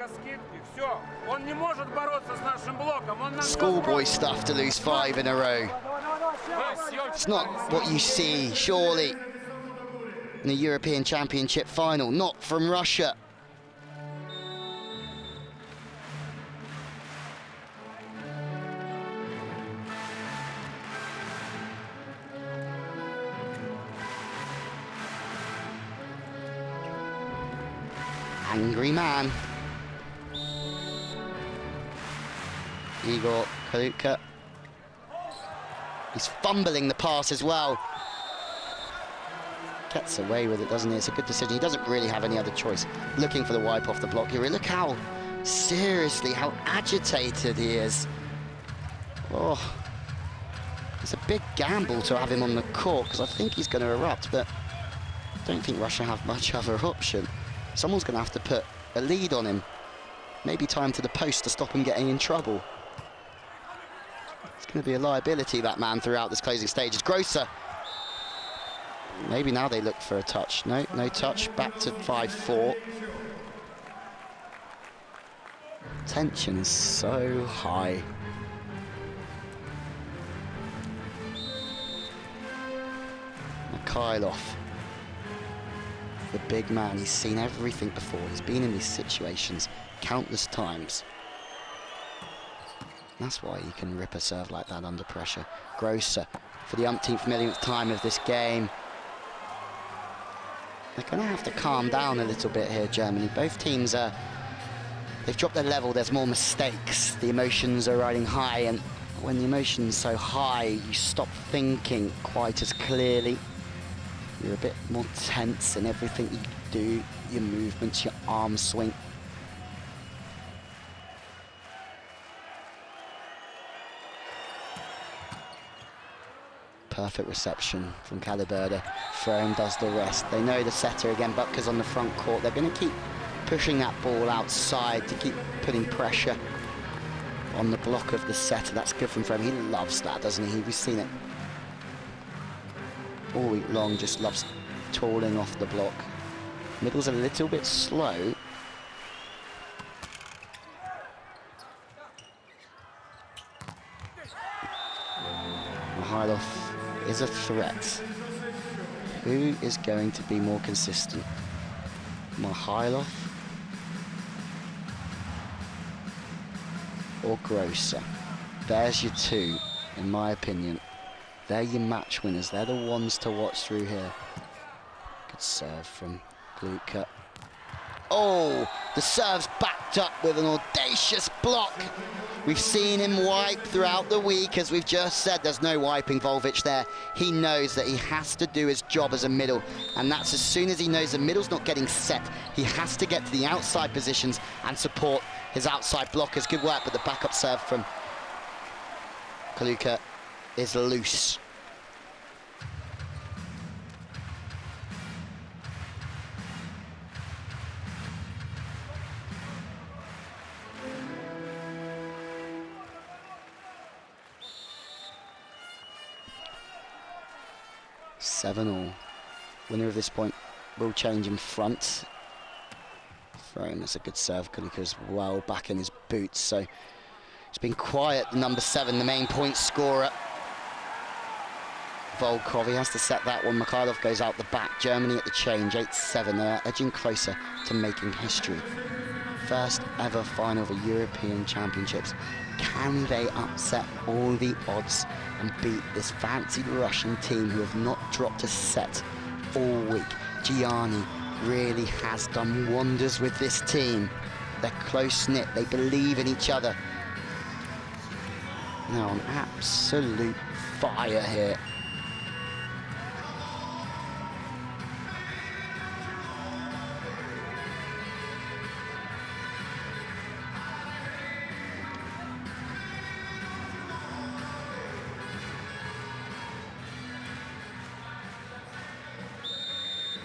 Schoolboy stuff to lose 5 in a row. It's not what you see, surely, in the European Championship final. Not from Russia. Angry man. Igor Kaluka. He's fumbling the pass as well. Gets away with it, doesn't he? It's a good decision. He doesn't really have any other choice. Looking for the wipe off the block here. Look how seriously, how agitated he is. Oh, it's a big gamble to have him on the court because I think he's going to erupt, but I don't think Russia have much other option. Someone's going to have to put a lead on him. Maybe time to the post to stop him getting in trouble. It's going to be a liability, that man, throughout this closing stages. Grosser. Maybe now they look for a touch. No, no touch. Back to 5-4. Tension is so high. Mikhailov. the big man. He's seen everything before. He's been in these situations countless times. That's why he can rip a serve like that under pressure. Grosser for the umpteenth millionth time of this game. They're going to have to calm down a little bit here, Germany. Both teams are, they've dropped their level. There's more mistakes. The emotions are riding high, and when the emotion's so high, you stop thinking quite as clearly. You're a bit more tense in everything you do, your movements, your arm swing. Perfect reception from Caliberda. Frome does the rest. They know the setter again. Butker's on the front court. They're going to keep pushing that ball outside to keep putting pressure on the block of the setter. That's good from Frome. He loves that, doesn't he? We've seen it all week long. Just loves tooling off the block. Middle's a little bit slow. Mihailov is a threat. Who is going to be more consistent? Mihailov or Grosser? There's your two, in my opinion. They're your match winners. They're the ones to watch through here. Good serve from Gluka. Oh, the serve's backed up with an audacious block. We've seen him wipe throughout the week. As we've just said, there's no wiping Volvic there. He knows that he has to do his job as a middle, and that's as soon as he knows the middle's not getting set, he has to get to the outside positions and support his outside blockers. Good work, but the backup serve from Kaluka is loose. Seven all. Winner of this point will change in front. Frome, that's a good serve. Kaluka's well back in his boots, so it's been quiet. The number 7, the main point scorer. Volkov, he has to set that one. Mikhailov goes out the back. Germany at the change, 8-7. They're edging closer to making history. First ever final of the European Championships. Can they upset all the odds and beat this fancy Russian team who have not dropped a set all week? Gianni really has done wonders with this team. They're close-knit, they believe in each other. Now on absolute fire here.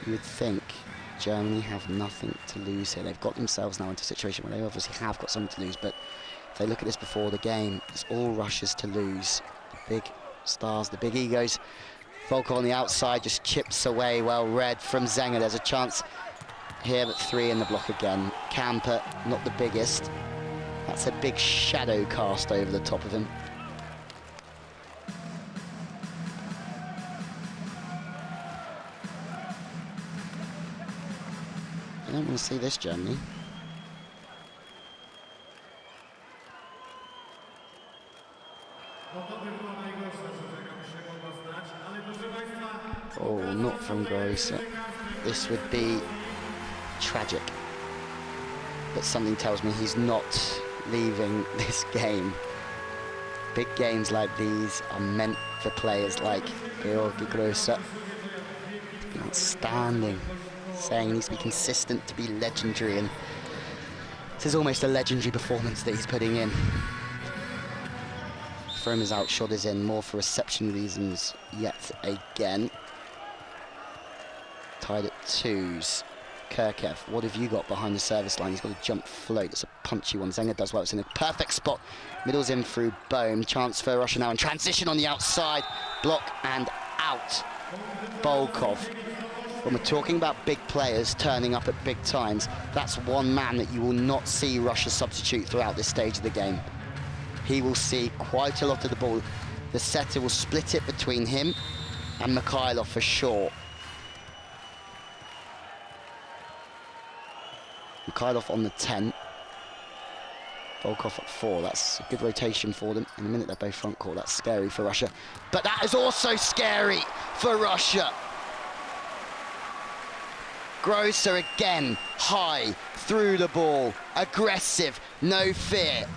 You would think Germany have nothing to lose here. They've got themselves now into a situation where they obviously have got something to lose, but if they look at this before the game, it's all Russia's to lose. The big stars, the big egos. Volkov on the outside just chips away, well read from Zenger. There's a chance here, but 3 in the block again. Camper, not the biggest. That's a big shadow cast over the top of him. I don't want to see this, Germany. Oh, not from Grosser. This would be tragic. But something tells me he's not leaving this game. Big games like these are meant for players like Georgi Grosser. Outstanding. Saying he needs to be consistent to be legendary, and this is almost a legendary performance that he's putting in. Frome is out, shot is in, more for reception reasons yet again. Tied at 2s. Kirkev, what have you got behind the service line? He's got a jump float, it's a punchy one. Zenger does well, it's in a perfect spot. Middle's in through Bohm, chance for Russia now, and transition on the outside, block and out. Volkov. When we're talking about big players turning up at big times, that's one man that you will not see Russia substitute throughout this stage of the game. He will see quite a lot of the ball. The setter will split it between him and Mikhailov for sure. Mikhailov on the 10. Volkov at 4. That's a good rotation for them. In a minute, they're both front court. That's scary for Russia. But that is also scary for Russia. Grosser again, high, through the ball, aggressive, no fear.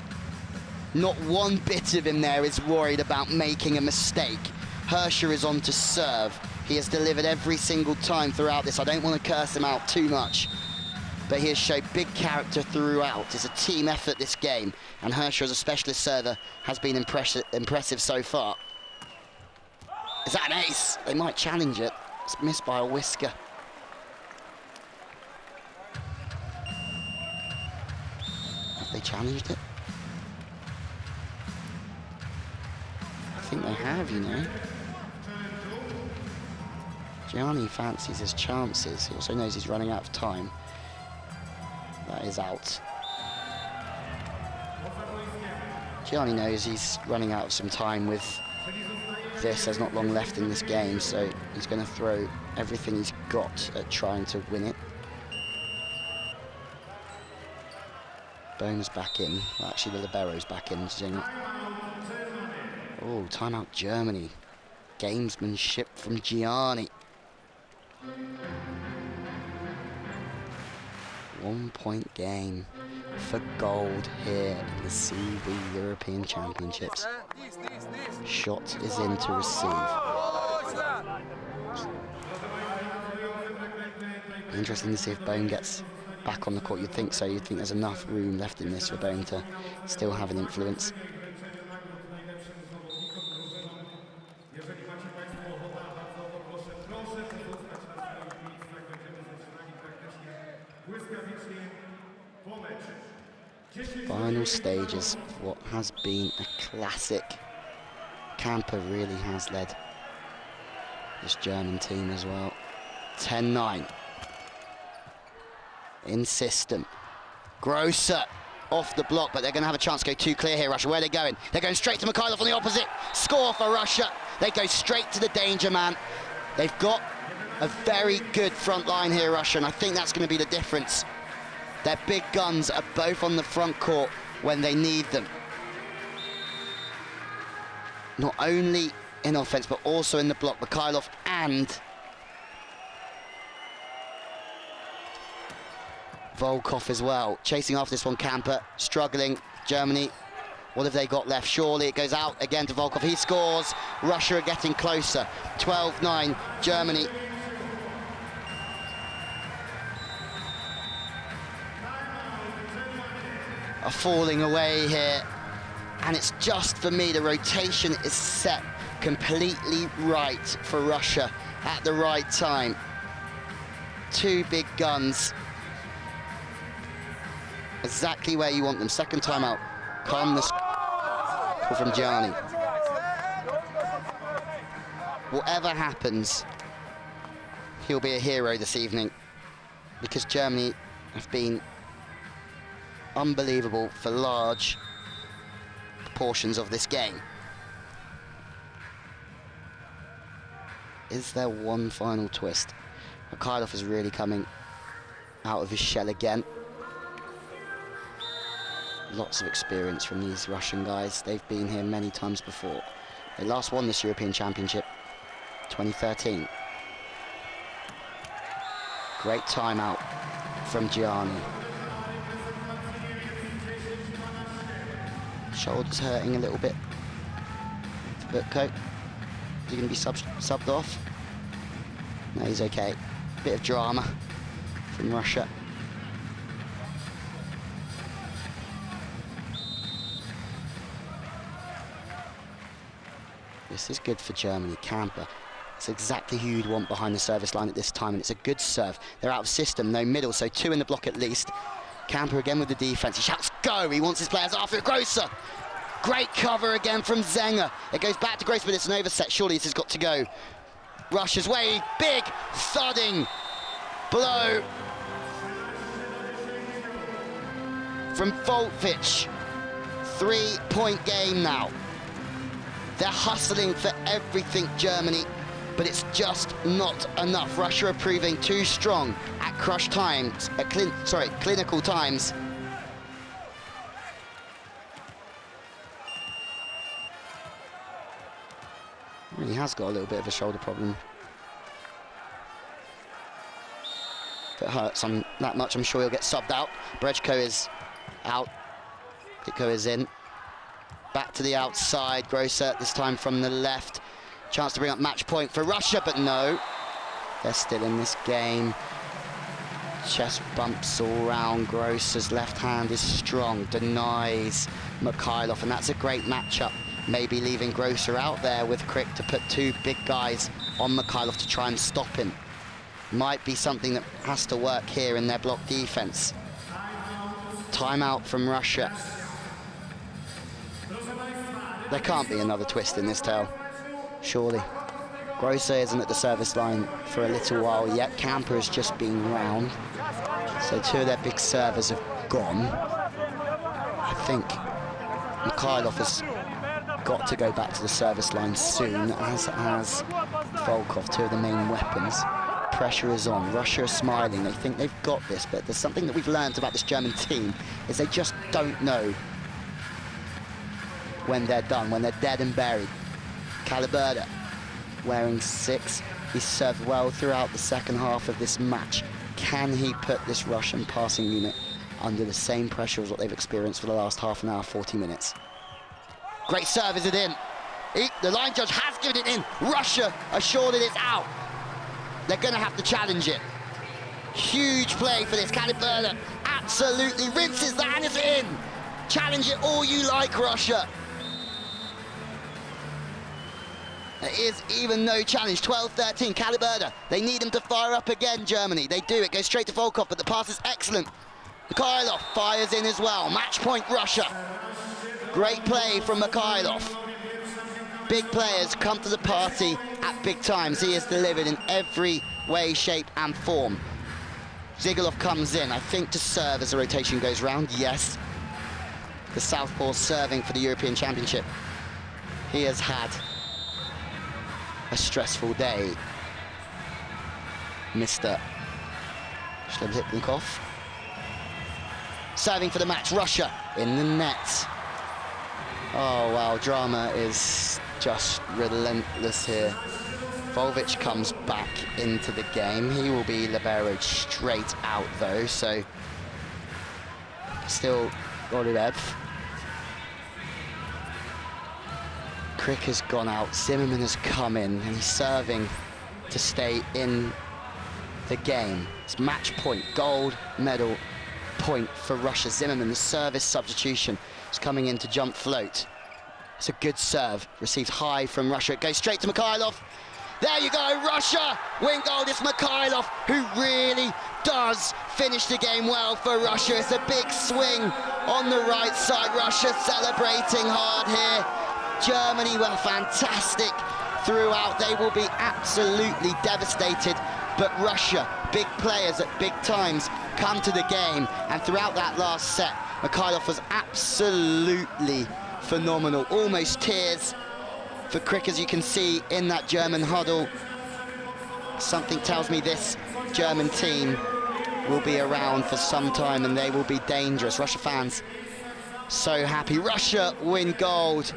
Not one bit of him there is worried about making a mistake. Hirscher is on to serve. He has delivered every single time throughout this. I don't want to curse him out too much, but he has showed big character throughout. It's a team effort, this game, and Hirscher as a specialist server has been impressive so far. Is that an ace? They might challenge it. It's missed by a whisker. Have they challenged it? I think they have, you know. Gianni fancies his chances. He also knows he's running out of time. That is out. Gianni knows he's running out of some time with this. There's not long left in this game, so he's going to throw everything he's got at trying to win it. Bone's back in. Well, actually, the libero's back in. Oh, timeout Germany. Gamesmanship from Gianni. 1 point game for gold here in the CV European Championships. Shot is in to receive. Interesting to see if Bone gets back on the court. You'd think so. You'd think there's enough room left in this for Bone to still have an influence. Final stages of what has been a classic. Camper really has led this German team as well. 10-9. In system. Grosser off the block, but they're going to have a chance to go too clear here, Russia. Where are they going? They're going straight to Mikhailov on the opposite. Score for Russia. They go straight to the danger man. They've got a very good front line here, Russia, and I think that's going to be the difference. Their big guns are both on the front court when they need them. Not only in offense, but also in the block. Mikhailov and Volkov as well. Chasing after this one, Camper, struggling. Germany, what have they got left? Surely it goes out again to Volkov. He scores. Russia are getting closer. 12-9, Germany. Are falling away here, and it's just, for me, the rotation is set completely right for Russia at the right time. Two big guns, exactly where you want them. Second time out, calmness from Gianni. Whatever happens, he'll be a hero this evening, because Germany have been unbelievable for large portions of this game. Is there one final twist? Mikhailov is really coming out of his shell again. Lots of experience from these Russian guys. They've been here many times before. They last won this European Championship 2013. Great timeout from Gianni. Shoulders hurting a little bit. Butko, is he going to be subbed off? No, he's okay. Bit of drama from Russia. This is good for Germany. Camper. It's exactly who you'd want behind the service line at this time, and it's a good serve. They're out of system, no middle, so two in the block at least. Camper again with the defense. He shouts, go! He wants his players after it. Grosser! Great cover again from Zenger. It goes back to Grosser, but it's an overset. Surely this has got to go Russia's way. Big thudding blow from Volkovic. 3-point game now. They're hustling for everything, Germany. but it's just not enough. Russia are proving too strong at crush times, at clinical times. He has got a little bit of a shoulder problem. If it hurts that much, I'm sure he'll get subbed out. Brejko is out. Kitko is in. Back to the outside. Grosser, this time from the left. Chance to bring up match point for Russia, but no. They're still in this game. Chest bumps all round. Grosser's left hand is strong. Denies Mikhailov, and that's a great matchup. Maybe leaving Grosser out there with Crick to put two big guys on Mikhailov to try and stop him. Might be something that has to work here in their block defense. Timeout from Russia. There can't be another twist in this tale, surely. Grosser isn't at the service line for a little while yet. Camper has just been round. So two of their big servers have gone. I think Mikhailov has got to go back to the service line soon, as has Volkov, two of the main weapons. Pressure is on. Russia is smiling. They think they've got this, but there's something that we've learned about this German team, is they just don't know when they're done, when they're dead and buried. Caliberda wearing 6. He served well throughout the second half of this match. Can he put this Russian passing unit under the same pressure as what they've experienced for the last half an hour, 40 minutes? Great serve, is it in? The line judge has given it in. Russia assured it it's out. They're going to have to challenge it. Huge play for this. Caliberda absolutely rinses that and it's in. Challenge it all you like, Russia. There is even no challenge. 12-13, Caliberda. They need him to fire up again, Germany. They do. It goes straight to Volkov, but the pass is excellent. Mikhailov fires in as well. Match point, Russia. Great play from Mikhailov. Big players come to the party at big times. He has delivered in every way, shape and form. Zigulov comes in, I think, to serve as the rotation goes round. Yes. The southpaw serving for the European Championship. He has had a stressful day. Mr. Shlebziknikov. Serving for the match, Russia in the net. Oh, wow, drama is just relentless here. Volvic comes back into the game. He will be liberoed straight out, though, so still Golubev. Crick has gone out. Zimmerman has come in, and he's serving to stay in the game. It's match point, gold medal point for Russia. Zimmerman, the service substitution, is coming in to jump float. It's a good serve, received high from Russia. It goes straight to Mikhailov. There you go, Russia win gold. It's Mikhailov who really does finish the game well for Russia. It's a big swing on the right side. Russia celebrating hard here. Germany were fantastic throughout. They will be absolutely devastated. But Russia, big players at big times, come to the game. And throughout that last set, Mikhailov was absolutely phenomenal. Almost tears for Crick, as you can see in that German huddle. Something tells me this German team will be around for some time and they will be dangerous. Russia fans so happy. Russia win gold.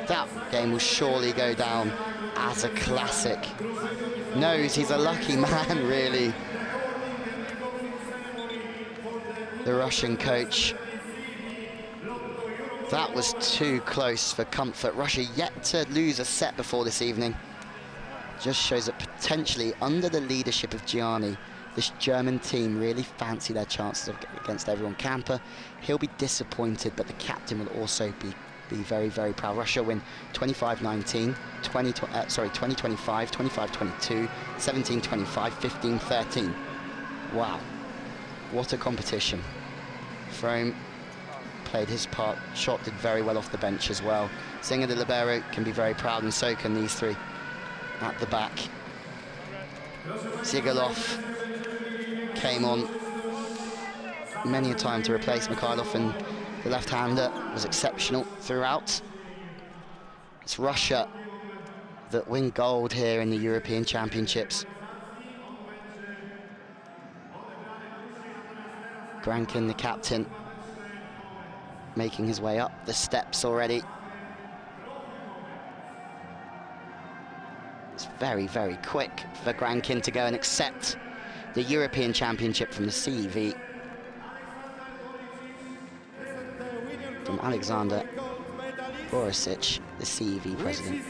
That game will surely go down as a classic. Knows he's a lucky man, really. The Russian coach. That was too close for comfort. Russia yet to lose a set before this evening. Just shows that potentially, under the leadership of Gianni, this German team really fancy their chances against everyone. Camper, he'll be disappointed, but the captain will also be very, very proud. Russia win 25-19, 20-25, 25-22, 17-25, 15-13. Wow, what a competition. Frome played his part. Schott did very well off the bench as well. Zinger, the libero, can be very proud, and so can these three at the back. Zigulov came on many a time to replace Mikhailov, and the left-hander was exceptional throughout. It's Russia that win gold here in the European Championships. Grankin, the captain, making his way up the steps already. It's very, very quick for Grankin to go and accept the European Championship from the CEV. From Alexander Borisic, the CEV president.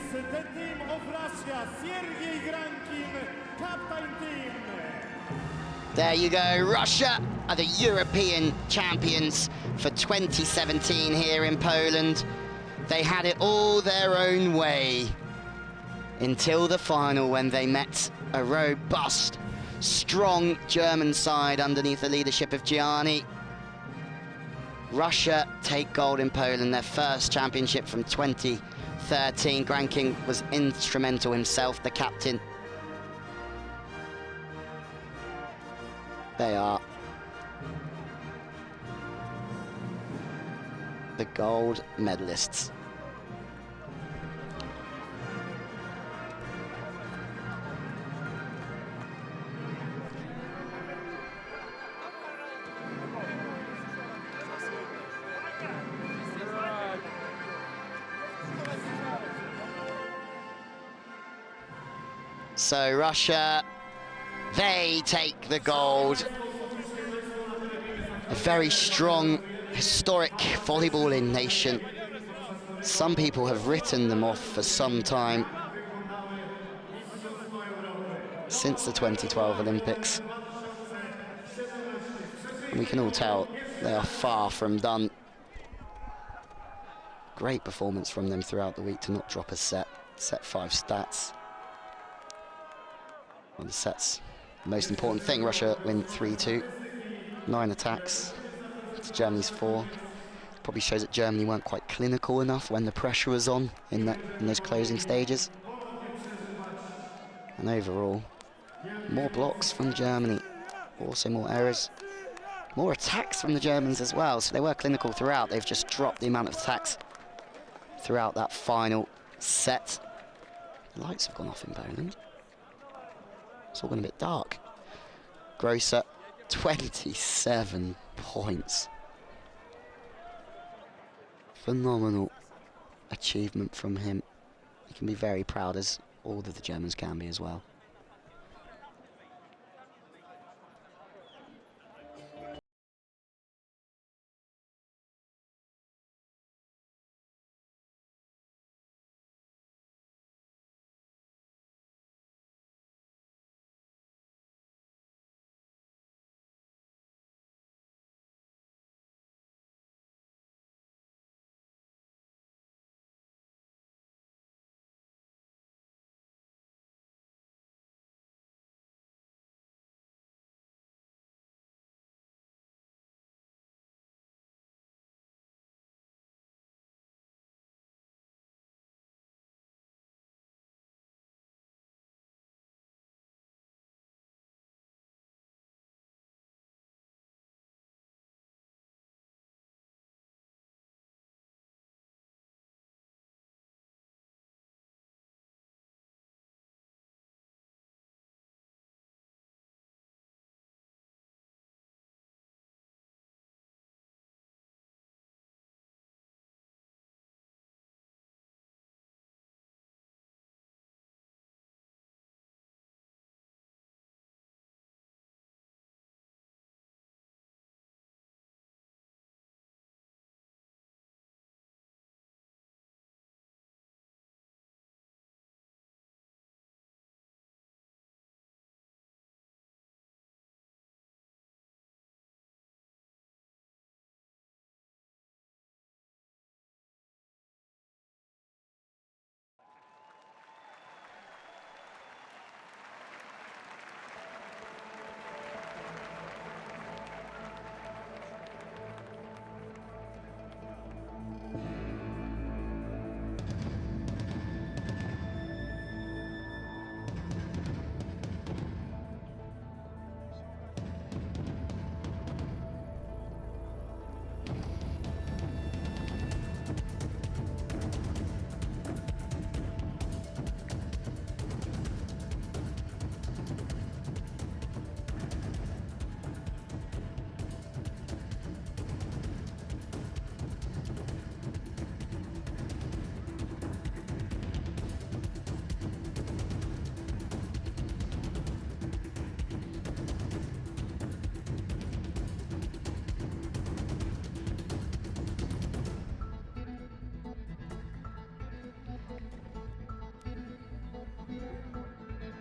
There you go, Russia are the European champions for 2017 here in Poland. They had it all their own way until the final, when they met a robust, strong German side underneath the leadership of Gianni. Russia take gold in Poland, their first championship from 2013. Grankin was instrumental himself, the captain. They are the gold medalists. So Russia, they take the gold. A very strong, historic volleyballing nation. Some people have written them off for some time, since the 2012 Olympics. And we can all tell they are far from done. Great performance from them throughout the week to not drop a set. Set 5 stats. On the sets, the most important thing, Russia win 3-2. 9 attacks to Germany's 4. Probably shows that Germany weren't quite clinical enough when the pressure was on in those closing stages. And overall, more blocks from Germany, also more errors. More attacks from the Germans as well, so they were clinical throughout. They've just dropped the amount of attacks throughout that final set. The lights have gone off in Poland. It's all gone a bit dark. Grosser, 27 points. Phenomenal achievement from him. He can be very proud, as all of the Germans can be as well.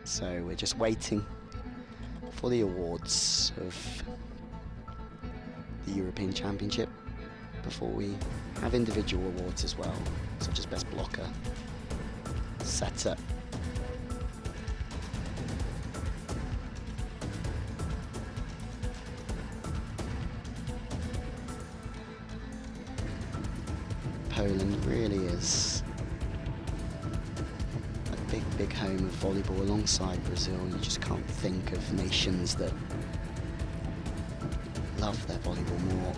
So we're just waiting for the awards of the European Championship before we have individual awards as well, such as best blocker, setter. Poland really is a big home of volleyball alongside Brazil. You just can't think of nations that love their volleyball more.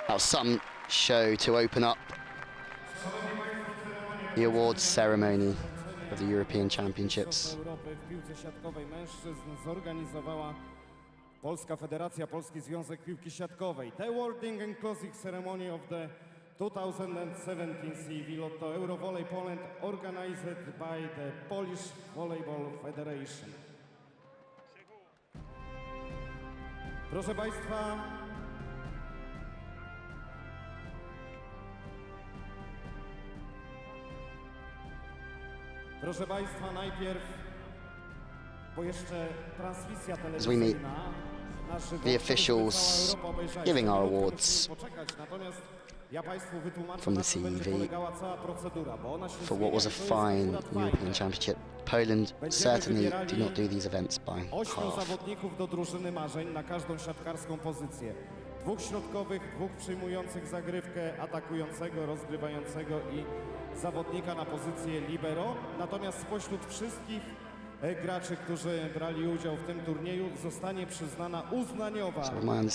That was some show to open up the awards ceremony of the European Championships. Europy w piłce siatkowej mężczyzn zorganizowała Polska Federacja, Polski Związek Piłki Siatkowej. The awarding and closing ceremony of the 2017 CEV Lotto Eurovolley Poland organized by the Polish Volleyball Federation. Proszę Państwa, najpierw, bo jeszcze transmisja telewizyjna. The officials giving our awards. from the CV for what was a fine European Championship. Poland certainly do not do these events by 8 half. zawodników do drużyny marzeń na każdą siatkarską pozycję. 2 środkowych, 2 przyjmujących zagrywkę, atakującego, rozgrywającego i zawodnika na pozycję libero. Natomiast spośród wszystkich graczy, którzy brali udział w tym turnieju, zostanie przyznana uznaniowa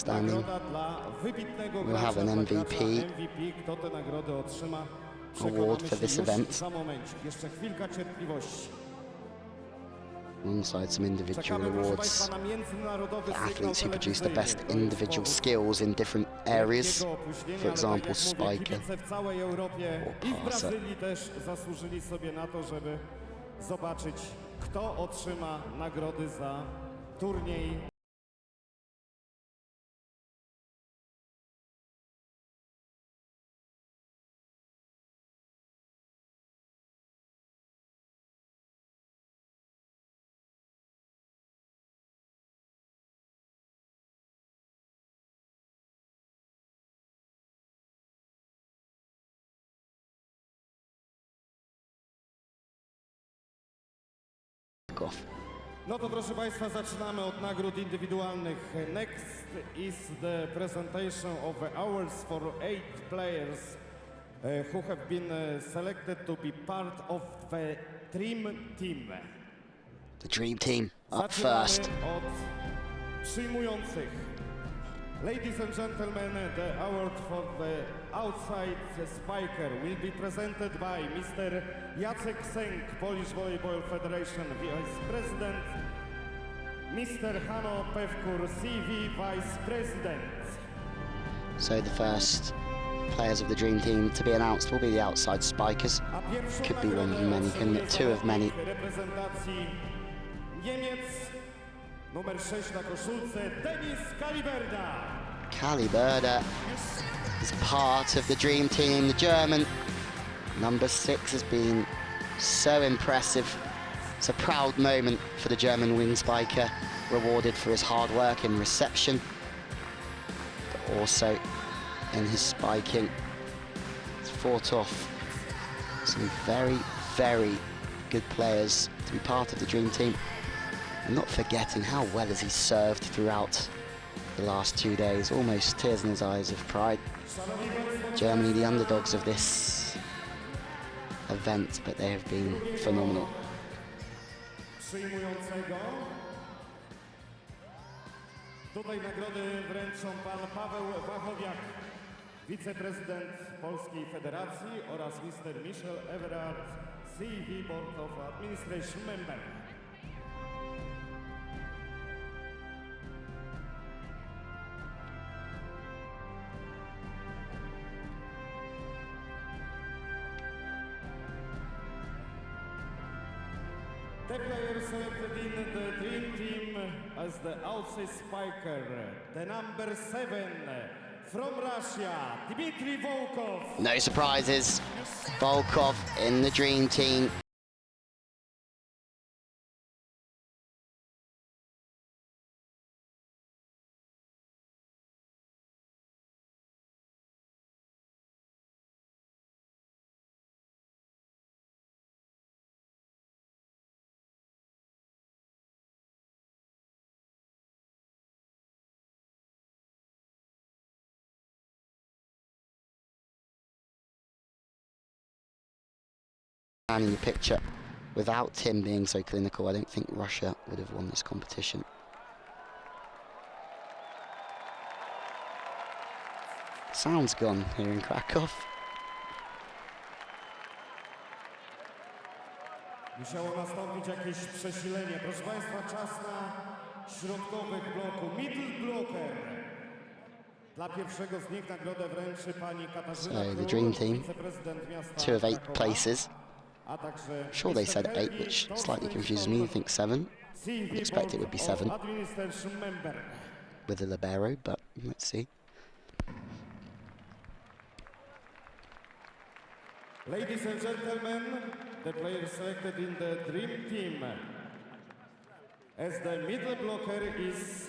nagroda dla wybitnego gracza, dla MVP. Kto tę nagrodę otrzyma, Award for this event. za momencik. Jeszcze chwilka cierpliwości. Alongside some individual awards, the athletes who produce the best individual skills in different areas, for example spiker w całej Europie or i w passer. Brazylii też zasłużyli sobie na to, żeby zobaczyć, kto otrzyma nagrody za turniej. No to proszę Państwa, zaczynamy od nagród indywidualnych. Next is the presentation of the awards for 8 players who have been selected to be part of the Dream Team. The Dream Team up Zaczynamy first. od przyjmujących. Ladies and gentlemen, the award for the outside spiker will be presented by Mr. Jacek Sęk, Polish Volleyball Federation Vice President, Mr. Hano Pevkur, CV Vice President. So the first players of the Dream Team to be announced will be the outside spikers. Could be one of many, couldn't it? 2 of many. Reprezentacji Niemiec, numer 6 na koszulce, Denis Kaliberda. Kaliberda is part of the Dream Team. The German, number 6, has been so impressive. It's a proud moment for the German wing spiker, rewarded for his hard work in reception, but also in his spiking. He's fought off some very, very good players to be part of the Dream Team. And not forgetting how well has he served throughout the last 2 days, almost tears in his eyes of pride. Germany, the underdogs of this event, but they have been phenomenal. Przyjmującego. Tutaj nagrody wręczą pan Paweł Wachowiak, wiceprezydent Polskiej Federacji, oraz Mr. Michel Everard, CV Board of Administration Member. The player selected in the Dream Team as the outside spiker, the number 7 from Russia, Dmitry Volkov. No surprises, Volkov in the Dream Team. In the picture, without Tim being so clinical, I don't think Russia would have won this competition. Sound's gone here in Krakow. Musiało nastąpić jakieś przesilenie. Proszę Państwa, czas na środkowych bloku. Middle blocker. Dla pierwszego z nich nagrodę wręczy pani Katarzyna So the Dream Team, wiceprezydent miasta 2 of 8 Krakowa. places. A także I'm sure they said 8, which slightly confuses me. I think 7. I'd expect it would be 7 Administration member. with a libero, but let's see. Ladies and gentlemen, the player selected in the Dream Team as the middle blocker is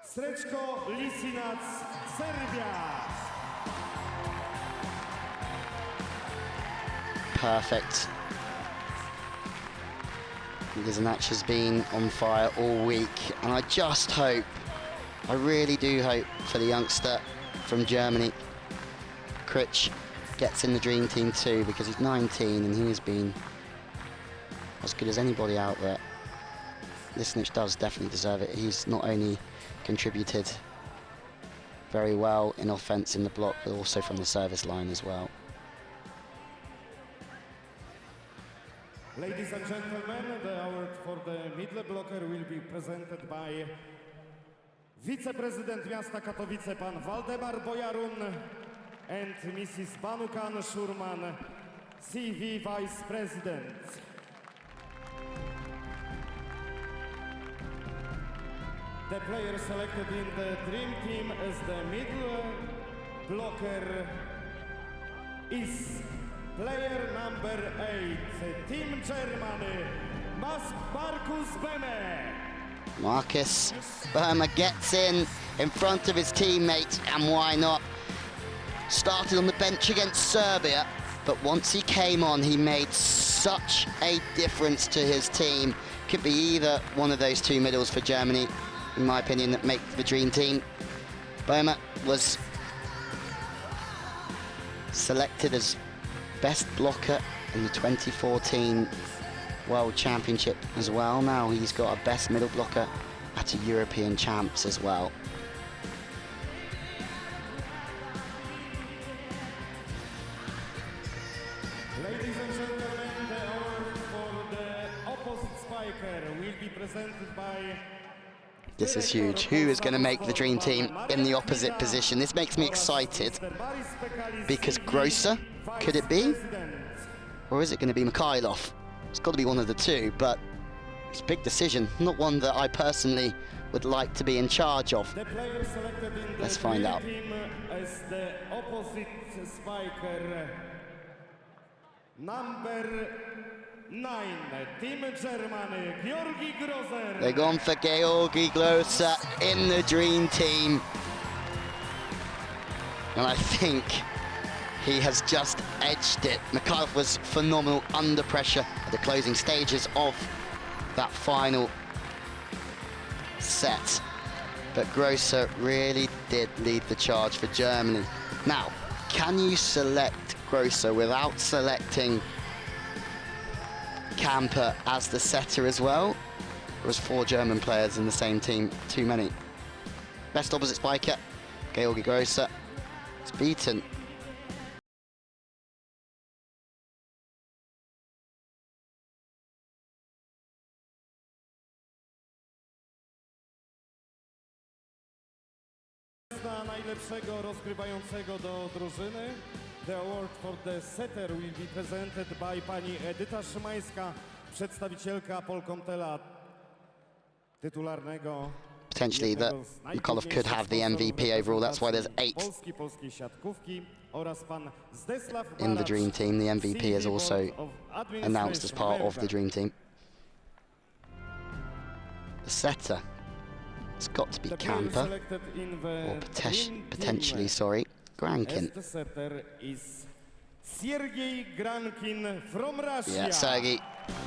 Srećko Lisinac, Serbia. perfect. Lizenach has been on fire all week, and I just hope, I really do hope for the youngster from Germany, Critch, gets in the dream team too, because he's 19 and he has been as good as anybody out there. Lizenach does definitely deserve it. He's not only contributed very well in offense in the block, but also from the service line as well. Ladies and gentlemen, the award for the middle blocker will be presented by Vice-President Miasta Katowice, pan Waldemar Bojarun, and Mrs. Banukan Szurman, CV Vice President. The player selected in the dream team as the middle blocker is player number 8, Team Germany, Markus Beme. Marcus Burma gets in front of his teammates, and why not? Started on the bench against Serbia, but once he came on, he made such a difference to his team. Could be either one of those two middles for Germany, in my opinion, that make the dream team. Burma was selected as best blocker in the 2014 World Championship as well. Now he's got a best middle blocker at a European Champs as well. Ladies and gentlemen, the award for the opposite spiker will be presented by... This is huge. Who is going to make the dream team in the opposite position? This makes me excited, because Grosser, could it be? Or is it going to be Mikhailov? It's got to be one of the two, but it's a big decision, not one that I personally would like to be in charge of. Let's find out. As the opposite spiker, number 9, Team Germany, Georgi Grosser. They're gone for Georgi Grosser in the dream team. And I think he has just edged it. Mikhailov was phenomenal under pressure at the closing stages of that final set. But Grosser really did lead the charge for Germany. Now, can you select Grosser without selecting Camper as the setter as well? There was 4 German players in the same team, too many. Best opposite spiker, Georgi Grosser. It's beaten. Najlepszego rozgrywającego do drużyny. The award for the setter will be presented by pani Edyta Szymańska, przedstawicielka Polkomtela tytularnego. Potentially that Mikhailov could have the MVP overall. That's why there's 8 in the dream team. The MVP is also announced as part of the dream team. The setter, it's got to be Camper, or potentially, sorry, Grankin. The setter is Sergei Grankin from Russia. Yeah, Sergei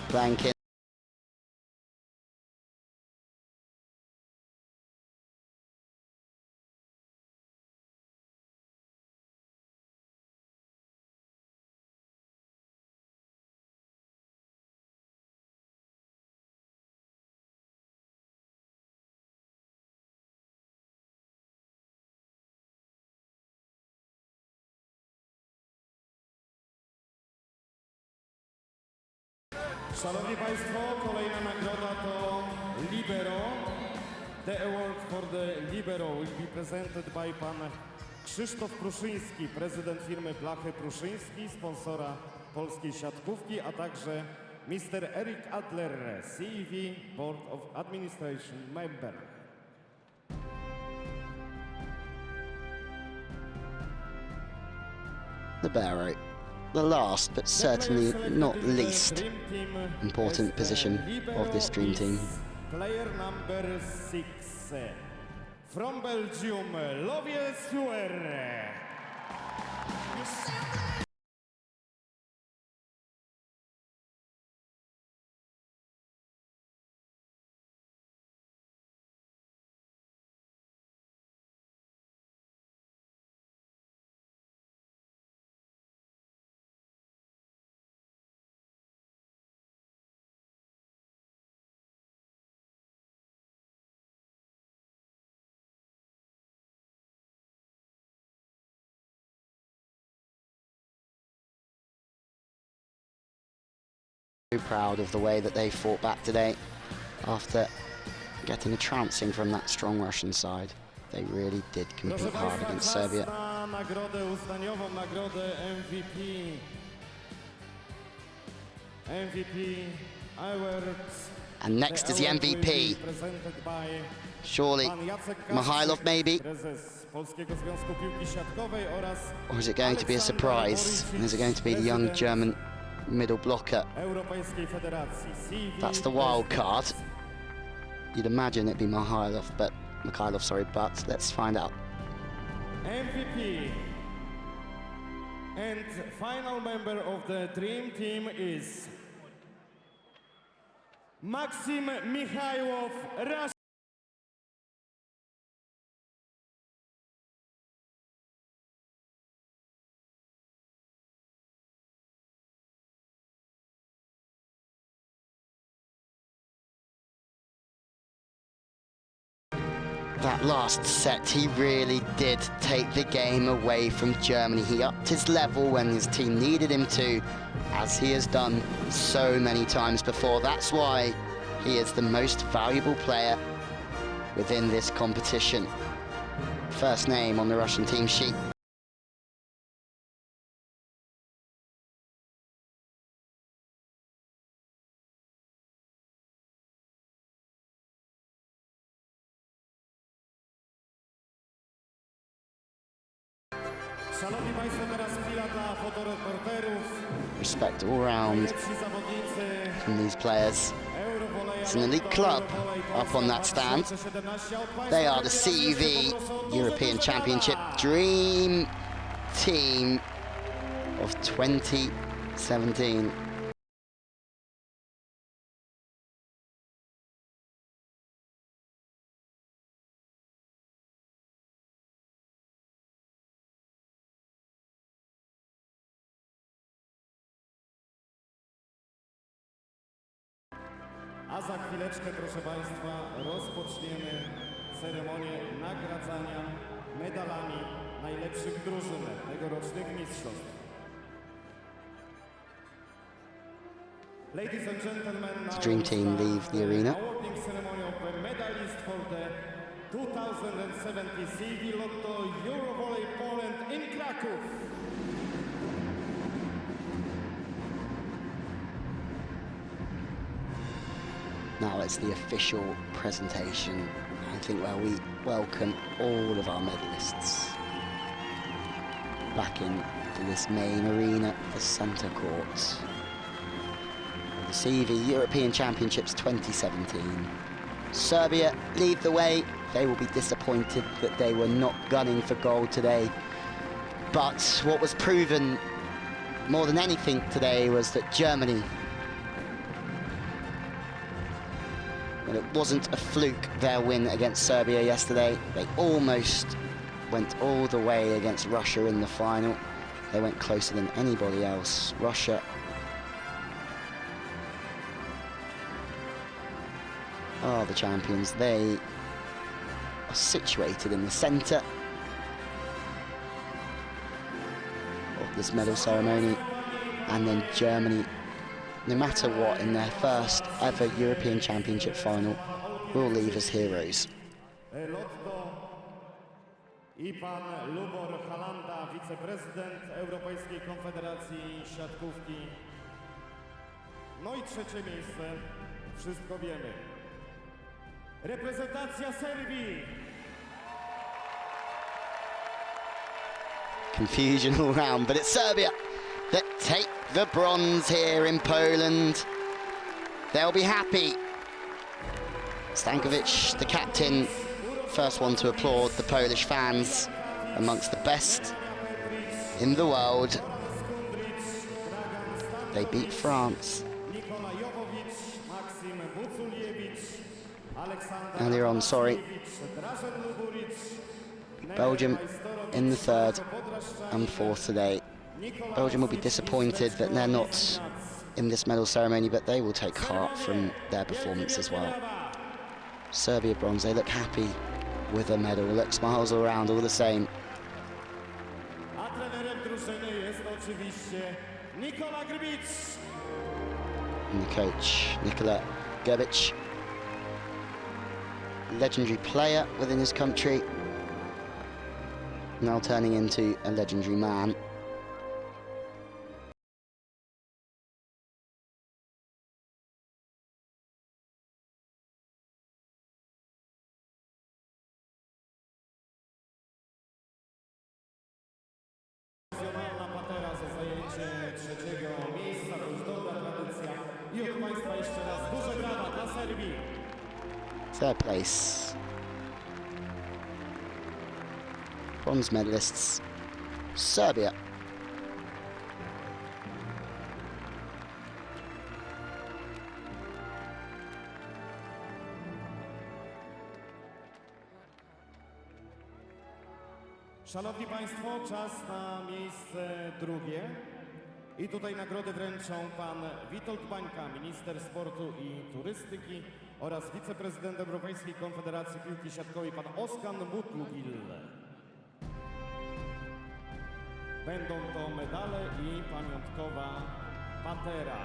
Grankin. Szanowni Państwo, kolejna nagroda to Libero. The award for the Libero will be presented by pan Krzysztof Pruszyński, prezydent firmy Blachy Pruszyński, sponsora polskiej siatkówki, a także Mr. Eric Adler, CEV Board of Administration member. Libero. The last, but certainly not least important position of this dream team. Player number 6 from Belgium, Lovies Fuer. Proud of the way that they fought back today after getting a trouncing from that strong Russian side. They really did compete hard against Serbia. Nagrodę uznaniową, nagrodę MVP. MVP Awards. And next is the MVP. Surely Mihailov, maybe? Or is it going to be a surprise? And is it going to be the young German middle blocker? That's the wild card. You'd imagine it'd be Mikhailov, but let's find out. MVP and final member of the dream team is Maxim Mikhailov, Russia. That last set, he really did take the game away from Germany. He upped his level when his team needed him to, as he has done so many times before. That's why he is the most valuable player within this competition. First name on the Russian team sheet. Szanowni Państwo, teraz chwila dla fotoreporterów. Respect all round from these players. It's an elite club up on that stand. They are the CUV European Championship Dream Team of 2017. A za chwileczkę, proszę Państwa, rozpoczniemy ceremonię nagradzania medalami najlepszych drużyn tegorocznych mistrzostw. Ladies and gentlemen, now The dream team leave the arena. awarding ceremony of the medalist for the 2017 CV Lotto Eurovolley Poland in Kraków. Now it's the official presentation, I think, where we welcome all of our medalists back into this main arena, the centre court. The CV European Championships 2017. Serbia lead the way. They will be disappointed that they were not gunning for gold today. But what was proven more than anything today was that Germany, and it wasn't a fluke, their win against Serbia yesterday. They almost went all the way against Russia in the final. They went closer than anybody else. Russia are the champions. They are situated in the centre of this medal ceremony. And then Germany, no matter what, in their first ever European Championship final, will leave as heroes. Lotto i pan Lubor Halanda, wiceprezydent Europejskiej Konfederacji Siatkówki. No i trzecie miejsce, wszystko wiemy. Reprezentacja Serbii. Confusion all round, but it's Serbia that take the bronze here in Poland. They'll be happy. Stankovic, the captain, first one to applaud the Polish fans, amongst the best in the world. They beat France earlier on, Belgium in the third and fourth today. Belgium will be disappointed that they're not in this medal ceremony, but they will take heart from their performance as well. Serbia bronze, they look happy with a medal, look, smiles all around, all the same. And the coach, Nikola Gerbic, legendary player within his country, now turning into a legendary man. Patera za zajęcie trzeciego miejsca, to już dobra tradycja. I od Państwa jeszcze raz duże brawa dla Serbii. Third place. Bronze medalists, Serbia. Szanowni Państwo, czas na miejsce drugie. I tutaj nagrody wręczą pan Witold Bańka, minister sportu i turystyki oraz wiceprezydent Europejskiej Konfederacji Piłki Siatkowej pan Oskan Mutlugil. Będą to medale i pamiątkowa patera.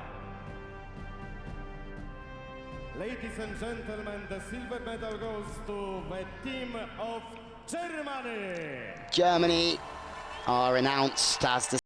Ladies and gentlemen, the silver medal goes to the team of Germany. Germany are announced as the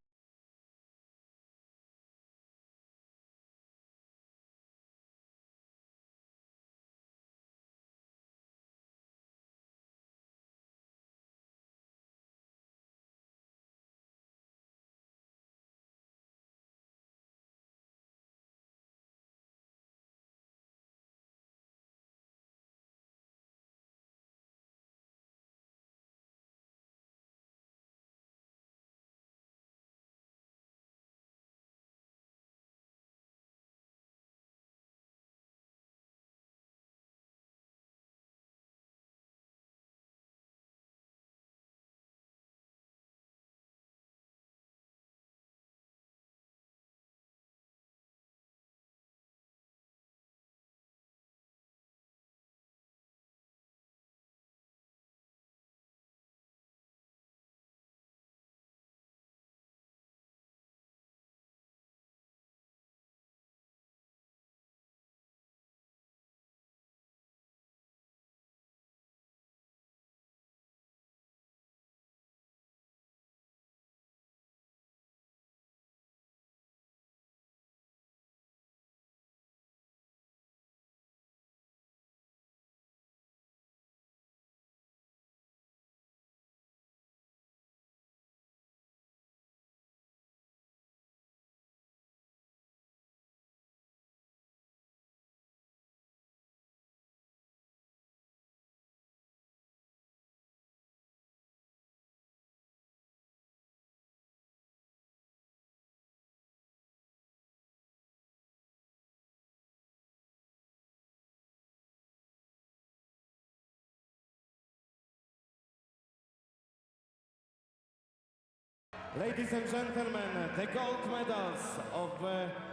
Ladies and gentlemen, the gold medals of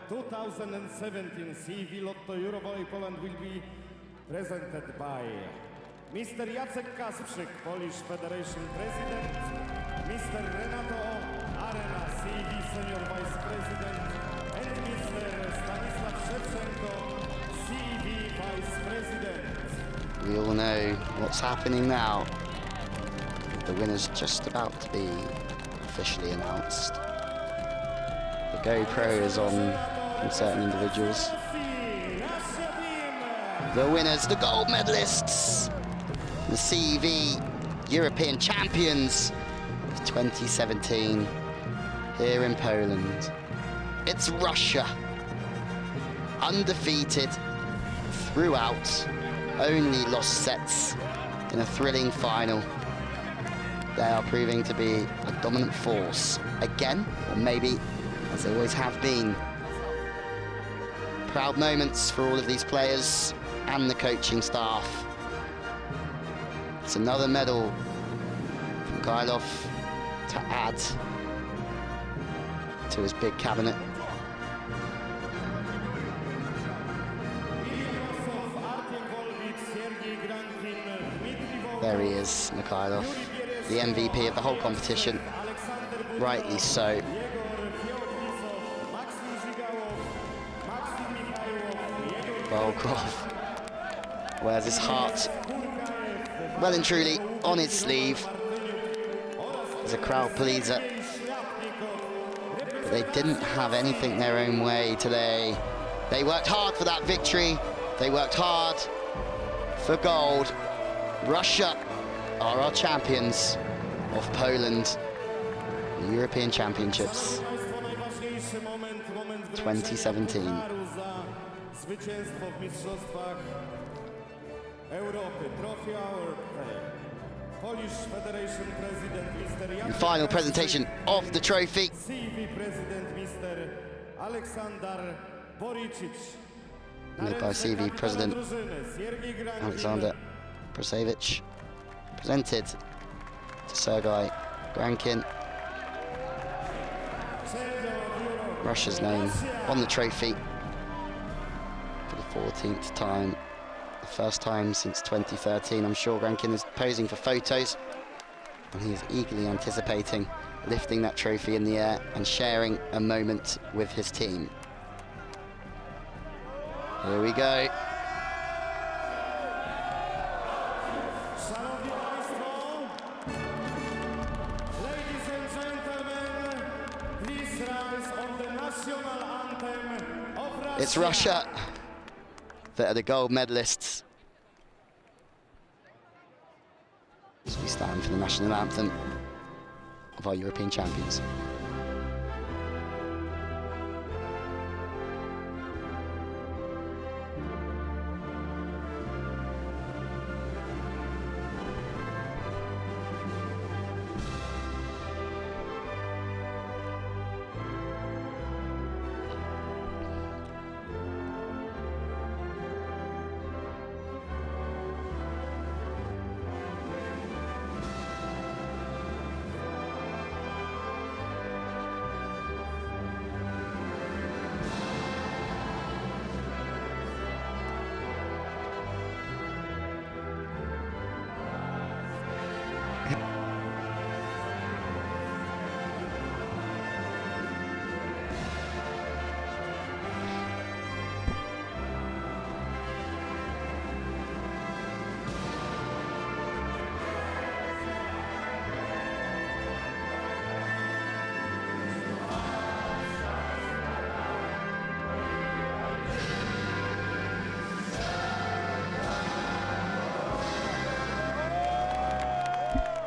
2017 CV Lotto EuroVolley Poland will be presented by Mr. Jacek Kasprzyk, Polish Federation President, Mr. Renato Arena, CV Senior Vice President, and Mr. Stanisław Szewczenko, CV Vice President. We all know what's happening now. The winner's just about to be officially announced. The GoPro is on certain individuals. The winners, the gold medalists, the CV European champions of 2017 here in Poland. It's Russia, undefeated throughout, only lost sets in a thrilling final. They are proving to be a dominant force again, or maybe as they always have been. Proud moments for all of these players and the coaching staff. It's another medal from Mikhailov to add to his big cabinet. There he is, Mikhailov, the MVP of the whole competition, rightly so. Volkov wears his heart well and truly on his sleeve. As a crowd pleaser. But they didn't have anything their own way today. They worked hard for that victory. They worked hard for gold. Russia are our champions of Poland. The European Championships 2017. And final presentation of the trophy. Made by CV President Alexander Prasevich. Presented to Sergei Grankin. Russia's name on the trophy for the 14th time. The first time since 2013. I'm sure Grankin is posing for photos, and he is eagerly anticipating lifting that trophy in the air and sharing a moment with his team. Here we go. Ladies and gentlemen, please rise on the national anthem of Russia. It's Russia that are the gold medalists. As we stand for the national anthem of our European champions.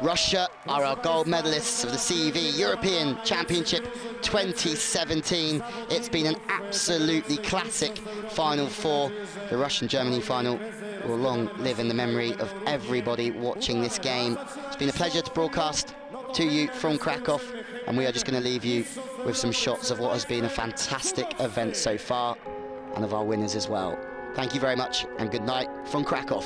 Russia are our gold medalists of the CEV European Championship 2017. It's been an absolutely classic Final Four. The Russian-Germany final will long live in the memory of everybody watching this game. It's been a pleasure to broadcast to you from Krakow, and we are just going to leave you with some shots of what has been a fantastic event so far, and of our winners as well. Thank you very much, and good night from Krakow.